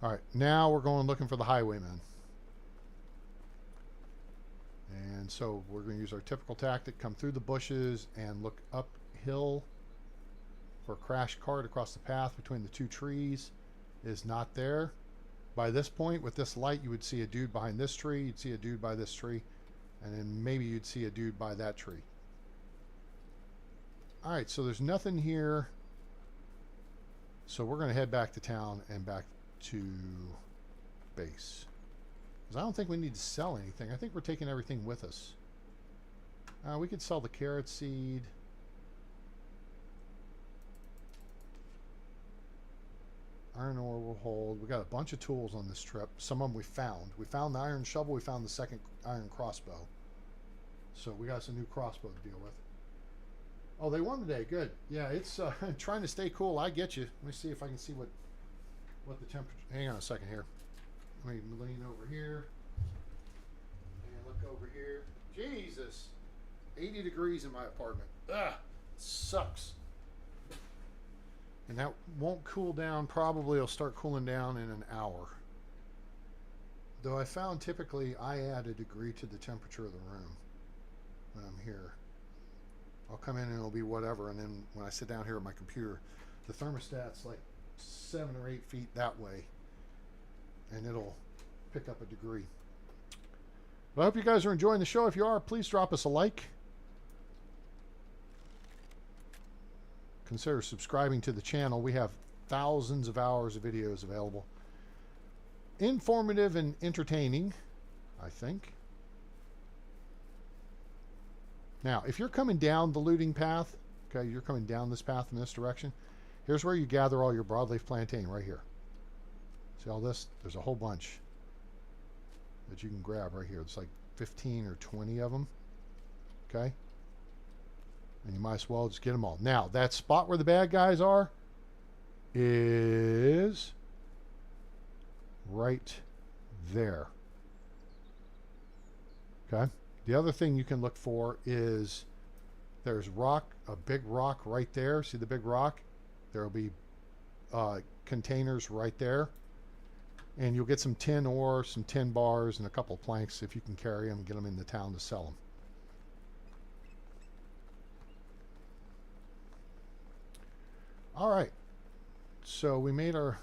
A: Alright, now we're going looking for the highwaymen. And so we're going to use our typical tactic, come through the bushes and look uphill for a crash cart across the path between the 2 trees. Is not there. By this point, with this light, you would see a dude behind this tree, you'd see a dude by this tree, and then maybe you'd see a dude by that tree. Alright, so there's nothing here. So we're going to head back to town and back to base. Because I don't think we need to sell anything. I think we're taking everything with us. We could sell the carrot seed. Iron ore will hold. We got a bunch of tools on this trip. Some of them we found. We found the iron shovel. We found the second iron crossbow. So we got some new crossbow to deal with. Oh, they won today. Good. Yeah, it's trying to stay cool. I get you. Let me see if I can see what the temperature... Hang on a second here. Let me lean over here. And look over here. Jesus. 80 degrees in my apartment. Ugh. sucks. And that won't cool down. Probably it'll start cooling down in an hour. Though I found typically I add a degree to the temperature of the room when I'm here. I'll come in and it'll be whatever, and then when I sit down here at my computer, the thermostat's like 7 or 8 feet that way, and it'll pick up a degree. Well, I hope you guys are enjoying the show. If you are, please drop us a like. Consider subscribing to the channel. We have thousands of hours of videos available. Informative and entertaining, I think. Now, if you're coming down the looting path, okay, you're coming down this path in this direction, here's where you gather all your broadleaf plantain, right here. See all this? There's a whole bunch that you can grab right here. It's like 15 or 20 of them, okay? And you might as well just get them all. Now, that spot where the bad guys are is right there. Okay? The other thing you can look for is there's rock, a big rock right there. See the big rock? There will be containers right there. And you'll get some tin ore, some tin bars, and a couple of planks if you can carry them and get them into town to sell them. All right. So we made our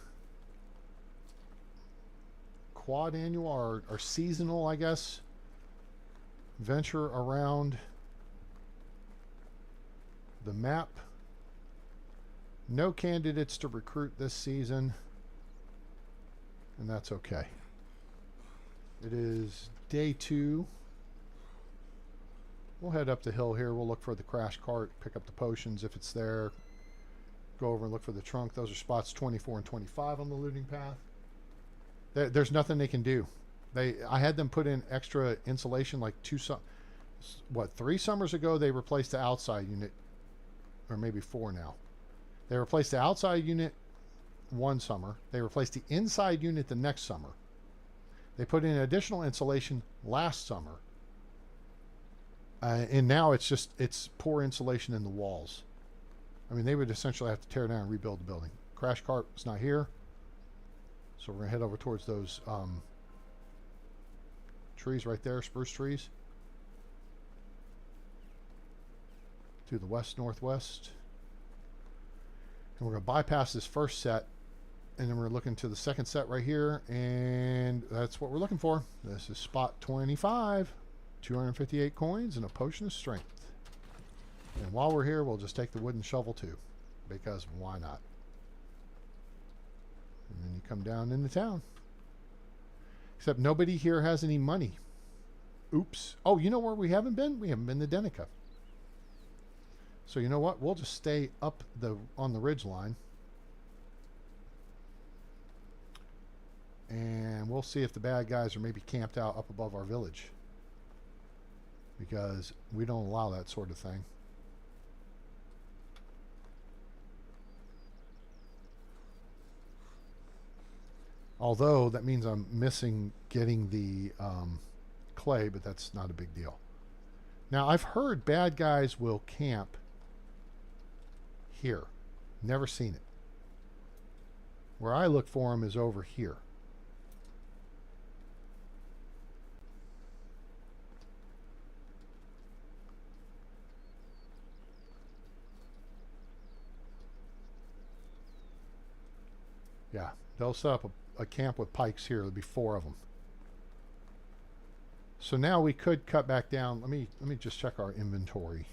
A: quad annual, our seasonal, I guess, venture around the map. No candidates to recruit this season, and that's okay. It is day 2. We'll head up the hill here. We'll look for the crash cart, pick up the potions if it's there, go over and look for the trunk. Those are spots 24 and 25 on the looting path. There's nothing they can do. I had them put in extra insulation like 3 summers ago. They replaced the outside unit, or maybe 4 now. They replaced the outside unit one summer. They replaced the inside unit the next summer. They put in additional insulation last summer. And now it's poor insulation in the walls. I mean, they would essentially have to tear down and rebuild the building. Crash cart is not here. So we're going to head over towards those trees right there, spruce trees. To the west-northwest. And we're going to bypass this first set. And then we're looking to the second set right here. And that's what we're looking for. This is spot 25. 258 coins and a potion of strength. And while we're here, we'll just take the wooden shovel too. Because why not? And then you come down into town. Except nobody here has any money. Oops. Oh, you know where we haven't been? We haven't been to Denica. So you know what? We'll just stay up on the ridge line. And we'll see if the bad guys are maybe camped out up above our village. Because we don't allow that sort of thing. Although that means I'm missing getting the clay, but that's not a big deal. Now, I've heard bad guys will camp here. Never seen it. Where I look for them is over here. Yeah, they'll set up a camp with pikes here. There'll be 4 of them. So now we could cut back down. Let me just check our inventory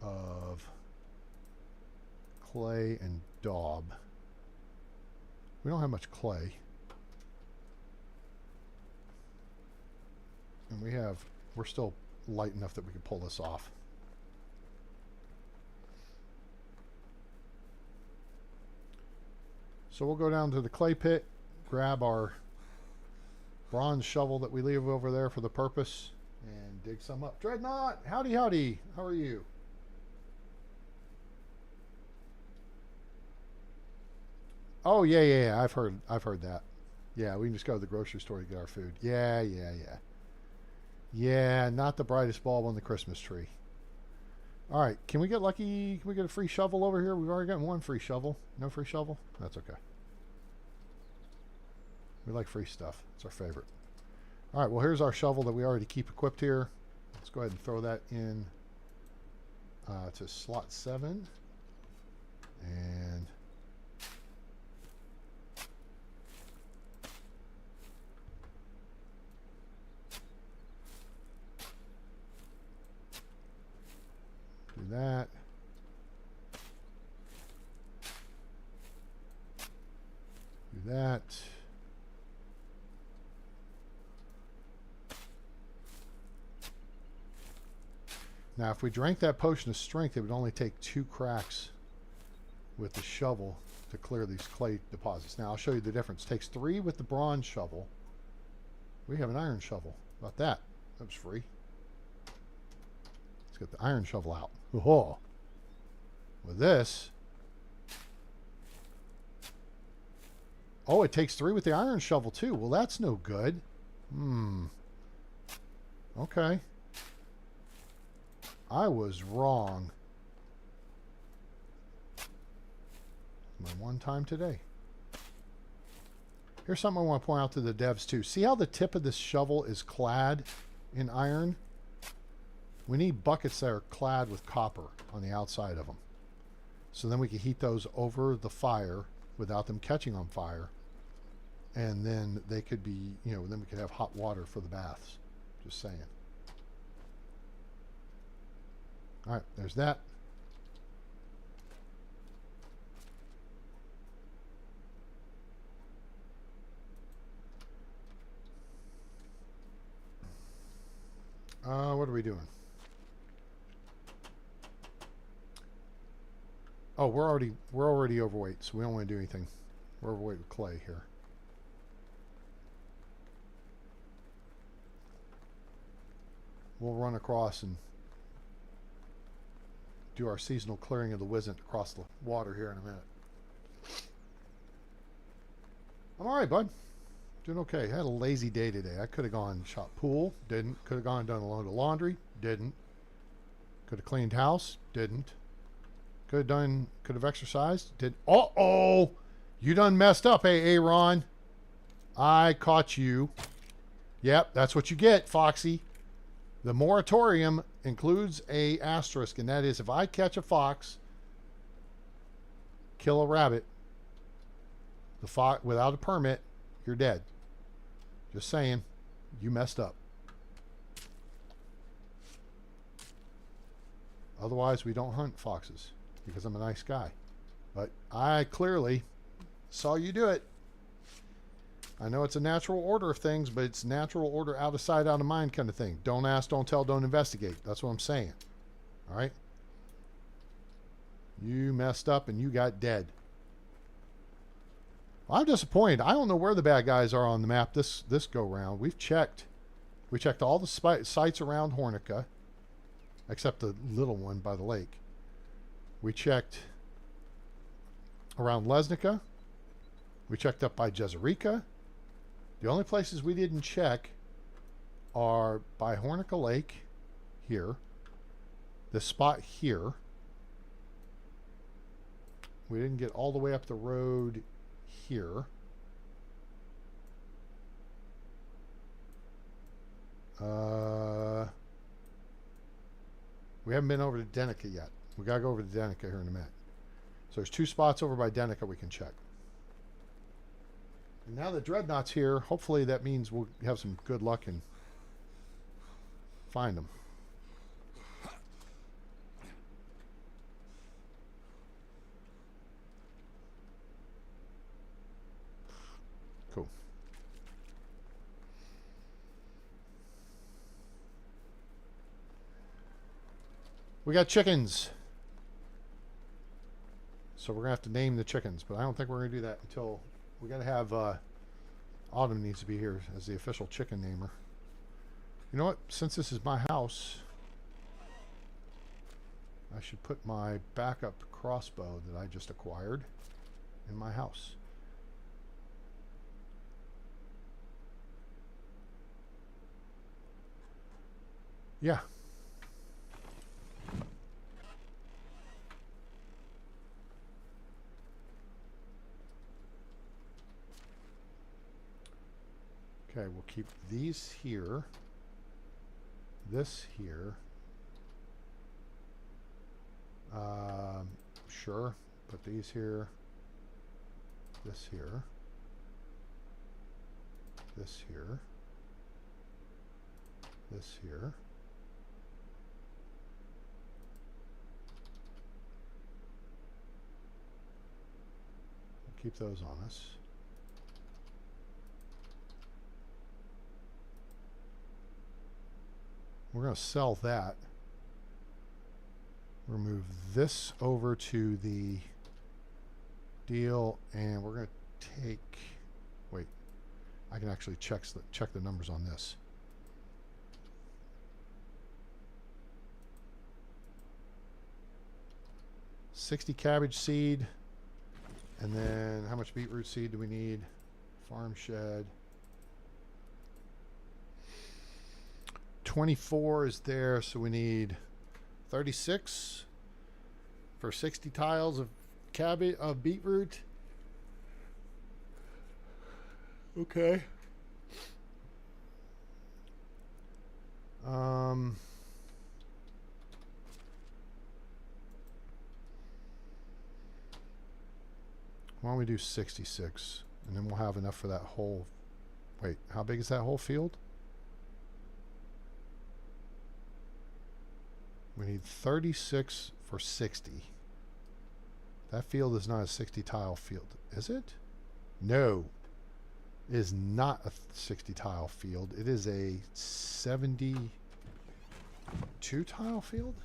A: of clay and daub. We don't have much clay. And we're still light enough that we could pull this off. So we'll go down to the clay pit, grab our bronze shovel that we leave over there for the purpose, and dig some up. Dreadnought, howdy, howdy. How are you? Oh yeah. I've heard that. Yeah, we can just go to the grocery store to get our food. Yeah. Yeah, not the brightest bulb on the Christmas tree. All right, can we get lucky? Can we get a free shovel over here? We've already gotten one free shovel. No free shovel? That's okay. We like free stuff. It's our favorite. All right, well, here's our shovel that we already keep equipped here. Let's go ahead and throw that in to slot 7. And do that. Do that. Now, if we drank that potion of strength, it would only take 2 cracks with the shovel to clear these clay deposits. Now, I'll show you the difference. It takes 3 with the bronze shovel. We have an iron shovel. How about that? That was free. Let's get the iron shovel out. Oh. With this. Oh, it takes 3 with the iron shovel, too. Well, that's no good. Okay. I was wrong. My one time today. Here's something I want to point out to the devs too. See how the tip of this shovel is clad in iron? We need buckets that are clad with copper on the outside of them. So then we can heat those over the fire without them catching on fire. And then they could be, you know, then we could have hot water for the baths. Just saying. All right, there's that. What are we doing? Oh, we're already overweight, so we don't want to do anything. We're overweight with clay here. We'll run across and do our seasonal clearing of the Wizened across the water here in a minute. I'm all right, bud. Doing okay. I had a lazy day today. I could have gone and shot pool. Didn't. Could have gone and done a load of laundry. Didn't. Could have cleaned house. Didn't. Could have exercised. Did. Uh-oh! You done messed up, hey, Aaron. I caught you. Yep, that's what you get, Foxy. The moratorium includes a asterisk, and that is if I catch a fox, kill a rabbit, the fox without a permit, you're dead. Just saying, you messed up. Otherwise, we don't hunt foxes because I'm a nice guy. But I clearly saw you do it. I know it's a natural order of things, but it's natural order out of sight, out of mind kind of thing. Don't ask, don't tell, don't investigate. That's what I'm saying. All right? You messed up and you got dead. Well, I'm disappointed. I don't know where the bad guys are on the map this go round. We've checked. We checked all the sites around Hornica, except the little one by the lake. We checked around Lesnica. We checked up by Jezerica. The only places we didn't check are by Hornica Lake, here, this spot here. We didn't get all the way up the road here. We haven't been over to Denica yet. We gotta go over to Denica here in a minute. So there's 2 spots over by Denica we can check. And now that Dreadnought's here, hopefully that means we'll have some good luck and find them. Cool. We got chickens. So we're going to have to name the chickens, but I don't think we're going to do that until... We got to have... Autumn needs to be here as the official chicken namer. You know what? Since this is my house, I should put my backup crossbow that I just acquired in my house. Yeah. Okay, we'll keep these here. This here. Sure. Put these here. This here. This here. This here. We'll keep those on us. We're going to sell that. We'll move this over to the deal, and we're going to take... Wait, I can actually check the numbers on this. $60 cabbage seed, and then how much beetroot seed do we need? Farm shed. 24 is there, so we need 36 for 60 tiles of cabbage of beetroot. Okay. Why don't we do 66, and then we'll have enough for that whole... Wait, how big is that whole field? We need 36 for 60. That field is not a 60 tile field, is it? No. It is not a 60 tile field. It is a 72 tile field?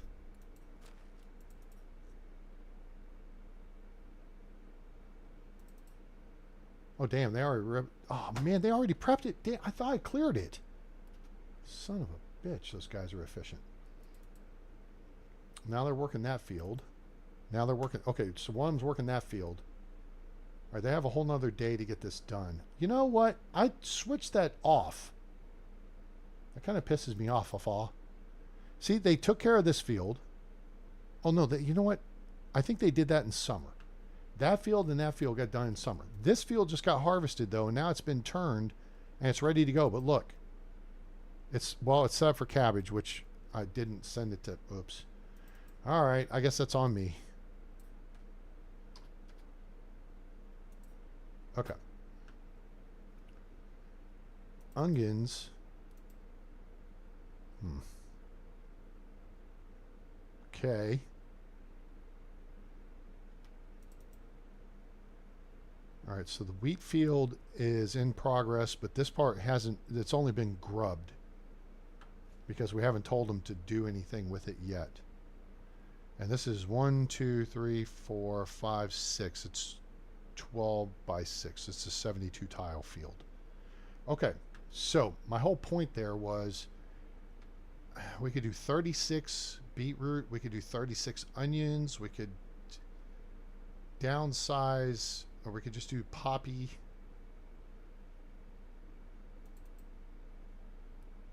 A: Oh, damn, they already... Oh, man, they already prepped it. Damn, I thought I cleared it. Son of a bitch, those guys are efficient. Now they're working that field. Now they're working... Okay, so one's working that field. All right, they have a whole nother day to get this done. You know what? I switched that off. That kind of pisses me off, all. See, they took care of this field. Oh, no, you know what? I think they did that in summer. That field and that field got done in summer. This field just got harvested, though, and now it's been turned, and it's ready to go. But look. It's set up for cabbage, which I didn't send it to... Oops. All right, I guess that's on me. Okay. Onions. Okay. All right, so the wheat field is in progress, but this part hasn't, it's only been grubbed because we haven't told them to do anything with it yet. And this is 1, 2, 3, 4, 5, 6. It's 12 by 6. It's a 72 tile field. Okay, so my whole point there was we could do 36 beetroot. We could do 36 onions. We could downsize, or we could just do poppy.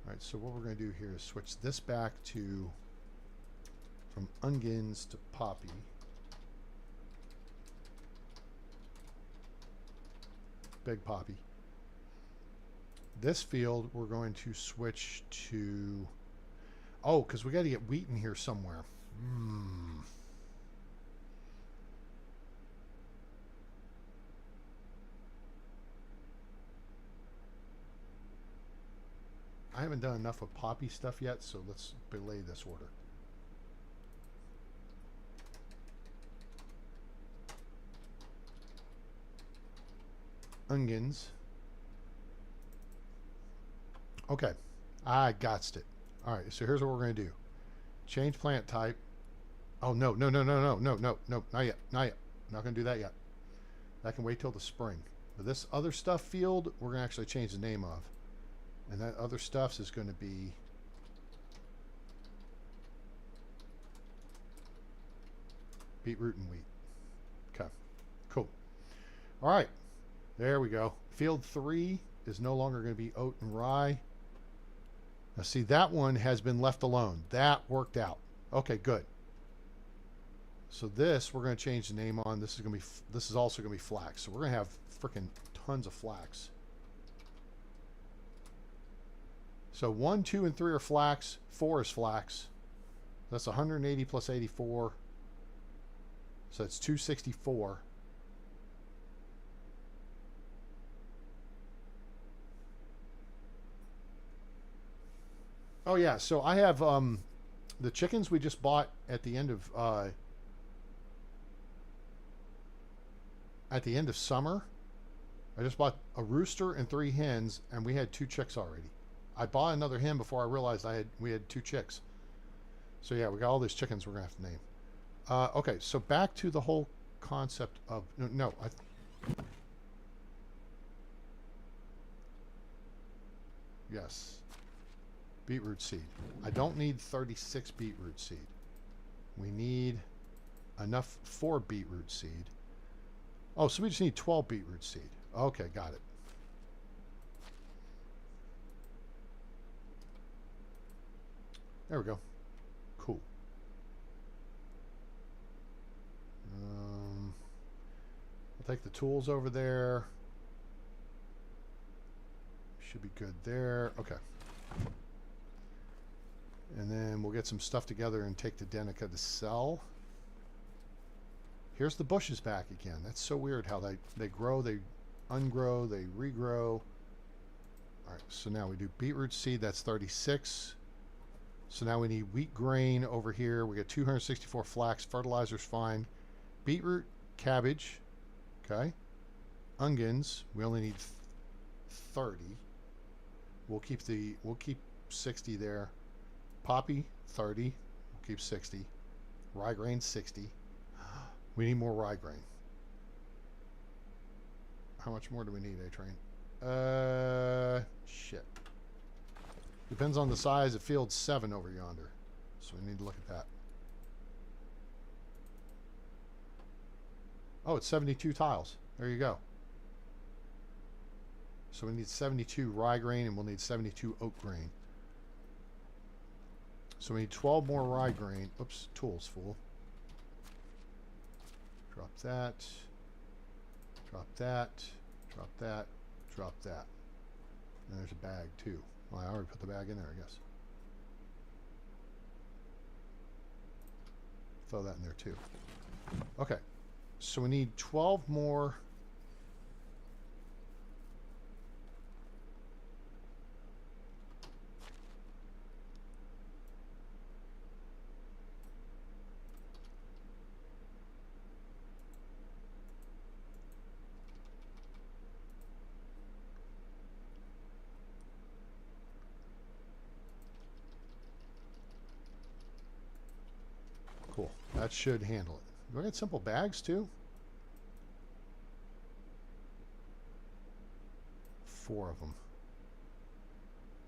A: All right, so what we're going to do here is switch this back to from onions to poppy. Big poppy. This field we're going to switch to... Oh, because we got to get wheat in here somewhere. I haven't done enough of poppy stuff yet, so let's belay this order. Onions. Okay, I got'd it. All right, so here's what we're going to do. Change plant type. Oh, no, not yet. Not going to do that yet. That can wait till the spring. But this other stuff field, we're going to actually change the name of. And that other stuff is going to be beetroot and wheat. Okay, cool. All right, there we go. Field 3 is no longer going to be oat and rye. Now see, that one has been left alone. That worked out. Okay, good. So this we're going to change the name on. This is going to be, this is also going to be flax. So we're going to have freaking tons of flax. So 1, 2, and 3 are flax. 4 is flax. That's 180 plus 84. So it's 264. Oh yeah, so I have the chickens we just bought at the end of summer. I just bought a rooster and 3 hens, and we had 2 chicks already. I bought another hen before I realized we had 2 chicks. So yeah, we got all these chickens we're gonna have to name. Okay, so back to the whole concept of yes. Beetroot seed. I don't need 36 beetroot seed. We need enough for beetroot seed. Oh, so we just need 12 beetroot seed. Okay, got it. There we go. Cool. I'll take the tools over there. Should be good there. Okay. And then we'll get some stuff together and take to Denica to sell. Here's the bushes back again. That's so weird how they grow, they ungrow, they regrow. All right, so now we do beetroot seed. That's 36. So now we need wheat grain over here. We got 264 flax. Fertilizer's fine. Beetroot, cabbage. Okay. Onions. We only need 30. We'll keep 60 there. Poppy, 30. We'll keep 60. Rye grain, 60. We need more rye grain. How much more do we need, A-Train? Shit. Depends on the size of field 7 over yonder. So we need to look at that. Oh, it's 72 tiles. There you go. So we need 72 rye grain, and we'll need 72 oat grain. So we need 12 more rye grain. Oops, tools full. Drop that. Drop that. Drop that. Drop that. And there's a bag too. Well, I already put the bag in there, I guess. Throw that in there too. Okay. So we need 12 more. Cool. That should handle it. Do I get simple bags too? 4 of them.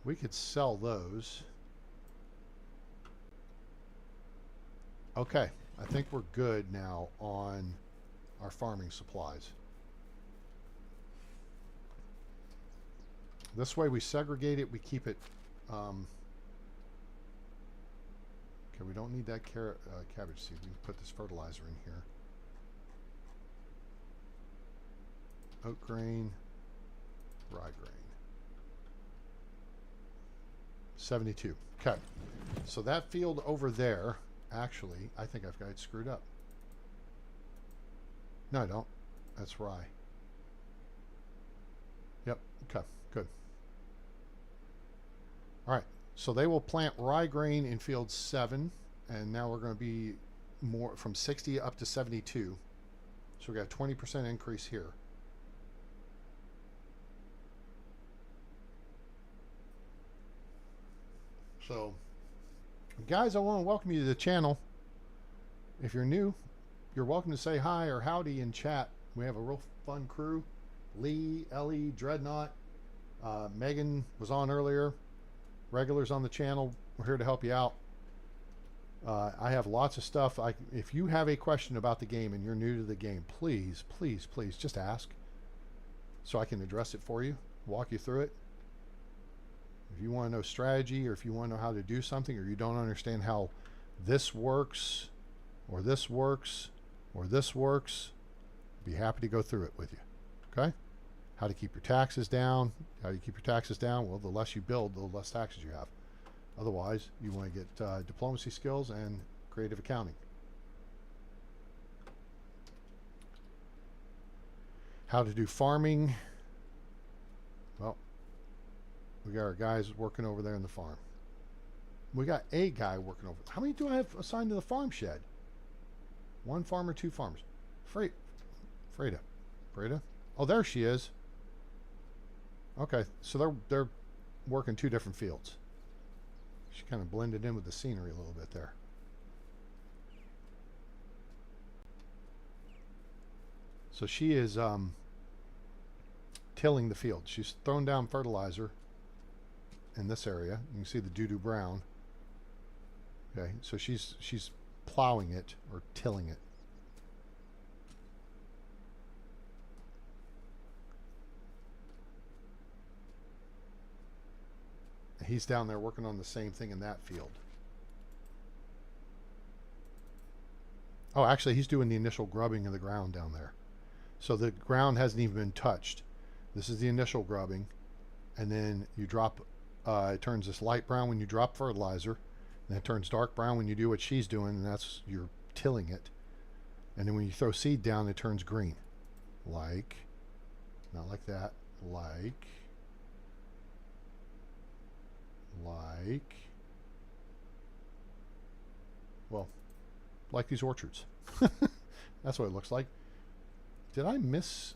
A: We could sell those. Okay. I think we're good now on our farming supplies. This way we segregate it. We keep it... Okay, we don't need that cabbage seed. We can put this fertilizer in here. Oat grain, rye grain. 72. Okay. So that field over there, actually, I think I've got it screwed up. No, I don't. That's rye. Yep. Okay. Good. All right. So they will plant rye grain in field 7, and now we're going to be more from 60 up to 72. So we got a 20% increase here. So, guys, I want to welcome you to the channel. If you're new, you're welcome to say hi or howdy in chat. We have a real fun crew. Lee, Ellie, Dreadnought, Megan was on earlier. Regulars on the channel, we're here to help you out. I have lots of stuff. If you have a question about the game and you're new to the game, please, please, please just ask so I can address it for you, walk you through it. If you want to know strategy, or if you want to know how to do something, or you don't understand how this works, or this works, or this works, I'd be happy to go through it with you. Okay? How to keep your taxes down. How do you keep your taxes down? Well, the less you build, the less taxes you have. Otherwise, you want to get diplomacy skills and creative accounting. How to do farming. Well, we got our guys working over there in the farm. We got a guy working over. How many do I have assigned to the farm shed? 1 farmer, 2 farmers. Freda. Oh, there she is. Okay, so they're working 2 different fields. She kind of blended in with the scenery a little bit there. So she is tilling the field. She's thrown down fertilizer in this area. You can see the doo-doo brown. Okay, so she's plowing it or tilling it. He's down there working on the same thing in that field. Oh, actually, he's doing the initial grubbing of the ground down there. So the ground hasn't even been touched. This is the initial grubbing. And then you drop, it turns this light brown when you drop fertilizer. And it turns dark brown when you do what she's doing, and that's, you're tilling it. And then when you throw seed down, it turns green. Like, not like that, like, well, like these orchards. That's what it looks like. Did I miss?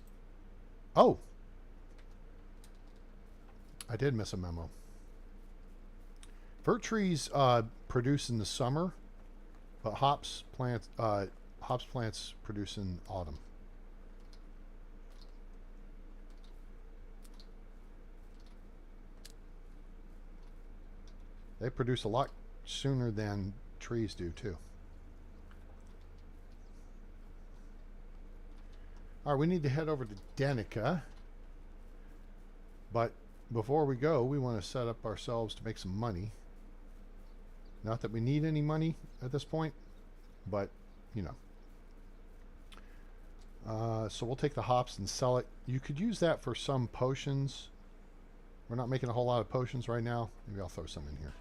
A: Oh, I did miss a memo. Fir trees produce in the summer, but hops plants produce in autumn. They produce a lot sooner than trees do too. All right, we need to head over to Danica. But before we go, we want to set up ourselves to make some money. Not that we need any money at this point, but, you know. So we'll take the hops and sell it. You could use that for some potions. We're not making a whole lot of potions right now. Maybe I'll throw some in here.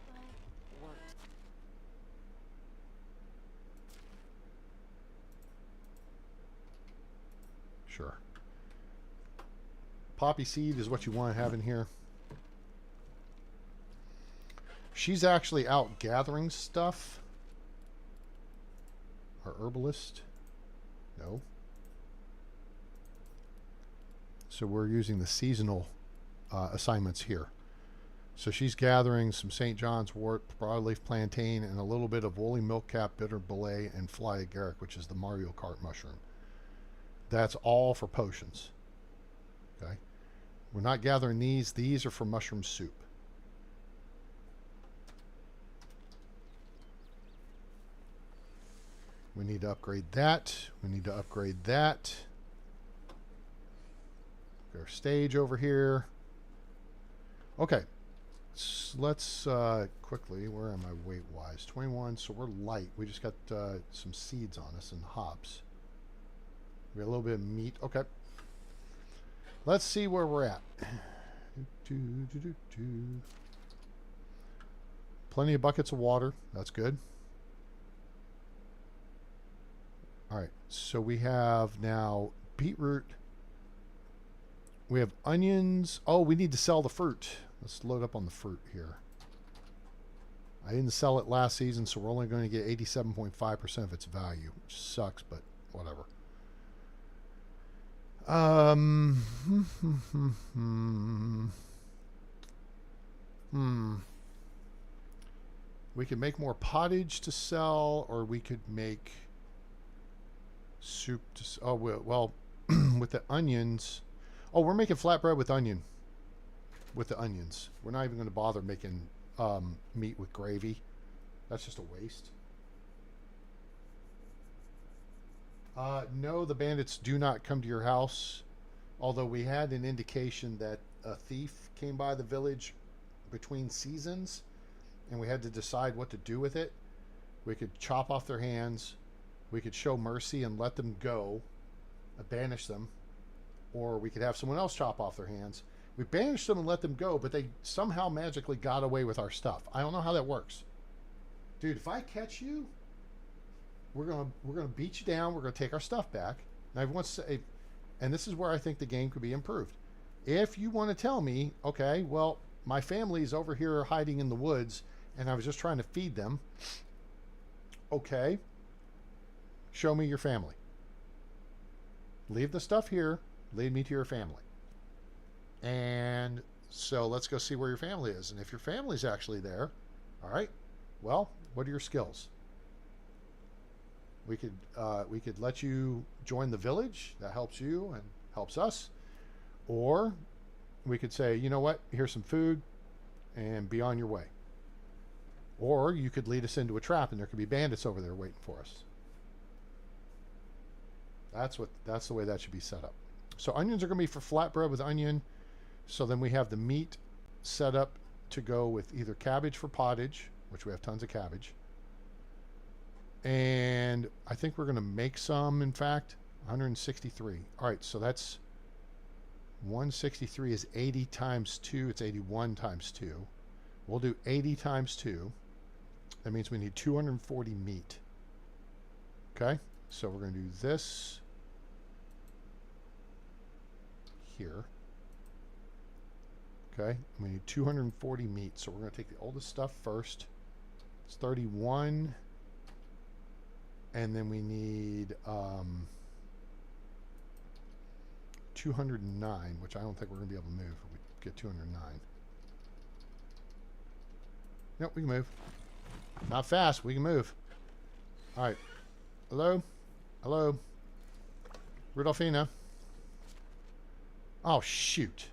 A: Sure. Poppy seed is what you want to have in here. She's actually out gathering stuff. Our herbalist. No. So we're using the seasonal assignments here. So she's gathering some St. John's wort, broadleaf plantain, and a little bit of woolly milkcap, bitter belay, and fly agaric, which is the Mario Kart mushroom. That's all for potions. Okay. We're not gathering these. These are for mushroom soup. We need to upgrade that. We need to upgrade that. Our stage over here. Okay. So let's quickly, where am I weight wise? 21, so we're light. We just got some seeds on us and hops. We got a little bit of meat. Okay. Let's see where we're at. Plenty of buckets of water. That's good. All right. So we have now beetroot. We have onions. Oh, we need to sell the fruit. Let's load up on the fruit here. I didn't sell it last season, so we're only going to get 87.5% of its value, which sucks, but whatever. We could make more pottage to sell, or we could make soup to sell. Oh, well, with the onions. Oh, we're making flatbread with onion. With the onions. We're not even going to bother making meat with gravy. That's just a waste. No, the bandits do not come to your house. Although we had an indication that a thief came by the village between seasons, and we had to decide what to do with it. We could chop off their hands. We could show mercy and let them go, banish them, or we could have someone else chop off their hands. We banished them and let them go, but they somehow magically got away with our stuff. I don't know how that works. Dude, if I catch you, we're gonna beat you down. We're gonna take our stuff back. And I want to say, and this is where I think the game could be improved. If you want to tell me, okay, well, my family's over here hiding in the woods, and I was just trying to feed them. Okay, show me your family. Leave the stuff here. Lead me to your family. And so let's go see where your family is. And if your family's actually there, all right, well, what are your skills? We could let you join the village. That helps you and helps us. Or we could say, you know what, here's some food and be on your way. Or you could lead us into a trap and there could be bandits over there waiting for us. That's the way that should be set up. So onions are going to be for flatbread with onion. So then we have the meat set up to go with either cabbage for pottage, which we have tons of cabbage. And I think we're going to make some, in fact, 163. All right, so that's 163 is 80 times 2. It's 81 times 2. We'll do 80 times 2. That means we need 240 meat. Okay, so we're going to do this here. Okay, we need 240 meat. So we're going to take the oldest stuff first. It's 31. And then we need 209, which I don't think we're going to be able to move. We get 209. Nope, we can move. Not fast, we can move. All right. Hello? Hello? Rudolphina? Oh, shoot.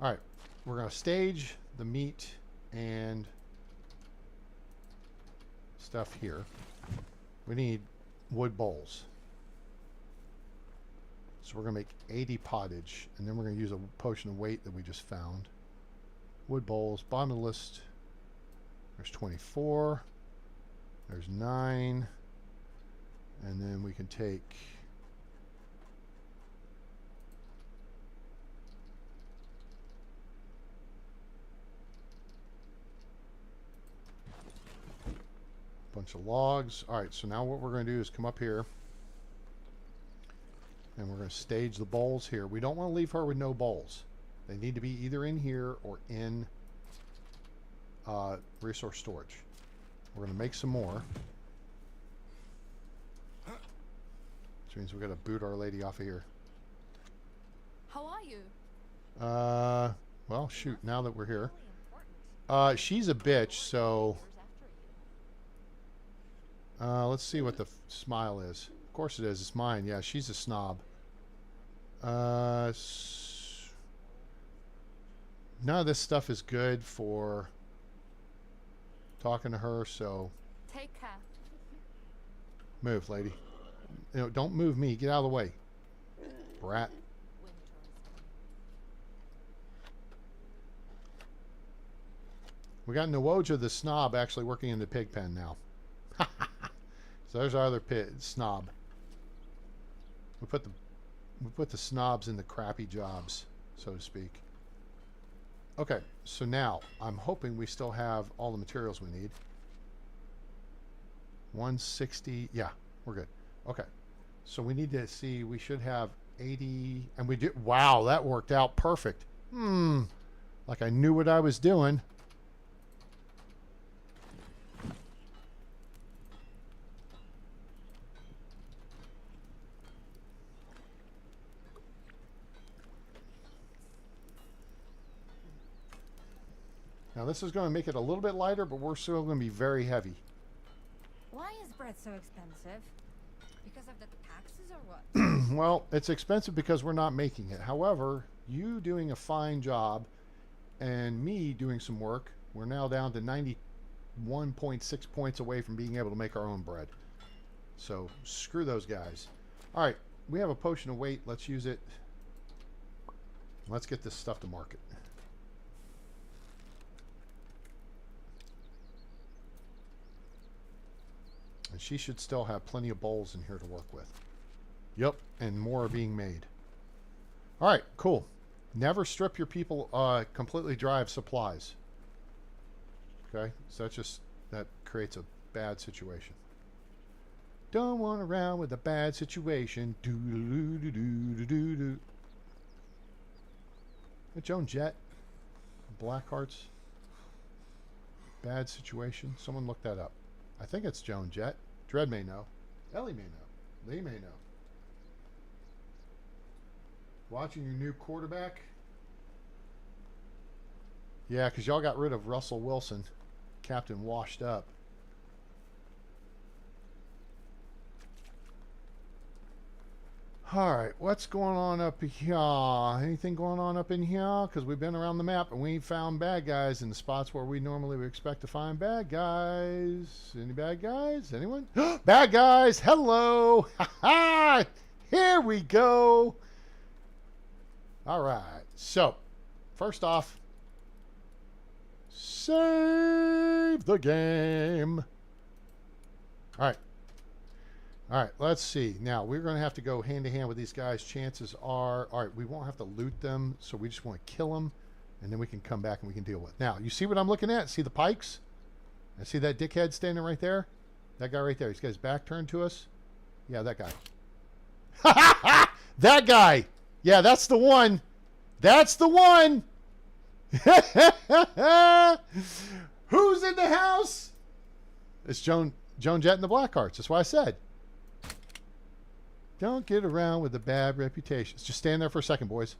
A: All right. We're going to stage the meat and stuff here. We need wood bowls. So we're going to make 80 pottage, and then we're going to use a potion of weight that we just found. Wood bowls, bottom of the list. There's 24. There's 9. And then we can take a bunch of logs. All right, so now what we're going to do is come up here and we're going to stage the bowls here. We don't want to leave her with no bowls. They need to be either in here or in resource storage. We're going to make some more. Which means we've got to boot our lady off of here.
C: How are you?
A: Well, shoot, now that we're here. She's a bitch, so let's see what the smile is. Of course it is. It's mine. Yeah, she's a snob. None of this stuff is good for talking to her, so
C: Take care.
A: move, lady. You know, don't move me. Get out of the way, brat. We got Nwoja the snob actually working in the pig pen now. So there's our other snob. We put the snobs in the crappy jobs, so to speak. Okay, so now I'm hoping we still have all the materials we need. 160, yeah, we're good. Okay, so we need to see, we should have 80, and we did, wow, that worked out perfect. Like I knew what I was doing. Now this is going to make it a little bit lighter, but we're still going to be very heavy.
E: Why is bread so expensive? Because of the taxes or what?
A: Well, it's expensive because we're not making it. However, you doing a fine job and me doing some work, we're now down to 91.6 points away from being able to make our own bread. So screw those guys. All right, we have a potion of weight. Let's use it. Let's get this stuff to market. And she should still have plenty of bowls in here to work with. Yep, and more are being made. All right, cool. Never strip your people completely dry of supplies. Okay, so that creates a bad situation. Don't want around with a bad situation. Do do do do do do. Joan Jett, Black Hearts. Bad situation. Someone look that up. I think it's Joan Jett. Dredd may know. Ellie may know. Lee may know. Watching your new quarterback? Yeah, because y'all got rid of Russell Wilson. Captain washed up. Alright, what's going on up here? Anything going on up in here? Because we've been around the map and we ain't found bad guys in the spots where we normally would expect to find bad guys. Any bad guys? Anyone? Bad guys! Hello! Ha ha! Here we go! Alright, so, first off, save the game. Alright. All right, let's see. Now, we're going to have to go hand-to-hand with these guys. Chances are... All right, we won't have to loot them, so we just want to kill them, and then we can come back and we can deal with it. Now, you see what I'm looking at? See the pikes? I see that dickhead standing right there? That guy right there. He's got his back turned to us. Yeah, that guy. That guy! Yeah, that's the one. That's the one! Who's in the house? It's Joan Jett and the Blackhearts. That's what I said. Don't get around with a bad reputation. Just stand there for a second, boys.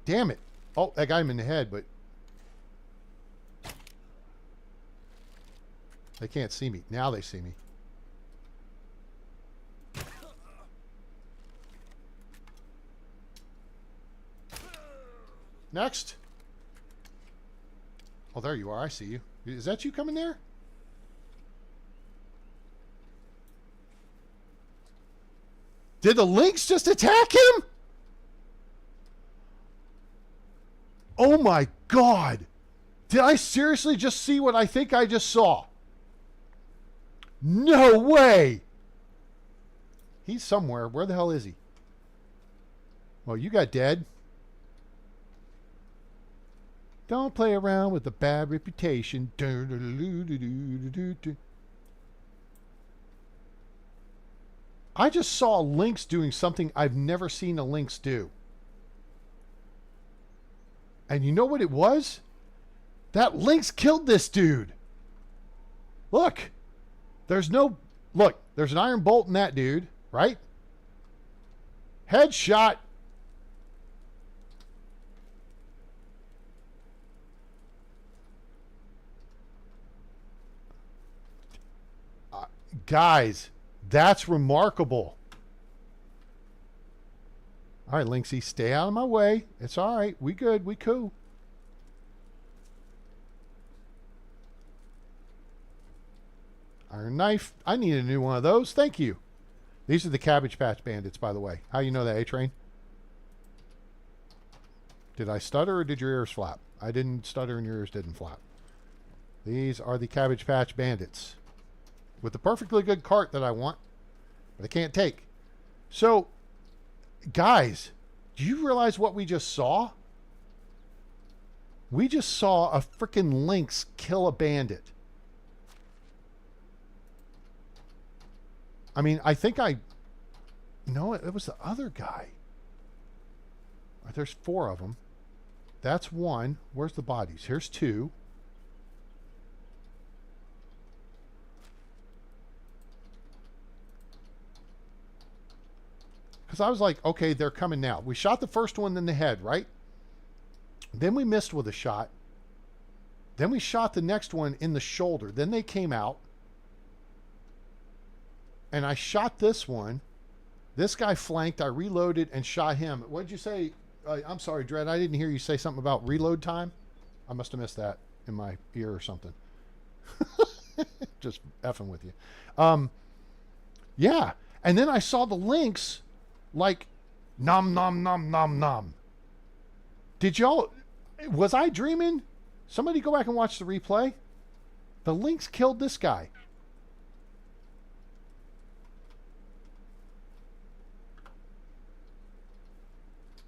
A: Damn it. Oh, that got him in the head, but... They can't see me. Now they see me. Next. Oh, there you are. I see you. Is that you coming there? Did the Lynx just attack him? Oh my God. Did I seriously just see what I think I just saw? No way. He's somewhere. Where the hell is he? Well, you got dead. Don't play around with a bad reputation. I just saw a Lynx doing something I've never seen a Lynx do. And you know what it was? That Lynx killed this dude. Look. There's no... Look, there's an iron bolt in that dude, right? Headshot. Guys, that's remarkable. All right, Lynxy, stay out of my way. It's all right. We good. We cool. Iron knife. I need a new one of those. Thank you. These are the Cabbage Patch Bandits, by the way. How you know that, A-Train? Did I stutter or did your ears flap? I didn't stutter and your ears didn't flap. These are the Cabbage Patch Bandits. With the perfectly good cart that I want, but I can't take. So, guys, do you realize what we just saw? We just saw a freaking Lynx kill a bandit. I mean, I think I... No, it was the other guy. There's 4 of them. That's 1. Where's the bodies? Here's 2. Because I was like, okay, they're coming now. We shot the first one in the head, right? Then we missed with a shot. Then we shot the next one in the shoulder. Then they came out. And I shot this one. This guy flanked. I reloaded and shot him. What did you say? I'm sorry, Dredd. I didn't hear you say something about reload time. I must have missed that in my ear or something. Just effing with you. Yeah. And then I saw the Lynx... Like, nom, nom, nom, nom, nom. Did y'all... Was I dreaming? Somebody go back and watch the replay. The Lynx killed this guy.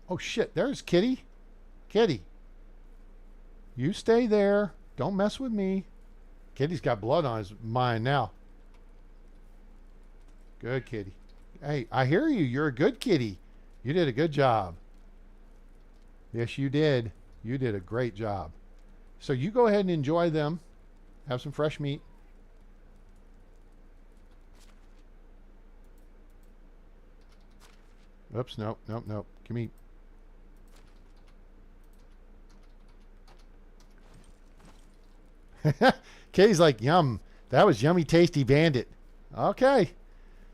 A: Oh, shit. There's Kitty. Kitty. You stay there. Don't mess with me. Kitty's got blood on his mind now. Good kitty. Hey, I hear you. You're a good kitty. You did a good job. Yes, you did. You did a great job. So you go ahead and enjoy them. Have some fresh meat. Oops, nope, nope, nope. Give me... Kitty's like, yum. That was yummy, tasty bandit. Okay.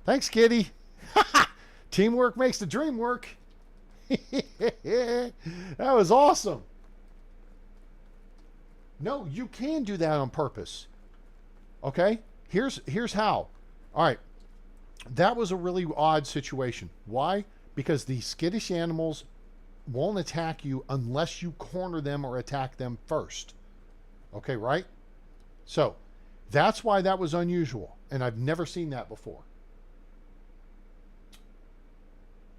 A: Thanks, Kitty. Teamwork makes the dream work. That was awesome. No, you can do that on purpose. Okay? Here's how. All right. That was a really odd situation. Why? Because the skittish animals won't attack you unless you corner them or attack them first. Okay, right? So, that's why that was unusual. And I've never seen that before.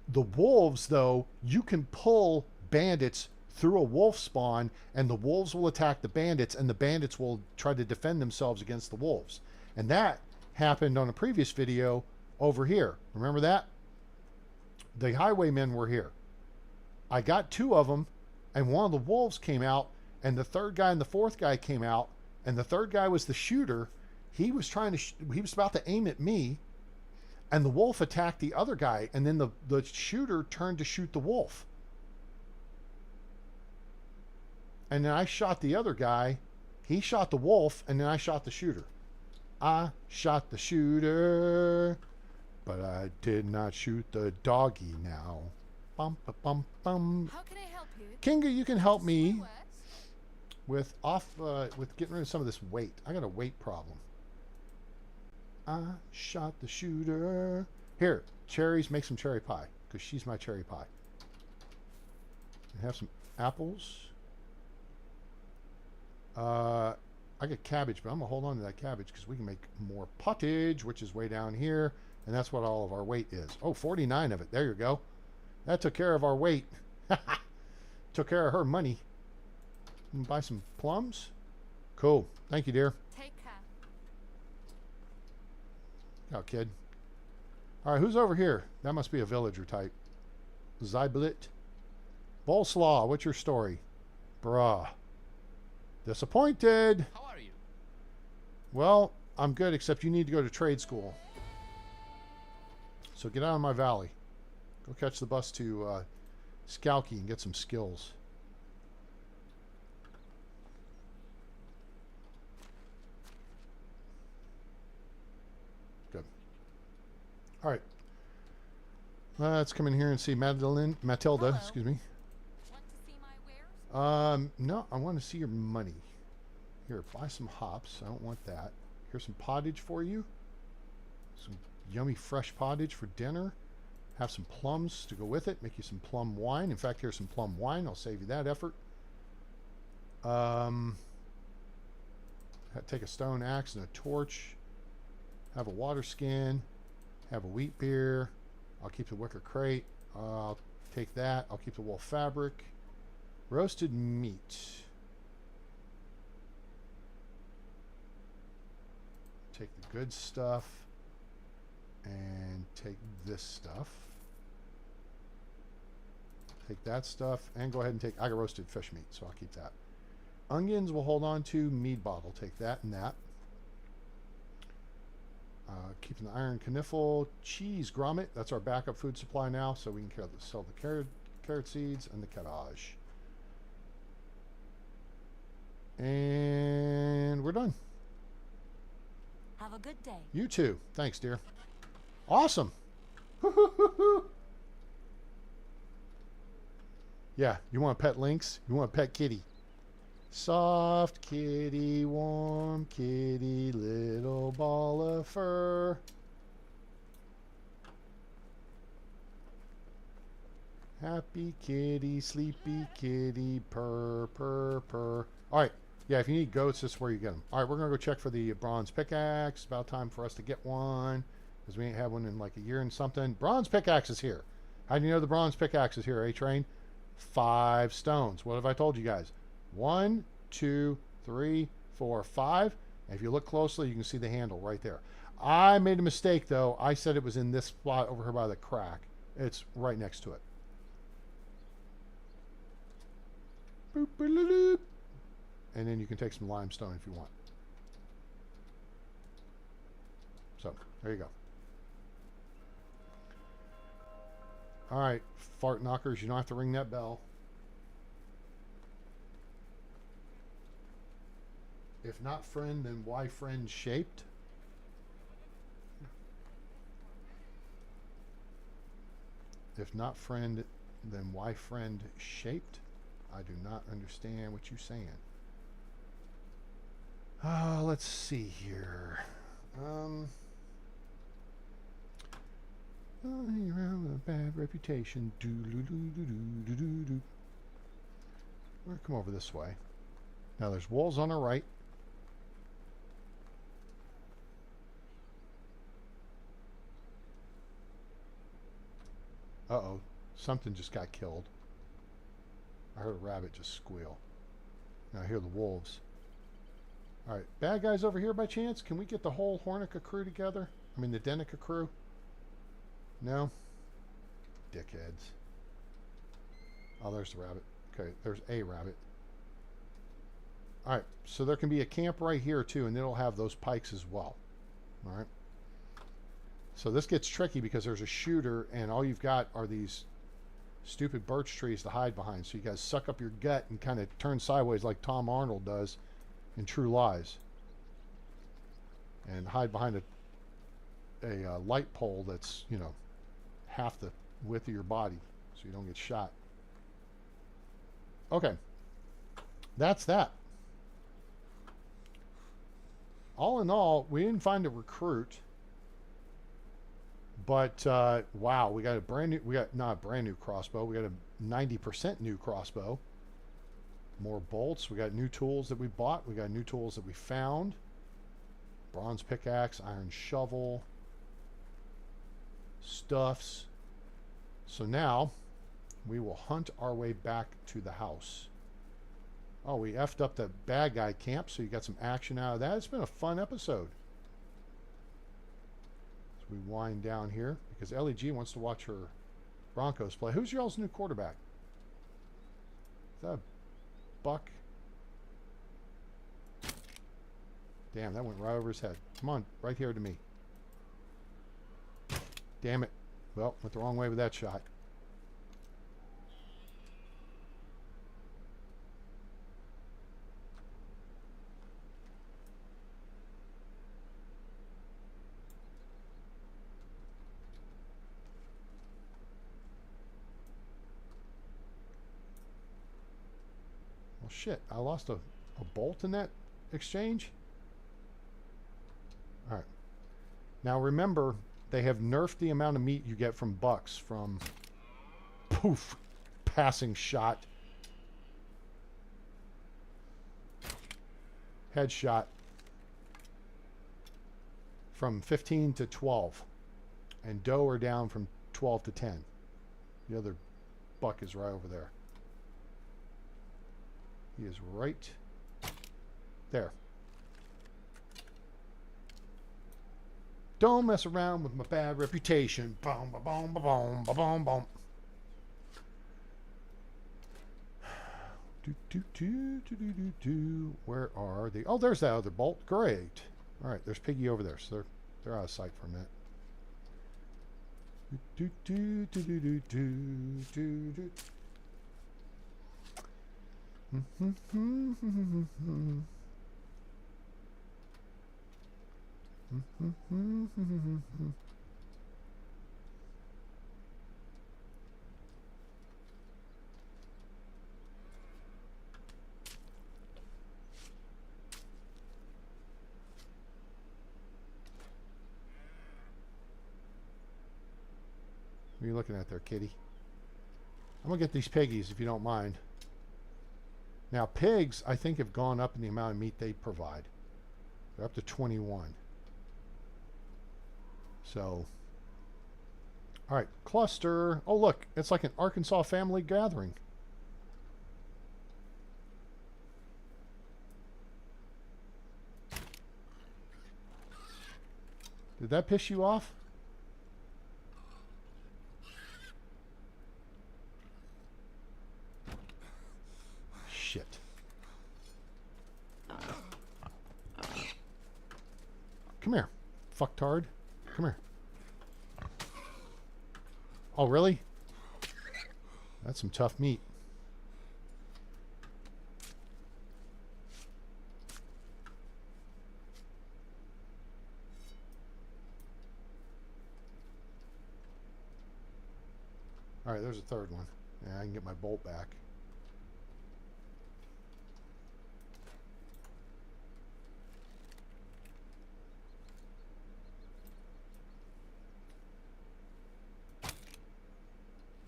A: The wolves, though, you can pull bandits through a wolf spawn, and the wolves will attack the bandits, and the bandits will try to defend themselves against the wolves. And that happened on a previous video over here. Remember that? The highwaymen were here. I got 2 of them, and one of the wolves came out, and the third guy and the fourth guy came out, and the third guy was the shooter. He was trying to, he was about to aim at me, and the wolf attacked the other guy, and then the shooter turned to shoot the wolf. And then I shot the other guy. He shot the wolf, and then I shot the shooter. I shot the shooter, but I did not shoot the doggy now. Bum, ba, bum, bum.
C: How can I help you?
A: Kinga, you can help me
C: What?
A: with getting rid of some of this weight. I got a weight problem. I shot the shooter. Here, cherries, make some cherry pie, because she's my cherry pie. Have some apples. I get cabbage, but I'm going to hold on to that cabbage because we can make more pottage, which is way down here, and that's what all of our weight is. Oh, 49 of it. There you go. That took care of our weight. Took care of her money. Buy some plums. Cool. Thank you, dear.
C: Take care.
A: Oh, kid. All right, who's over here? That must be a villager type. Zyblit. Bolslaw, what's your story? Bruh. Disappointed.
B: How are you?
A: Well, I'm good, except you need to go to trade school. So get out of my valley. Go catch the bus to Skalky and get some skills. Good. All right. Let's come in here and see Matilda,
C: Hello.
A: excuse me.
C: Want to see my wares?
A: No, I want to see your money. Here, buy some hops. I don't want that. Here's some pottage for you. Some yummy fresh pottage for dinner. Have some plums to go with it. Make you some plum wine. In fact, here's some plum wine. I'll save you that effort. Take a stone axe and a torch. Have a water skin. Have a wheat beer. I'll keep the wicker crate. I'll take that. I'll keep the wool fabric. Roasted meat. Take the good stuff and take this stuff. Take that stuff and go ahead and take, I got roasted fish meat, so I'll keep that. Onions we'll hold on to. Mead bottle, take that and that. Keeping the iron kniffle. Cheese grommet, that's our backup food supply now, so we can sell the carrot seeds and the cabbage. And we're done.
C: Have a good day.
A: You too. Thanks, dear. Awesome. Yeah, you want to pet lynx? You want to pet kitty? Soft kitty, warm kitty, little ball of fur. Happy kitty, sleepy kitty, purr, purr, purr. All right. Yeah, if you need goats, this is where you get them. All right, we're going to go check for the bronze pickaxe. About time for us to get one because we ain't had one in like a year and something. Bronze pickaxe is here. How do you know the bronze pickaxe is here, A-Train? 5 stones. What have I told you guys? 1, 2, 3, 4, 5. And if you look closely, you can see the handle right there. I made a mistake, though. I said it was in this spot over here by the crack. It's right next to it. Boop, boop, boop. And then you can take some limestone if you want. So, there you go. All right, fart knockers, you don't have to ring that bell. If not friend, then why friend shaped? If not friend, then why friend shaped? I do not understand what you're saying. Let's see here. Around with a bad reputation. We'll come over this way. Now there's wolves on our right. Uh-oh. Something just got killed. I heard a rabbit just squeal. Now I hear the wolves. Alright, bad guys over here by chance? Can we get the whole Hornica crew together? I mean the Denica crew? No? Dickheads. Oh, there's the rabbit. Okay, there's a rabbit. Alright, so there can be a camp right here too, and it'll have those pikes as well. Alright. So this gets tricky because there's a shooter, and all you've got are these stupid birch trees to hide behind. So you guys suck up your gut and kind of turn sideways like Tom Arnold does in True Lies. And hide behind a light pole that's, you know, half the width of your body so you don't get shot. Okay. That's that. All in all, we didn't find a recruit. But, wow, we got a brand new, not a brand new crossbow. We got a 90% new crossbow. More bolts. We got new tools that we bought. We got new tools that we found. Bronze pickaxe, iron shovel. Stuffs. So now we will hunt our way back to the house. Oh, we effed up the bad guy camp, so you got some action out of that. It's been a fun episode. So we wind down here because LEG wants to watch her Broncos play. Who's y'all's new quarterback? Is that a Buck? Damn, that went right over his head. Come on, right here to me. Damn it. Well, went the wrong way with that shot. Well, shit. I lost a bolt in that exchange. All right. Now remember, they have nerfed the amount of meat you get from bucks from poof, passing shot, headshot, from 15 to 12, and doe are down from 12 to 10. The other buck is right over there. He is right there. Don't mess around with my bad reputation. Boom, ba boom, ba boom, ba boom, boom. Where are they? Oh, there's that other bolt. Great. All right, there's Piggy over there, so they're out of sight for a minute. What are you looking at there, kitty? I'm going to get these piggies if you don't mind. Now, pigs, I think, have gone up in the amount of meat they provide. They're up to 21. So, all right, cluster. Oh, look, it's like an Arkansas family gathering. Did that piss you off? Shit. Come here, fucktard. Come here. Oh, really? That's some tough meat. All right, there's a third one. Yeah, I can get my bolt back.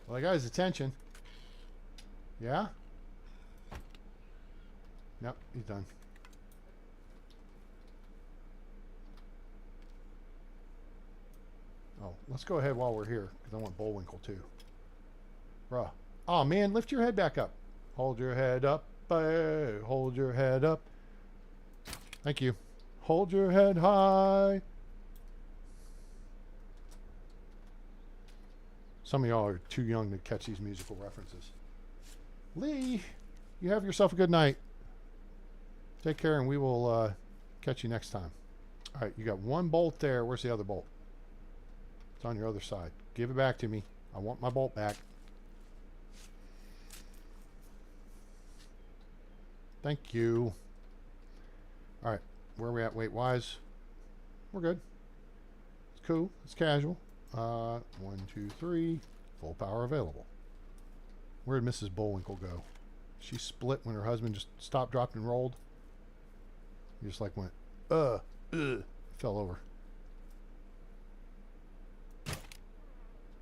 A: Well, I got his attention. Yeah? Nope, he's done. Oh, let's go ahead while we're here, because I want Bullwinkle too. Bruh. Oh, man, lift your head back up. Hold your head up. Hold your head up. Thank you. Hold your head high. Some of y'all are too young to catch these musical references. Lee, you have yourself a good night. Take care, and we will catch you next time. All right, you got one bolt there. Where's the other bolt? It's on your other side. Give it back to me. I want my bolt back. Thank you. All right, where are we at weight-wise? We're good. It's cool. It's casual. 1, 2, 3. Full power available. Where did Mrs. Bullwinkle go? She split when her husband just stopped, dropped, and rolled. He just like went, fell over.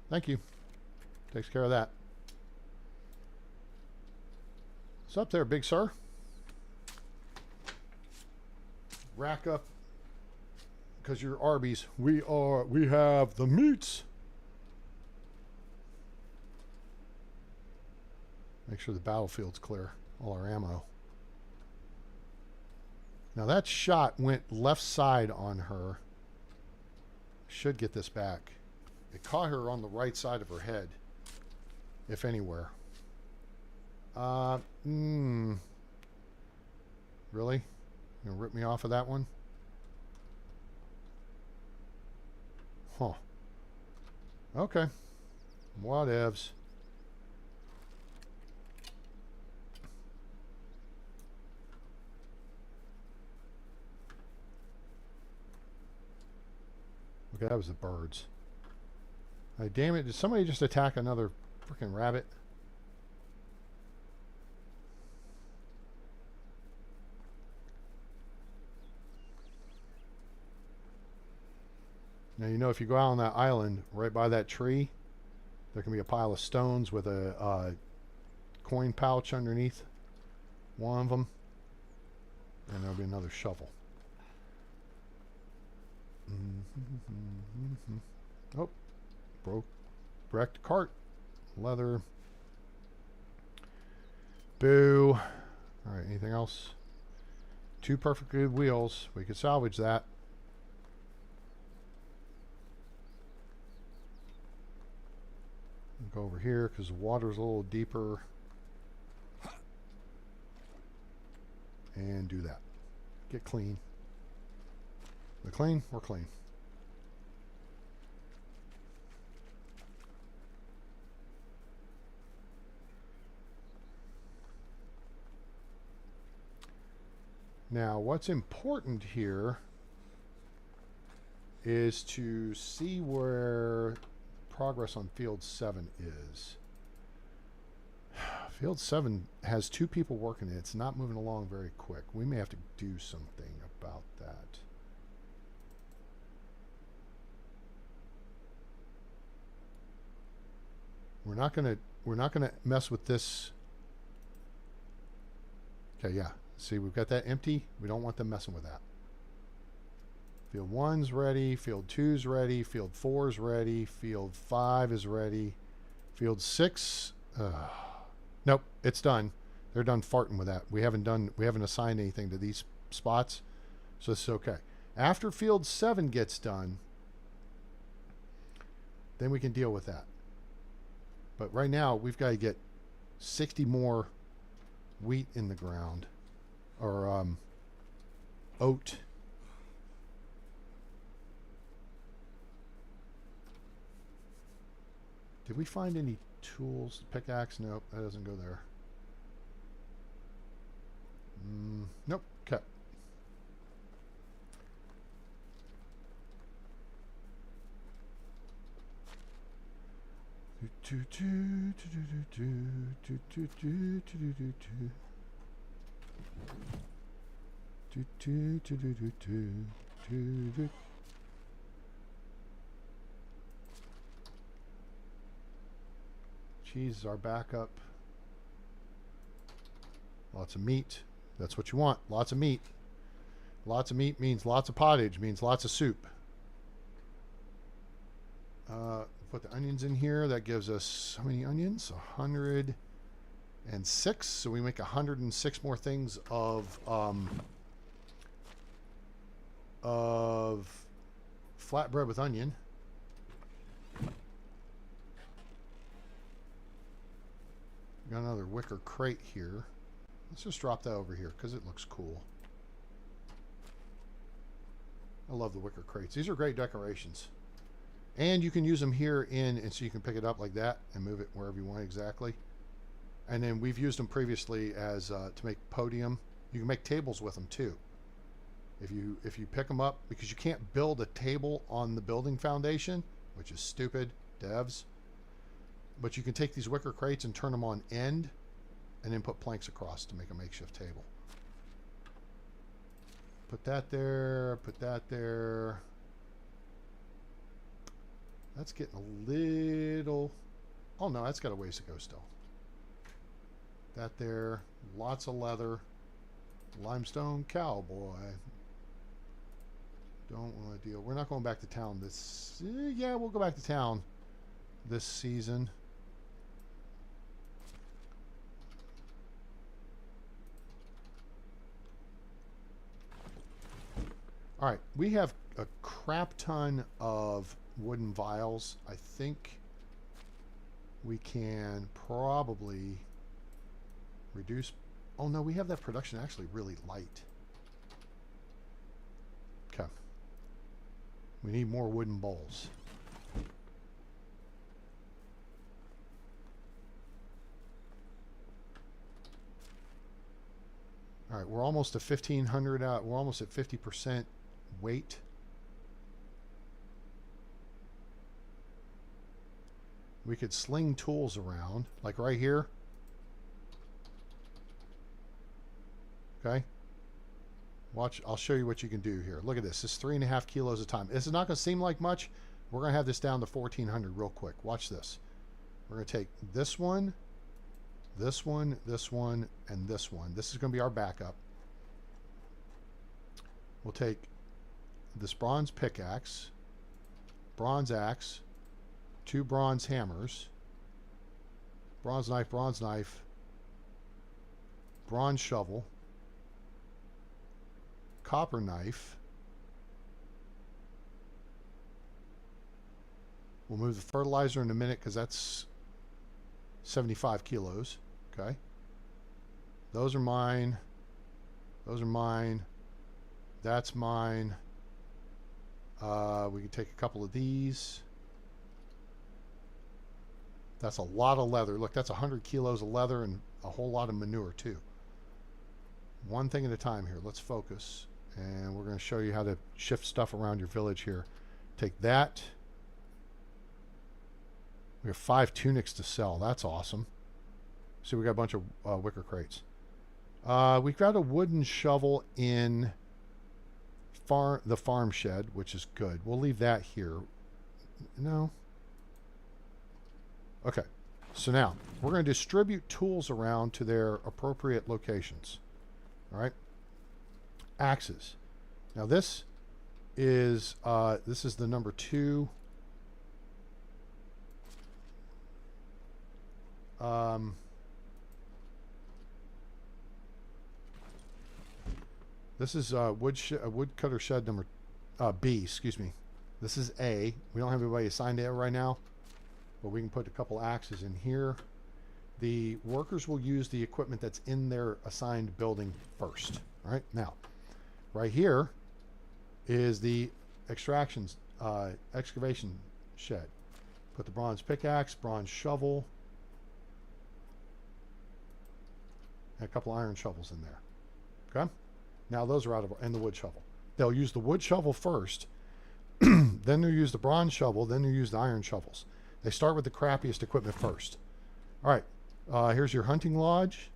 A: Thank you. Takes care of that. What's up there, big sir? Rack up, because you're Arby's. We have the meats. Make sure the battlefield's clear. All our ammo. Now that shot went left side on her. Should get this back. It caught her on the right side of her head, if anywhere. Really? You gonna rip me off of that one? Huh. Okay. Whatevs. Okay, that was the birds. Damn it, did somebody just attack another freaking rabbit? Now, you know, if you go out on that island, right by that tree, there can be a pile of stones with a coin pouch underneath one of them. And there'll be another shovel. Oh, wrecked cart. Leather. Boo. All right, anything else? 2 perfect good wheels. We could salvage that. Go over here because the water's a little deeper. And do that. Get clean. We're clean? We're clean. Now, what's important here is to see where progress on Field 7 is. Field 7 has 2 people working it. It's not moving along very quick. We may have to do something about that. We're not gonna mess with this. Okay, yeah. See, we've got that empty. We don't want them messing with that. Field 1's ready. Field 2's ready. Field 4's ready. Field 5 is ready. Field 6. Nope, it's done. They're done farting with that. We haven't assigned anything to these spots, so this is okay. After Field 7 gets done, Then we can deal with that. But right now, we've got to get 60 more wheat in the ground. Or oat. Did we find any tools? Pickaxe? Nope, that doesn't go there. Nope. Okay. Cheese is our backup. Lots of meat. That's what you want. Lots of meat. Lots of meat means lots of pottage, means lots of soup. Put the onions in here. That gives us how many onions? 106. So we make 106 more things of flatbread with onion. Got another wicker crate here. Let's just drop that over here because it looks cool. I love the wicker crates. These are great decorations. And you can use them here and so you can pick it up like that and move it wherever you want exactly. And then we've used them previously as to make podium. You can make tables with them too. If you pick them up, because you can't build a table on the building foundation, which is stupid, devs. But you can take these wicker crates and turn them on end and then put planks across to make a makeshift table. Put that there, put that there. That's getting a little... Oh no, that's got a ways to go still. That there. Lots of leather. Limestone cowboy. Don't want to deal. We're not going back to town this... yeah, we'll go back to town this season. All right, we have a crap ton of wooden vials. I think we can probably reduce... Oh no, we have that production actually really light. Okay. We need more wooden bowls. All right, we're almost at 1,500 out. We're almost at 50% weight. We could sling tools around, like right here. Okay. Watch, I'll show you what you can do here. Look at this. This is 3.5 kilos a time. This is not going to seem like much. We're going to have this down to 1,400 real quick. Watch this. We're going to take this one, this one, this one, and this one. This is going to be our backup. We'll take this bronze pickaxe, bronze axe, 2 bronze hammers, bronze knife, bronze shovel, copper knife. We'll move the fertilizer in a minute because that's 75 kilos. Okay. Those are mine. Those are mine. That's mine. We can take a couple of these. That's a lot of leather. Look, that's 100 kilos of leather and a whole lot of manure too. One thing at a time here. Let's focus. And we're going to show you how to shift stuff around your village here. Take that. We have 5 tunics to sell. That's awesome. See, we got a bunch of wicker crates. We've got a wooden shovel in the farm shed, which is good. We'll leave that here. No. Okay. So now, we're going to distribute tools around to their appropriate locations. All right. Axes. Now this is the number 2. This is woodcutter shed number B. Excuse me. This is A. We don't have anybody assigned to it right now. but we can put a couple axes in here. The workers will use the equipment that's in their assigned building first. All right, now, right here is the excavation shed. Put the bronze pickaxe, bronze shovel, and a couple iron shovels in there. Okay? Now those are out of, and the wood shovel. They'll use the wood shovel first, then they'll use the bronze shovel, then they'll use the iron shovels. They start with the crappiest equipment first. All right, here's your hunting lodge.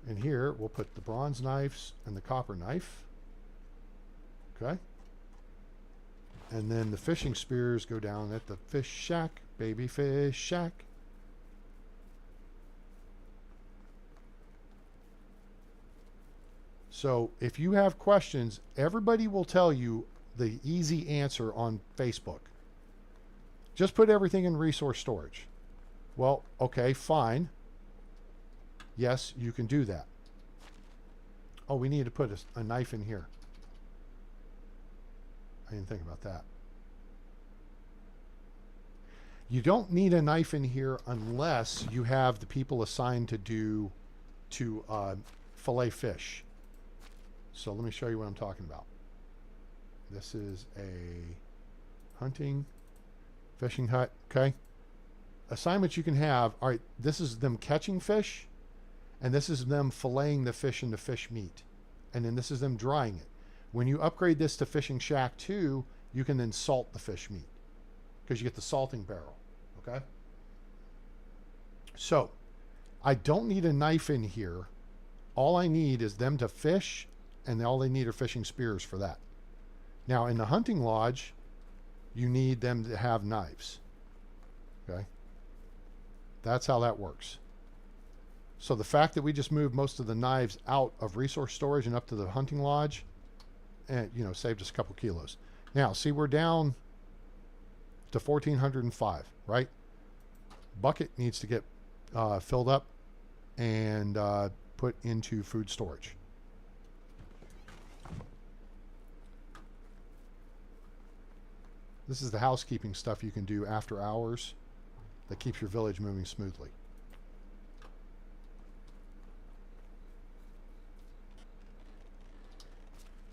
A: And here we'll put the bronze knives and the copper knife. Okay? And then the fishing spears go down at the fish shack, baby fish shack. So if you have questions, everybody will tell you the easy answer on Facebook. Just put everything in resource storage. Well, okay, fine. Yes, you can do that. Oh, we need to put a knife in here. I didn't think about that. You don't need a knife in here unless you have the people assigned to fillet fish. So let me show you what I'm talking about. This is a hunting, fishing hut, okay? Assignments you can have, all right, this is them catching fish, and this is them filleting the fish into fish meat. And then this is them drying it. When you upgrade this to Fishing Shack 2, you can then salt the fish meat because you get the salting barrel, okay? So, I don't need a knife in here. All I need is them to fish, and all they need are fishing spears for that. Now, in the hunting lodge, you need them to have knives, okay? That's how that works. So the fact that we just moved most of the knives out of resource storage and up to the hunting lodge, and saved us a couple kilos. Now, see, we're down to 1,405, right? Bucket needs to get filled up and put into food storage. This is the housekeeping stuff you can do after hours that keeps your village moving smoothly.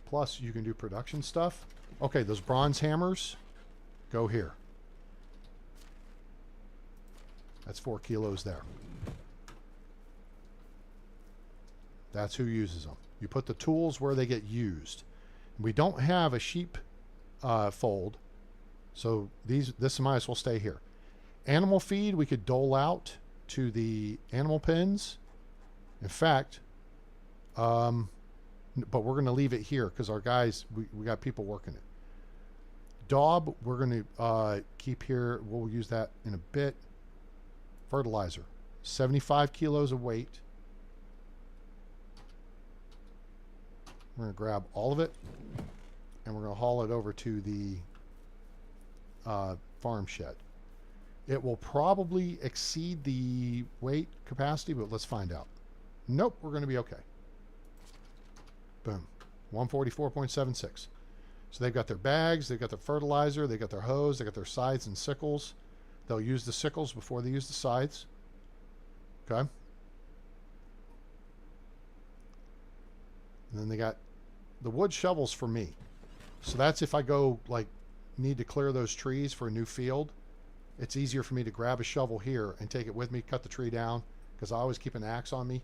A: Plus, you can do production stuff. Okay, those bronze hammers go here. That's 4 kilos there. That's who uses them. You put the tools where they get used. We don't have a sheep fold, so this might as well stay here. Animal feed we could dole out to the animal pens. In fact, but we're going to leave it here because our guys, we got people working it. Daub, we're going to keep here. We'll use that in a bit. Fertilizer, 75 kilos of weight. We're going to grab all of it, and we're going to haul it over to the farm shed. It will probably exceed the weight capacity, but let's find out. Nope, we're going to be okay. Boom. 144.76. So they've got their bags, they've got their fertilizer, they've got their hose, they've got their scythes and sickles. They'll use the sickles before they use the scythes. Okay. And then they got the wood shovels for me. So that's if I go, need to clear those trees for a new field. It's easier for me to grab a shovel here and take it with me, cut the tree down, because I always keep an axe on me.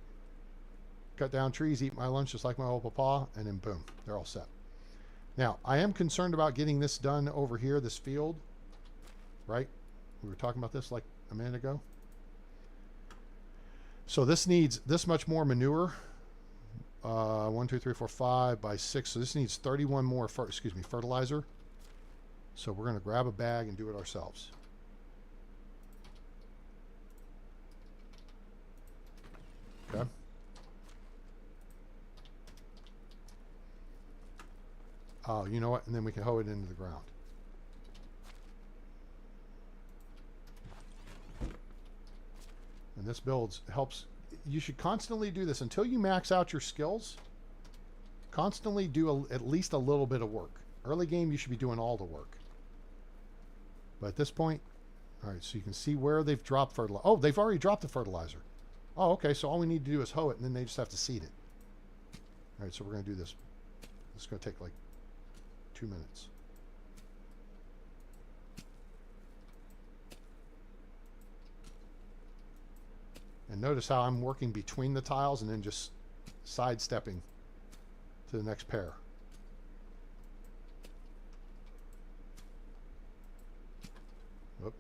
A: Cut down trees, eat my lunch just like my old papa, and then boom, they're all set. Now, I am concerned about getting this done over here, this field, right? We were talking about this like a minute ago. So this needs this much more manure. 1, 2, 3, 4, 5 by 6. So this needs 31 more, fertilizer. So we're going to grab a bag and do it ourselves. Okay. Oh, you know what? And then we can hoe it into the ground. And this helps. You should constantly do this until you max out your skills. Constantly do at least a little bit of work. Early game, you should be doing all the work. But at this point, all right, so you can see where they've dropped fertilizer. Oh, they've already dropped the fertilizer. Oh, okay, so all we need to do is hoe it, and then they just have to seed it. All right, so we're going to do this. It's going to take like 2 minutes. And notice how I'm working between the tiles and then just sidestepping to the next pair. Whoop.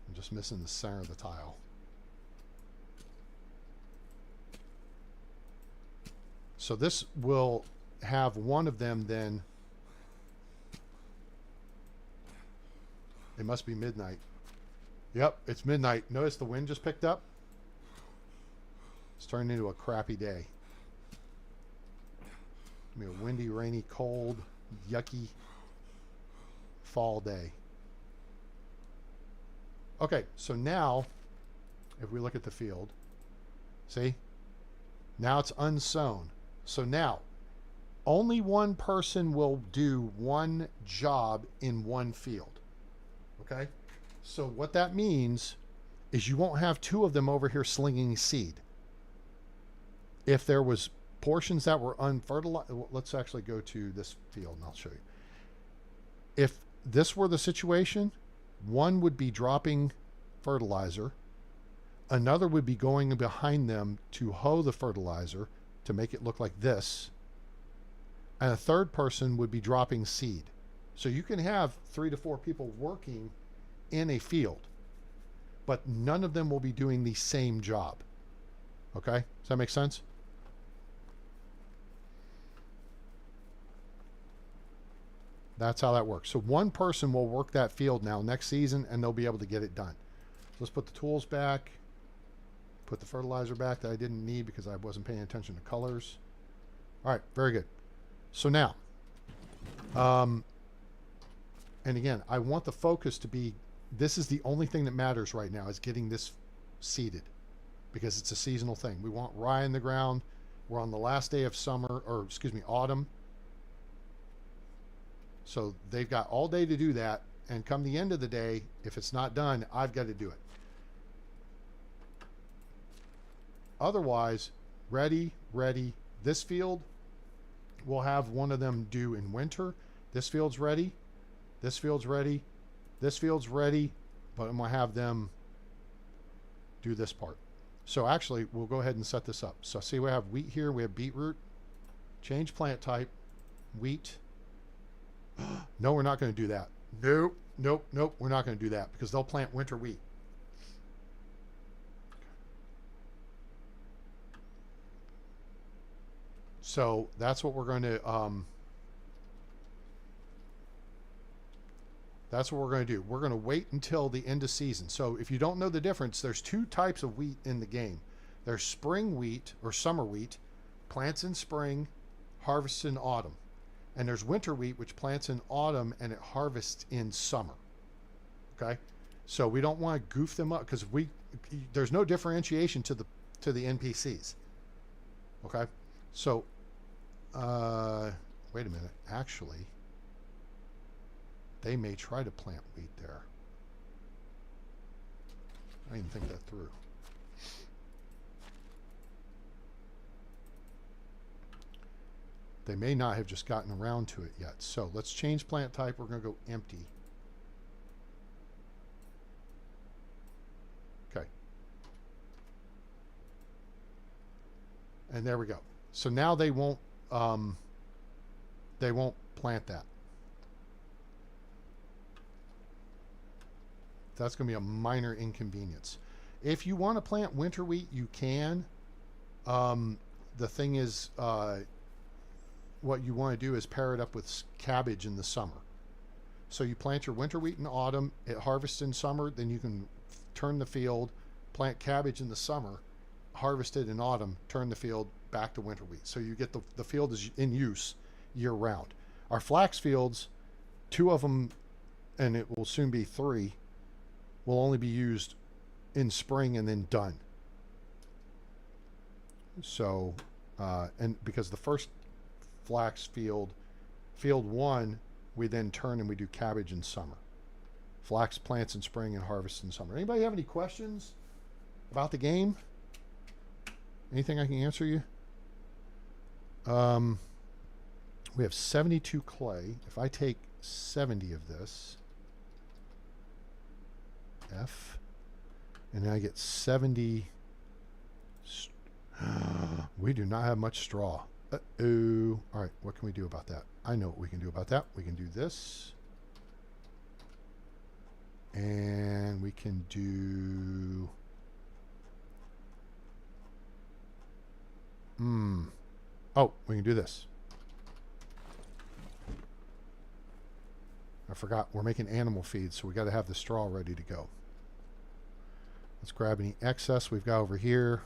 A: I'm just missing the center of the tile. So this will have one of them then. It must be midnight. Yep, it's midnight. Notice the wind just picked up? It's turning into a crappy day. It's gonna be a windy, rainy, cold, yucky fall day. Okay, so now, if we look at the field, see? Now it's unsown. So now, only one person will do one job in one field. Okay? So what that means is you won't have two of them over here slinging seed. If there was portions that were unfertilized, let's actually go to this field and I'll show you. If this were the situation, one would be dropping fertilizer, another would be going behind them to hoe the fertilizer to make it look like this, and a third person would be dropping seed. So you can have 3 to 4 people working in a field, but none of them will be doing the same job. Okay? Does that make sense? That's how that works. So one person will work that field now next season and they'll be able to get it done. So let's put the tools back, put the fertilizer back that I didn't need because I wasn't paying attention to colors. All right, very good. So now, and again, I want the focus to be, this is the only thing that matters right now is getting this seeded because it's a seasonal thing. We want rye in the ground. We're on the last day of summer, or excuse me, autumn. So they've got all day to do that. And come the end of the day, if it's not done, I've got to do it. Otherwise, ready. This field, we'll have one of them do in winter. This field's ready. This field's ready. This field's ready. But I'm going to have them do this part. So actually, we'll go ahead and set this up. So see, we have wheat here. We have beetroot. Change plant type. Wheat. No, we're not going to do that. Nope. We're not going to do that because they'll plant winter wheat. So that's what we're going to do. We're going to wait until the end of season. So if you don't know the difference, there's 2 types of wheat in the game. There's spring wheat or summer wheat, plants in spring, harvests in autumn. And there's winter wheat, which plants in autumn and it harvests in summer. Okay? So we don't want to goof them up because there's no differentiation to the NPCs. Okay? So wait a minute. Actually, they may try to plant wheat there. I didn't think that through. They may not have just gotten around to it yet. So let's change plant type. We're going to go empty. Okay. And there we go. So now they won't plant that. That's going to be a minor inconvenience. If you want to plant winter wheat, you can. The thing is, what you want to do is pair it up with cabbage in the summer. So you plant your winter wheat in autumn, it harvests in summer, then you can turn the field, plant cabbage in the summer, harvest it in autumn, turn the field back to winter wheat. So you get the field is in use year round. Our flax fields, 2 of them, and it will soon be 3, will only be used in spring and then done. So, and because the first flax field. Field 1, we then turn and we do cabbage in summer. Flax plants in spring and harvest in summer. Anybody have any questions about the game? Anything I can answer you? We have 72 clay. If I take 70 of this, F, and then I get 70. We do not have much straw. Uh-oh. All right, what can we do about that? I know what we can do about that. We can do this. And we can do... Oh, we can do this. I forgot. We're making animal feed, so we got to have the straw ready to go. Let's grab any excess we've got over here.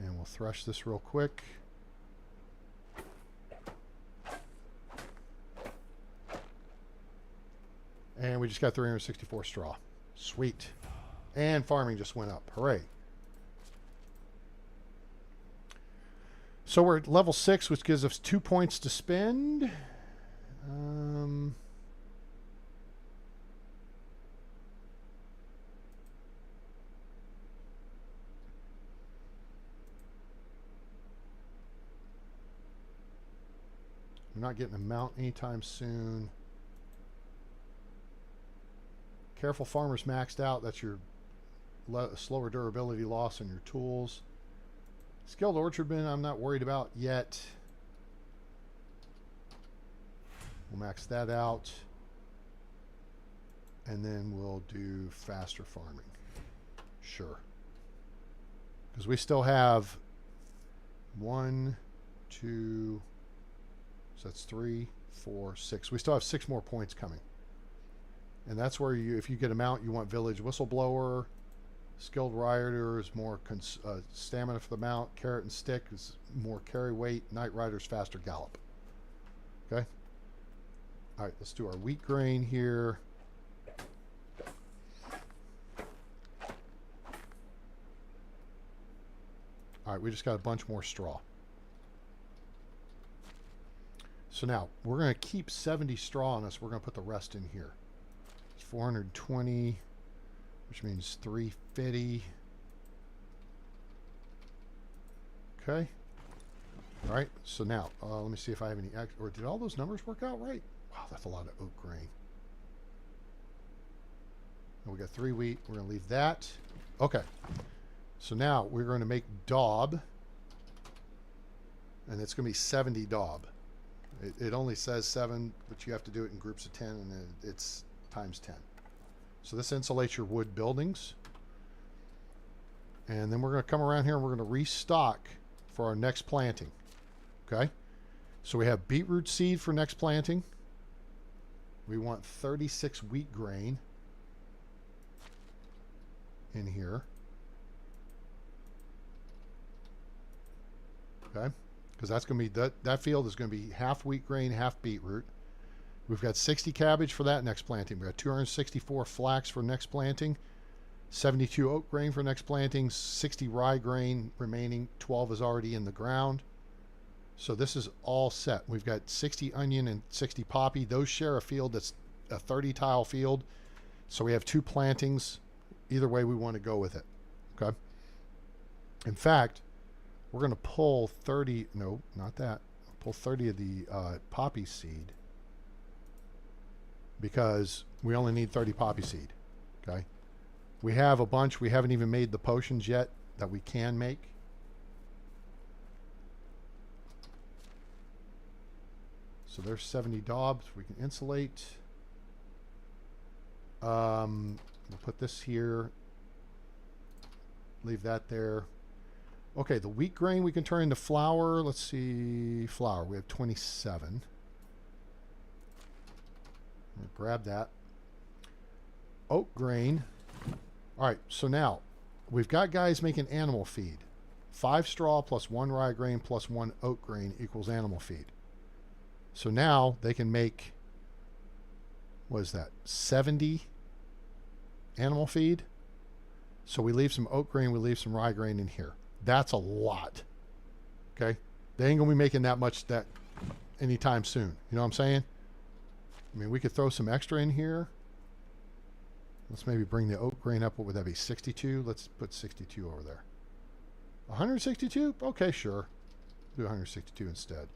A: And we'll thresh this real quick. And we just got 364 straw. Sweet. And farming just went up. Hooray. So we're at level 6, which gives us 2 points to spend. We're not getting a mount anytime soon. Careful Farmer's maxed out. That's your slower durability loss on your tools. Skilled Orchardman, I'm not worried about yet. We'll max that out. And then we'll do faster farming. Sure. Because we still have 1, 2, so that's 3, 4, 6. We still have 6 more points coming. And that's where you, if you get a mount, you want Village Whistleblower. Skilled Rider is more stamina for the mount. Carrot and Stick is more carry weight. Night Rider's faster gallop. Okay? All right, let's do our wheat grain here. All right, we just got a bunch more straw. So now, we're going to keep 70 straw on us. We're going to put the rest in here. 420, which means 350. Okay. All right. So now, let me see if I have any or did all those numbers work out right? Wow, that's a lot of oat grain. And we got 3 wheat. We're going to leave that. Okay. So now we're going to make daub. And it's going to be 70 daub. It only says 7, but you have to do it in groups of 10, and it's times 10. So this insulates your wood buildings. And then we're going to come around here and we're going to restock for our next planting. Okay? So we have beetroot seed for next planting. We want 36 wheat grain in here. Okay? Because that's going to be, that field is going to be half wheat grain, half beetroot. We've got 60 cabbage for that next planting. We've got 264 flax for next planting, 72 oat grain for next planting, 60 rye grain remaining, 12 is already in the ground. So this is all set. We've got 60 onion and 60 poppy. Those share a field that's a 30 tile field. So we have 2 plantings. Either way we want to go with it. Okay. In fact, we're going to pull 30, no, not that. Pull 30 of the poppy seed because we only need 30 poppy seed. Okay. We have a bunch. We haven't even made the potions yet that we can make. So there's 70 daubs. We can insulate. We'll put this here. Leave that there. Okay, the wheat grain we can turn into flour. Let's see, flour. We have 27. Grab that. Oat grain. All right, so now we've got guys making animal feed. 5 straw plus 1 rye grain plus 1 oat grain equals animal feed. So now they can make, what is that, 70 animal feed? So we leave some oat grain, we leave some rye grain in here. That's a lot. Okay? They ain't going to be making that much that anytime soon. You know what I'm saying? I mean, we could throw some extra in here. Let's maybe bring the oat grain up. What would that be? 62? Let's put 62 over there. 162? Okay, sure. Do 162 instead.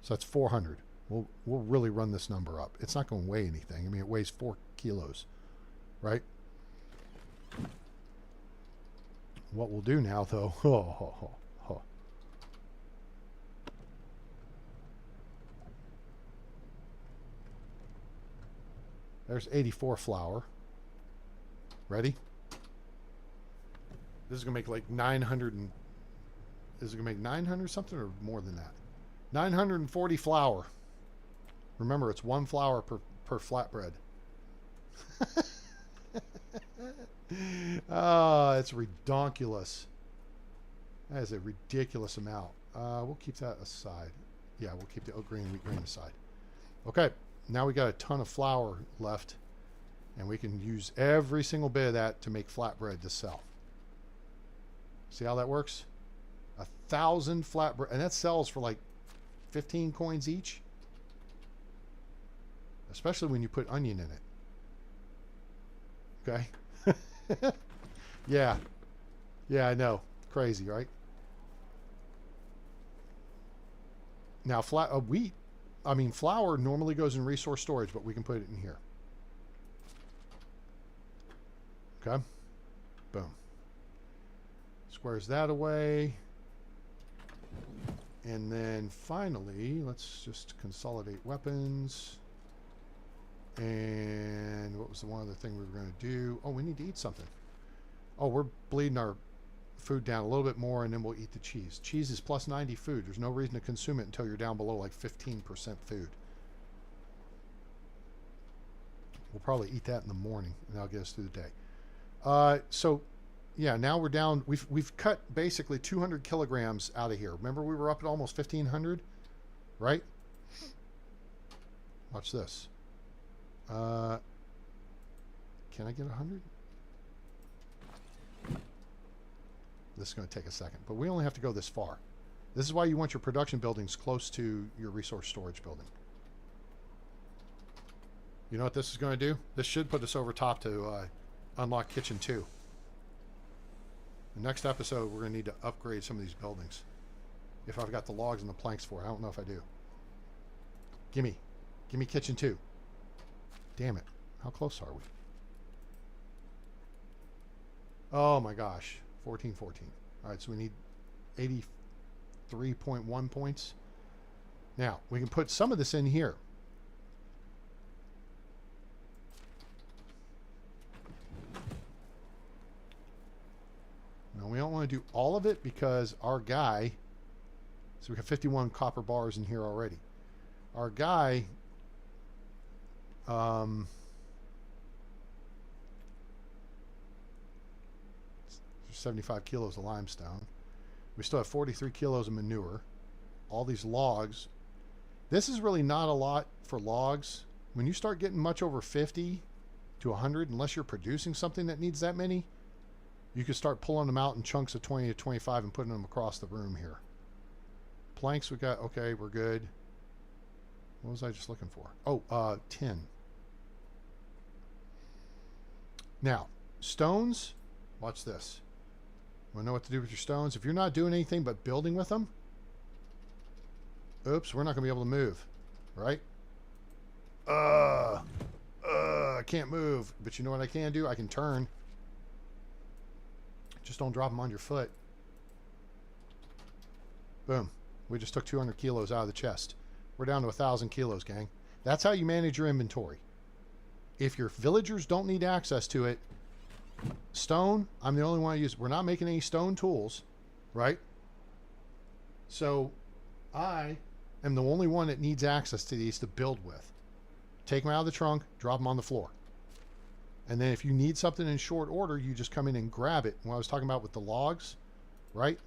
A: So that's 400. We'll really run this number up. It's not going to weigh anything. I mean, it weighs 4 kilos, right? What we'll do now, though, there's 84 flour. Ready? This is going to make like 900 and... Is it going to make 900 something or more than that? 940 flour. Remember, it's 1 flour per flatbread. Oh, it's redonkulous. That is a ridiculous amount. We'll keep that aside. Yeah, we'll keep the oat grain and wheat grain aside. Okay, now we got a ton of flour left, and we can use every single bit of that to make flatbread to sell. See how that works? 1,000 flatbread, and that sells for like 15 coins each. Especially when you put onion in it. Okay? Yeah. Yeah, I know. Crazy, right? Now, flour normally goes in resource storage, but we can put it in here. Okay? Boom. Squares that away. And then finally, let's just consolidate weapons. And what was the one other thing we were going to do? Oh, we need to eat something. Oh, we're bleeding our food down a little bit more, and then we'll eat the cheese. Cheese is plus 90 food. There's no reason to consume it until you're down below like 15% food. We'll probably eat that in the morning, and that'll get us through the day. So, yeah, now we're down. We've cut basically 200 kilograms out of here. Remember, we were up at almost 1,500, right? Watch this. Can I get 100? This is going to take a second, but we only have to go this far. This is why you want your production buildings close to your resource storage building. You know what this is going to do? This should put us over top to unlock Kitchen 2. The next episode, we're going to need to upgrade some of these buildings. If I've got the logs and the planks for it. I don't know if I do. Gimme Kitchen 2. Damn it. How close are we? Oh my gosh. 14. Alright, so we need 83.1 points. Now, we can put some of this in here. Now, we don't want to do all of it because our guy... So we have 51 copper bars in here already. Our guy... 75 kilos of limestone. We still have 43 kilos of manure. All these logs. This is really not a lot for logs. When you start getting much over 50 to 100, unless you're producing something that needs that many, you can start pulling them out in chunks of 20 to 25 and putting them across the room here. Planks we got. Okay, we're good. What was I just looking for? Oh, tin. Now, stones. Watch this. Want to know what to do with your stones? If you're not doing anything but building with them, oops, we're not going to be able to move, right? I can't move. But you know what I can do? I can turn. Just don't drop them on your foot. Boom. We just took 200 kilos out of the chest. We're down to 1,000 kilos, gang. That's how you manage your inventory. If your villagers don't need access to it, stone, I'm the only one to use. We're not making any stone tools, right? So I am the only one that needs access to these to build with. Take them out of the trunk, drop them on the floor. And then if you need something in short order, you just come in and grab it. What I was talking about with the logs, right?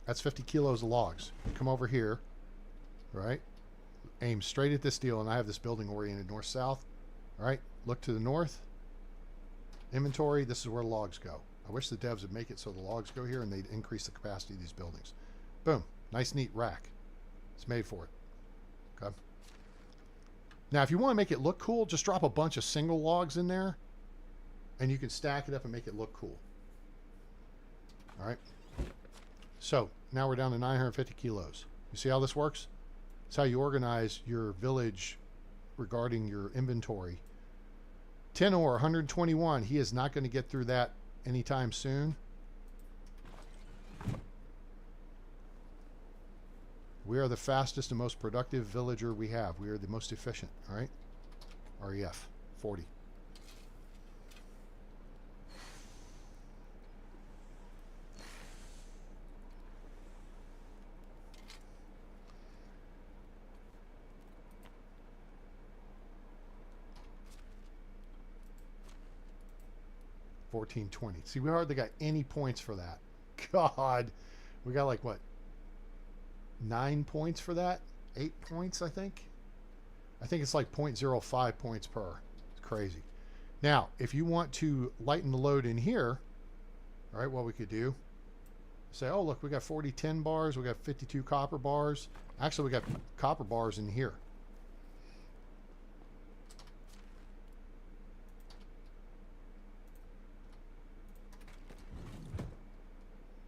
A: That's 50 kilos of logs. Come over here, right? Aim straight at this deal, and I have this building oriented north-south. All right, look to the north. Inventory, this is where the logs go. I wish the devs would make it so the logs go here and they'd increase the capacity of these buildings. Boom. Nice, neat rack. It's made for it. Okay. Now, if you want to make it look cool, just drop a bunch of single logs in there and you can stack it up and make it look cool. All right. So now we're down to 950 kilos. You see how this works? It's how you organize your village regarding your inventory. 10 ore, 121. He is not going to get through that anytime soon. We are the fastest and most productive villager we have. We are the most efficient. All right. REF 40. $14.20. See, we hardly got any points for that. God, we got like what? 9 points for that? 8 points, I think. I think it's like 0.05 points per. It's crazy. Now, if you want to lighten the load in here, all right, what we could do, say, oh, look, we got 40 tin bars. We got 52 copper bars. Actually, we got copper bars in here.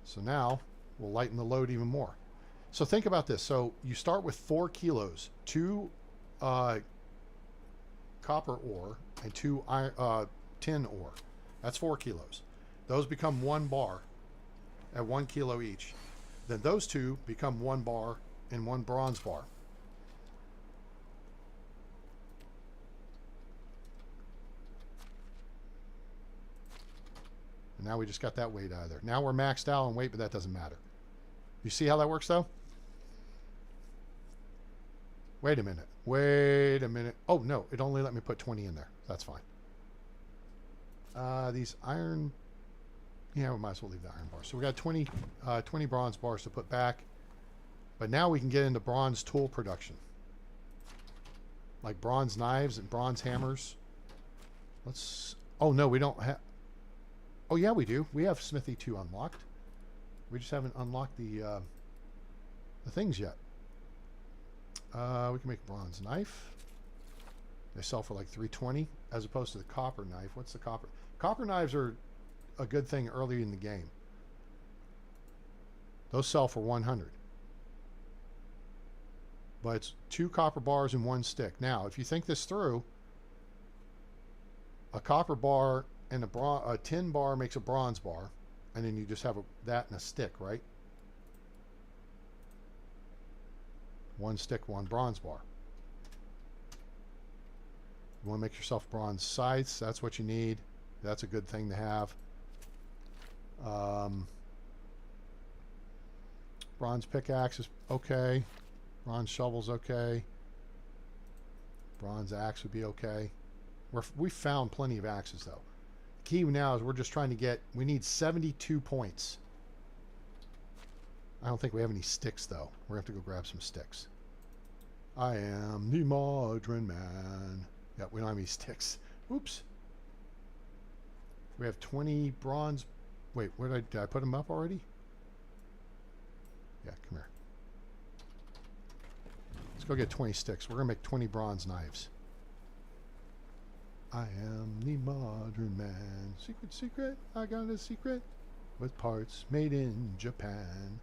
A: So now we'll lighten the load even more. So think about this. So you start with 4 kilos, 2 copper ore and 2 tin ore. That's 4 kilos. Those become 1 bar at 1 kilo each. Then those 2 become 1 bar and 1 bronze bar. And now we just got that weight out of there. Now we're maxed out on weight, but that doesn't matter. You see how that works, though? Wait a minute. Wait a minute. Oh, no. It only let me put 20 in there. That's fine. These iron... Yeah, we might as well leave the iron bars. So we got 20 bronze bars to put back. But now we can get into bronze tool production. Like bronze knives and bronze hammers. Let's... Oh, no, we don't have... Oh, yeah, we do. We have Smithy 2 unlocked. We just haven't unlocked the things yet. We can make a bronze knife. They sell for like $3.20 as opposed to the copper knife. What's the copper? Copper knives are a good thing early in the game. Those sell for $100. But it's 2 copper bars and 1 stick. Now, if you think this through, a copper bar and a tin bar makes a bronze bar, and then you just have that and a stick, right? 1 stick, 1 bronze bar. You want to make yourself bronze scythes. That's what you need. That's a good thing to have. Bronze pickaxe is okay. Bronze shovel's okay. Bronze axe would be okay. We found plenty of axes, though. Key now is we're just trying to get... We need 72 points. I don't think we have any sticks, though. We're going to have to go grab some sticks. I am the modern man. Yeah, we don't have any sticks. Oops. We have 20 bronze... Wait, where did I put them up already? Yeah, come here. Let's go get 20 sticks. We're going to make 20 bronze knives. I am the modern man. Secret, secret, I got a secret. With parts made in Japan.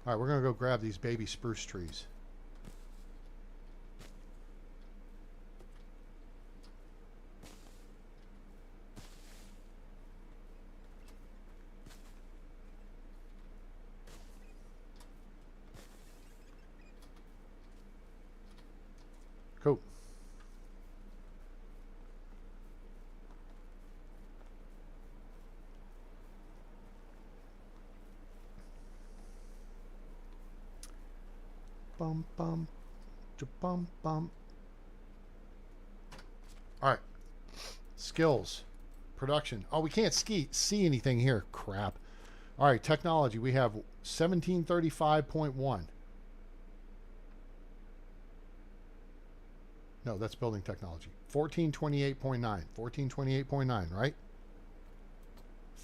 A: Alright, we're going to go grab these baby spruce trees. Cool. Bum bum, bum bum. All right, skills, production. Oh, we can't see anything here. Crap. All right, technology. We have 1735.1. No, that's building technology. 1428.9. 1428.9, right?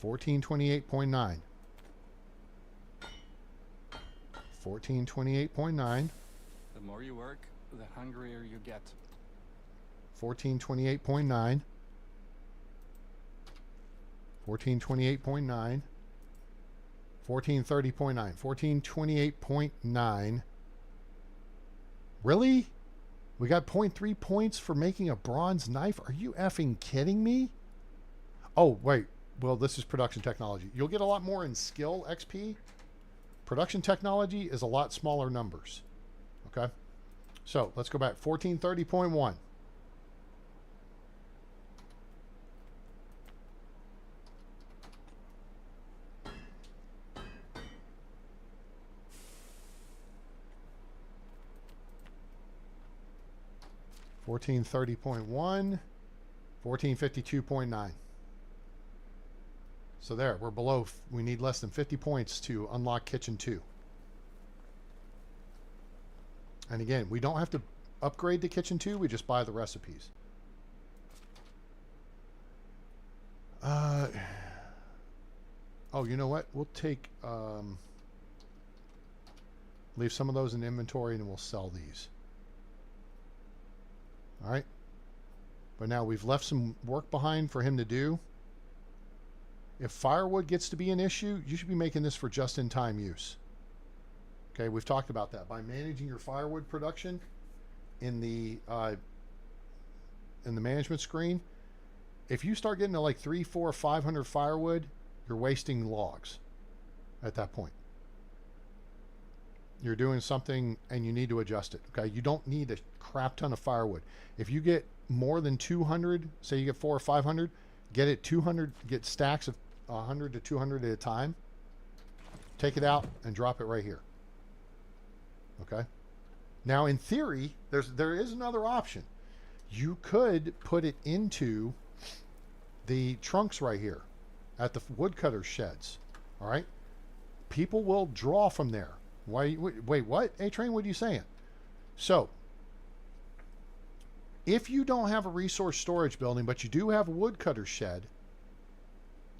A: 1428.9. 1428.9.
F: The more you work, the hungrier you get.
A: 1428.9. 1428.9. 1430.9. 1428.9. Really? We got 0.3 points for making a bronze knife? Are you effing kidding me? Oh, wait. Well, this is production technology. You'll get a lot more in skill XP. Production technology is a lot smaller numbers. Okay? So, let's go back. 1430.1. $1430.1, 1452.9. So there, we're below. We need less than 50 points to unlock Kitchen 2. And again, we don't have to upgrade to Kitchen 2. We just buy the recipes. Oh, you know what? We'll take... leave some of those in inventory and we'll sell these. All right. But now we've left some work behind for him to do. If firewood gets to be an issue, you should be making this for just-in-time use. Okay, we've talked about that. By managing your firewood production in the management screen, if you start getting to like 300, 400, 500 firewood, you're wasting logs at that point. You're doing something and you need to adjust it. Okay, you don't need a crap ton of firewood. If you get more than 200, say you get 400 or 500, get it 200, get stacks of 100 to 200 at a time. Take it out and drop it right here. Okay. Now, in theory, there is another option. You could put it into the trunks right here at the woodcutter sheds. All right. People will draw from there. Why? Wait, what? A-Train, what are you saying? So, if you don't have a resource storage building, but you do have a woodcutter shed,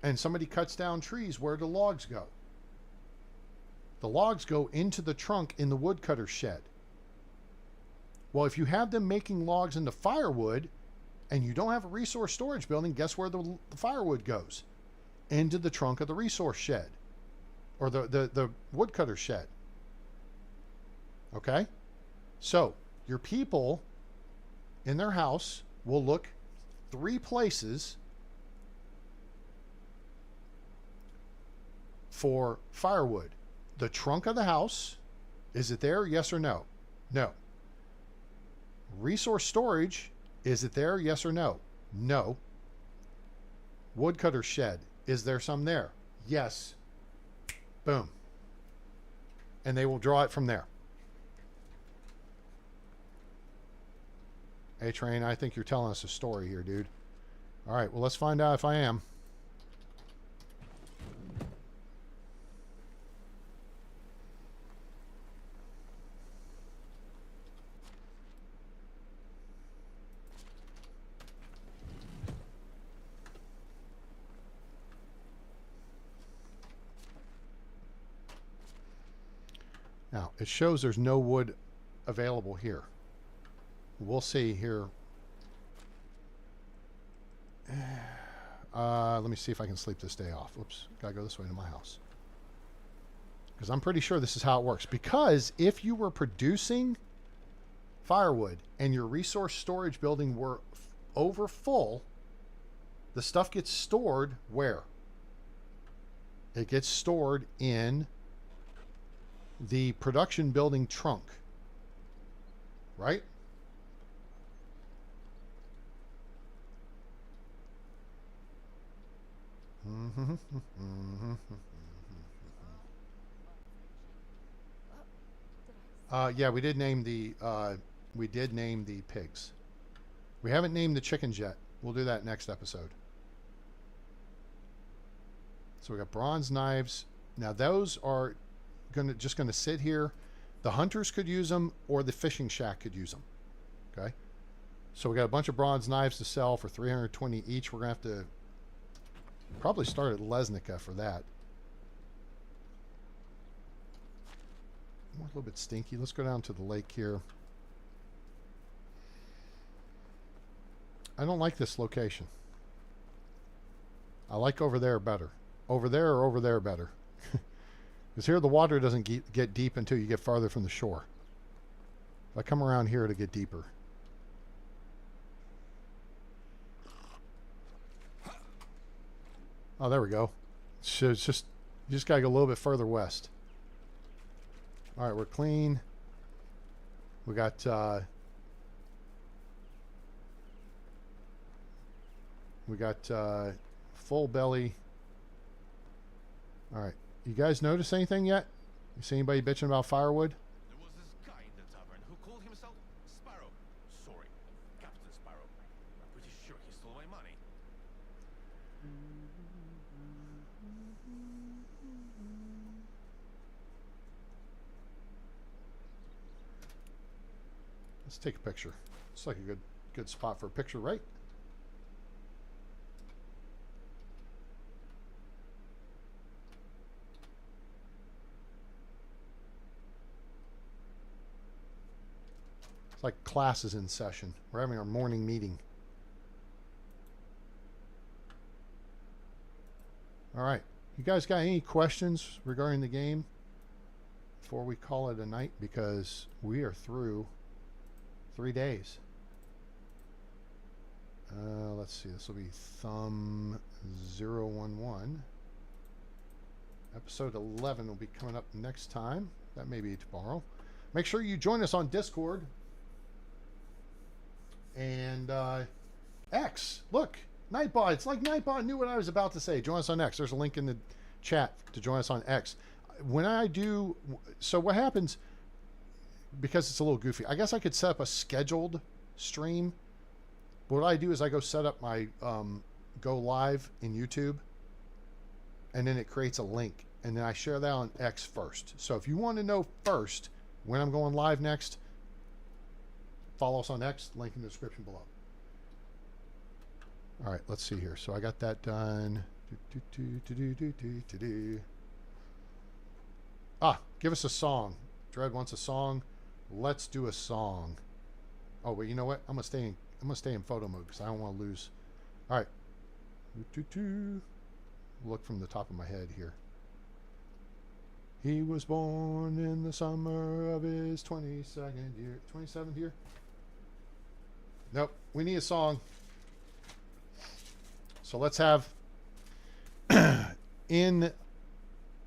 A: and somebody cuts down trees, where do logs go? The logs go into the trunk in the woodcutter shed. Well, if you have them making logs into firewood, and you don't have a resource storage building, guess where the firewood goes? Into the trunk of the resource shed, or the woodcutter shed. Okay? So, your people in their house will look 3 places for firewood. The trunk of the house, is it there? Yes or no? No. Resource storage, is it there? Yes or no? No. Woodcutter shed, is there some there? Yes. Boom. And they will draw it from there. A-Train, I think you're telling us a story here, dude. All right, well, let's find out if I am. Now, it shows there's no wood available here. We'll see here. Let me see if I can sleep this day off. Oops, gotta go this way to my house. Because I'm pretty sure this is how it works. Because if you were producing firewood and your resource storage building were over full, the stuff gets stored where? It gets stored in the production building trunk. Right? Yeah, we did name the pigs. We haven't named the chickens yet. We'll do that next episode. So we got bronze knives. Now those are just gonna sit here. The hunters could use them, or the fishing shack could use them. Okay. So we got a bunch of bronze knives to sell for 320 each. We're going to have to probably start at Lesnica for that. We're a little bit stinky. Let's go down to the lake here. I don't like this location. I like over there better. Over there or over there better. Because here the water doesn't get deep until you get farther from the shore. If I come around here to get deeper. Oh, there we go. So it's just, you just gotta go a little bit further west. All right, we're clean. We got full belly. All right, you guys notice anything yet? You see anybody bitching about firewood?
D: There was this guy in the tavern who called himself Sparrow. Sorry, Captain Sparrow. I'm pretty sure he stole my money.
A: Let's take a picture. It's like a good spot for a picture, right? It's like class is in session. We're having our morning meeting. All right. You guys got any questions regarding the game before we call it a night? Because we are through 3 days. Let's see. This will be Thumb 011. Episode 11 will be coming up next time. That may be tomorrow. Make sure you join us on Discord. And X. Look. Nightbot. It's like Nightbot knew what I was about to say. Join us on X. There's a link in the chat to join us on X. When I do... So what happens... Because it's a little goofy. I guess I could set up a scheduled stream. But what I do is I go set up my go live in YouTube. And then it creates a link. And then I share that on X first. So if you want to know first when I'm going live next, follow us on X. Link in the description below. All right, let's see here. So I got that done. Ah, give us a song. Dread wants a song. Let's do a song. Oh, but you know what? I'm gonna stay in photo mode because I don't want to lose. All right. Look from the top of my head here. He was born in the summer of his 22nd year. 27th year? Nope. We need a song. So let's have, in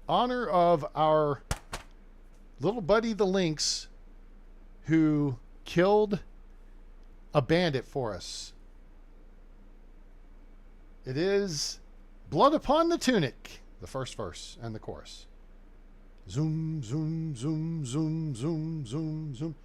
A: honor of our little buddy the Lynx, who killed a bandit for us. It is Blood Upon the Tunic, the first verse and the chorus. Zoom, zoom, zoom, zoom, zoom, zoom, zoom.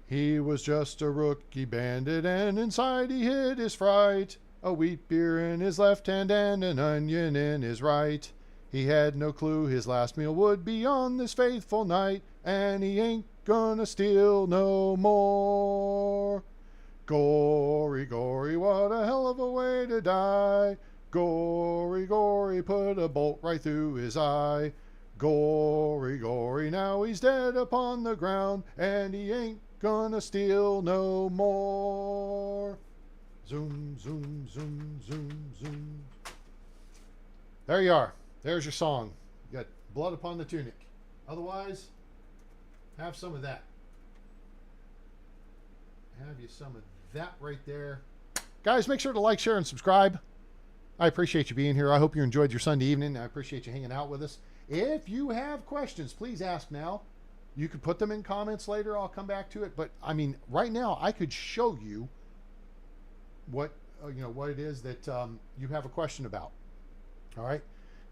A: He was just a rookie bandit, and inside he hid his fright. A wheat beer in his left hand and an onion in his right. He had no clue his last meal would be on this faithful night, and he ain't gonna steal no more. Gory, gory, what a hell of a way to die. Gory, gory, put a bolt right through his eye. Gory, gory, now he's dead upon the ground, and he ain't gonna steal no more. Zoom, zoom, zoom, zoom, zoom. There you are. There's your song. You got Blood Upon the Tunic. Otherwise, have some of that. Have you some of that right there. Guys, make sure to like, share, and subscribe. I appreciate you being here. I hope you enjoyed your Sunday evening. I appreciate you hanging out with us. If you have questions, please ask now. You could put them in comments later. I'll come back to it. But, I mean, right now, I could show you what it is that you have a question about. All right.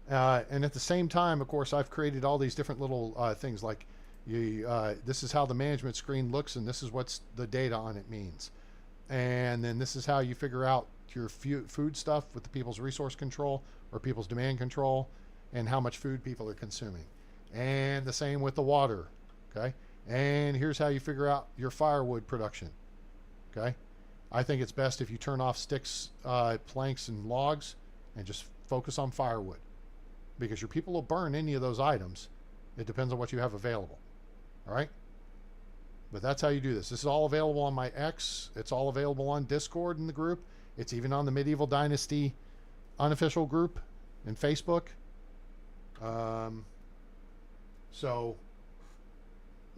A: And at the same time, of course, I've created all these different little things like this is how the management screen looks, and this is what's the data on it means. And then this is how you figure out your food stuff with the people's resource control or people's demand control and how much food people are consuming. And the same with the water. Okay. And here's how you figure out your firewood production. Okay? I think it's best if you turn off sticks, planks, and logs and just focus on firewood, because your people will burn any of those items. It depends on what you have available. All right? But that's how you do this. This is all available on my X. It's all available on Discord in the group. It's even on the Medieval Dynasty unofficial group in Facebook. So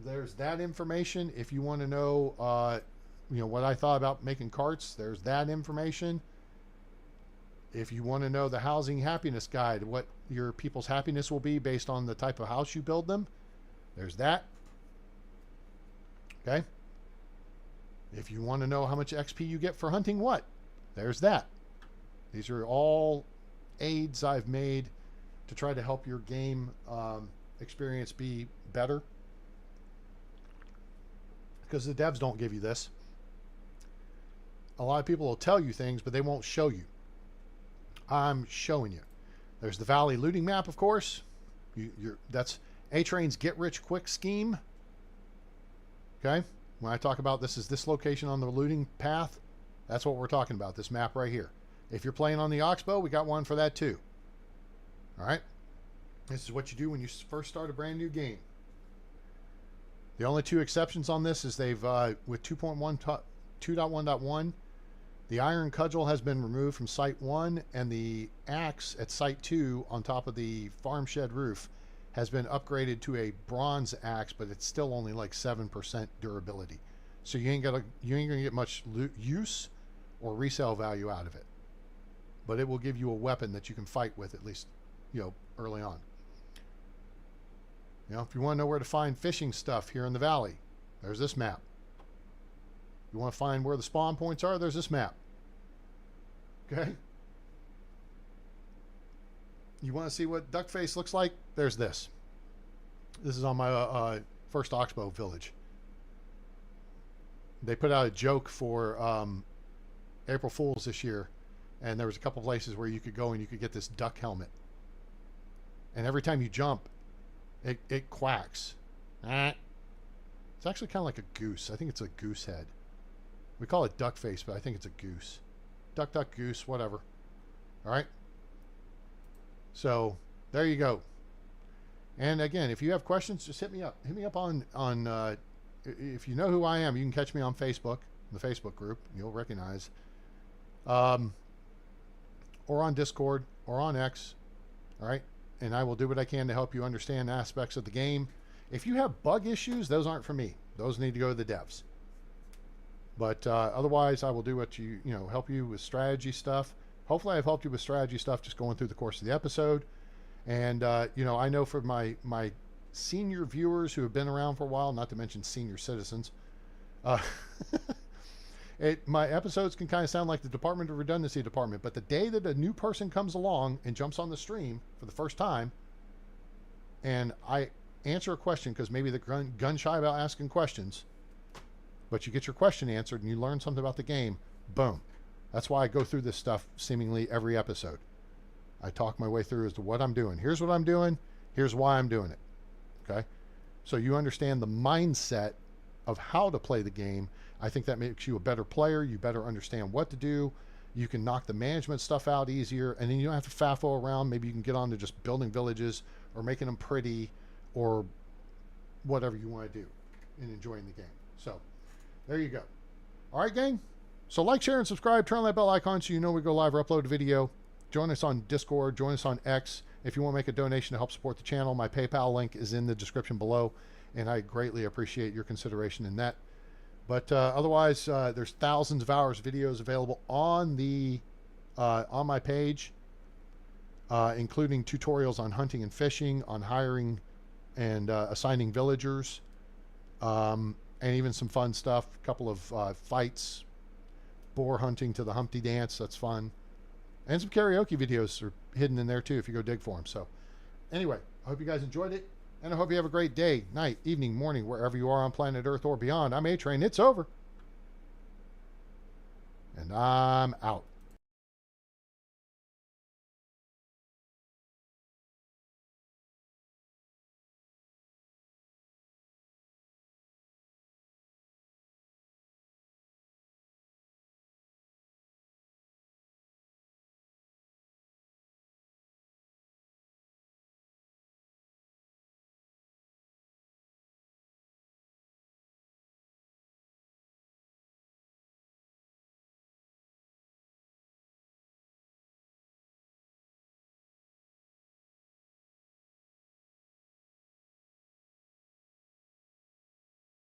A: there's that information. If you want to know, what I thought about making carts, there's that information. If you want to know the housing happiness guide, what your people's happiness will be based on the type of house you build them, there's that. Okay? If you want to know how much XP you get for hunting what, there's that. These are all aids I've made to try to help your game experience be better, because the devs don't give you this. A lot of people will tell you things, but they won't show you. I'm showing you. There's the Valley looting map, of course. That's A-Train's get-rich-quick scheme. Okay? When I talk about this location on the looting path, that's what we're talking about, this map right here. If you're playing on the Oxbow, we got one for that too. All right? This is what you do when you first start a brand new game. The only two exceptions on this is they've, with 2.1.1, the iron cudgel has been removed from Site 1, and the axe at Site 2 on top of the farm shed roof has been upgraded to a bronze axe, but it's still only like 7% durability. So you ain't gonna get much use or resale value out of it. But it will give you a weapon that you can fight with, at least, early on. If you want to know where to find fishing stuff here in the valley, there's this map. You want to find where the spawn points are, there's this map. Okay? You want to see what Duckface looks like, there's this. This is on my first Oxbow village. They put out a joke for April Fool's this year, and there was a couple places where you could go and you could get this duck helmet. And every time you jump, it quacks. It's actually kind of like a goose. I think it's a goose head. We call it duck face, but I think it's a goose. Duck, duck, goose, whatever. All right? So, there you go. And again, if you have questions, just hit me up. Hit me up on if you know who I am, you can catch me on Facebook, the Facebook group. You'll recognize. Or on Discord, or on X. All right? And I will do what I can to help you understand aspects of the game. If you have bug issues, those aren't for me. Those need to go to the devs. But otherwise, I will do what help you with strategy stuff. Hopefully, I've helped you with strategy stuff just going through the course of the episode. And, I know for my senior viewers who have been around for a while, not to mention senior citizens, my episodes can kind of sound like the Department of Redundancy department, but the day that a new person comes along and jumps on the stream for the first time, and I answer a question because maybe they're gun shy about asking questions, but you get your question answered and you learn something about the game, boom. That's why I go through this stuff seemingly every episode. I talk my way through as to what I'm doing. Here's what I'm doing. Here's why I'm doing it. Okay? So you understand the mindset of how to play the game. I think that makes you a better player. You better understand what to do. You can knock the management stuff out easier, and then you don't have to faffle around. Maybe you can get on to just building villages or making them pretty or whatever you want to do and enjoying the game. So there you go. All right, gang. So like, share, and subscribe. Turn on that bell icon so you know we go live or upload a video. Join us on Discord. Join us on X. If you want to make a donation to help support the channel, my PayPal link is in the description below, and I greatly appreciate your consideration in that. But otherwise, there's thousands of hours of videos available on my page, including tutorials on hunting and fishing, on hiring and assigning villagers, and even some fun stuff. A couple of fights, boar hunting to the Humpty Dance. That's fun. And some karaoke videos are hidden in there too if you go dig for them. So anyway, I hope you guys enjoyed it. And I hope you have a great day, night, evening, morning, wherever you are on planet Earth or beyond. I'm A-Train. It's over. And I'm out.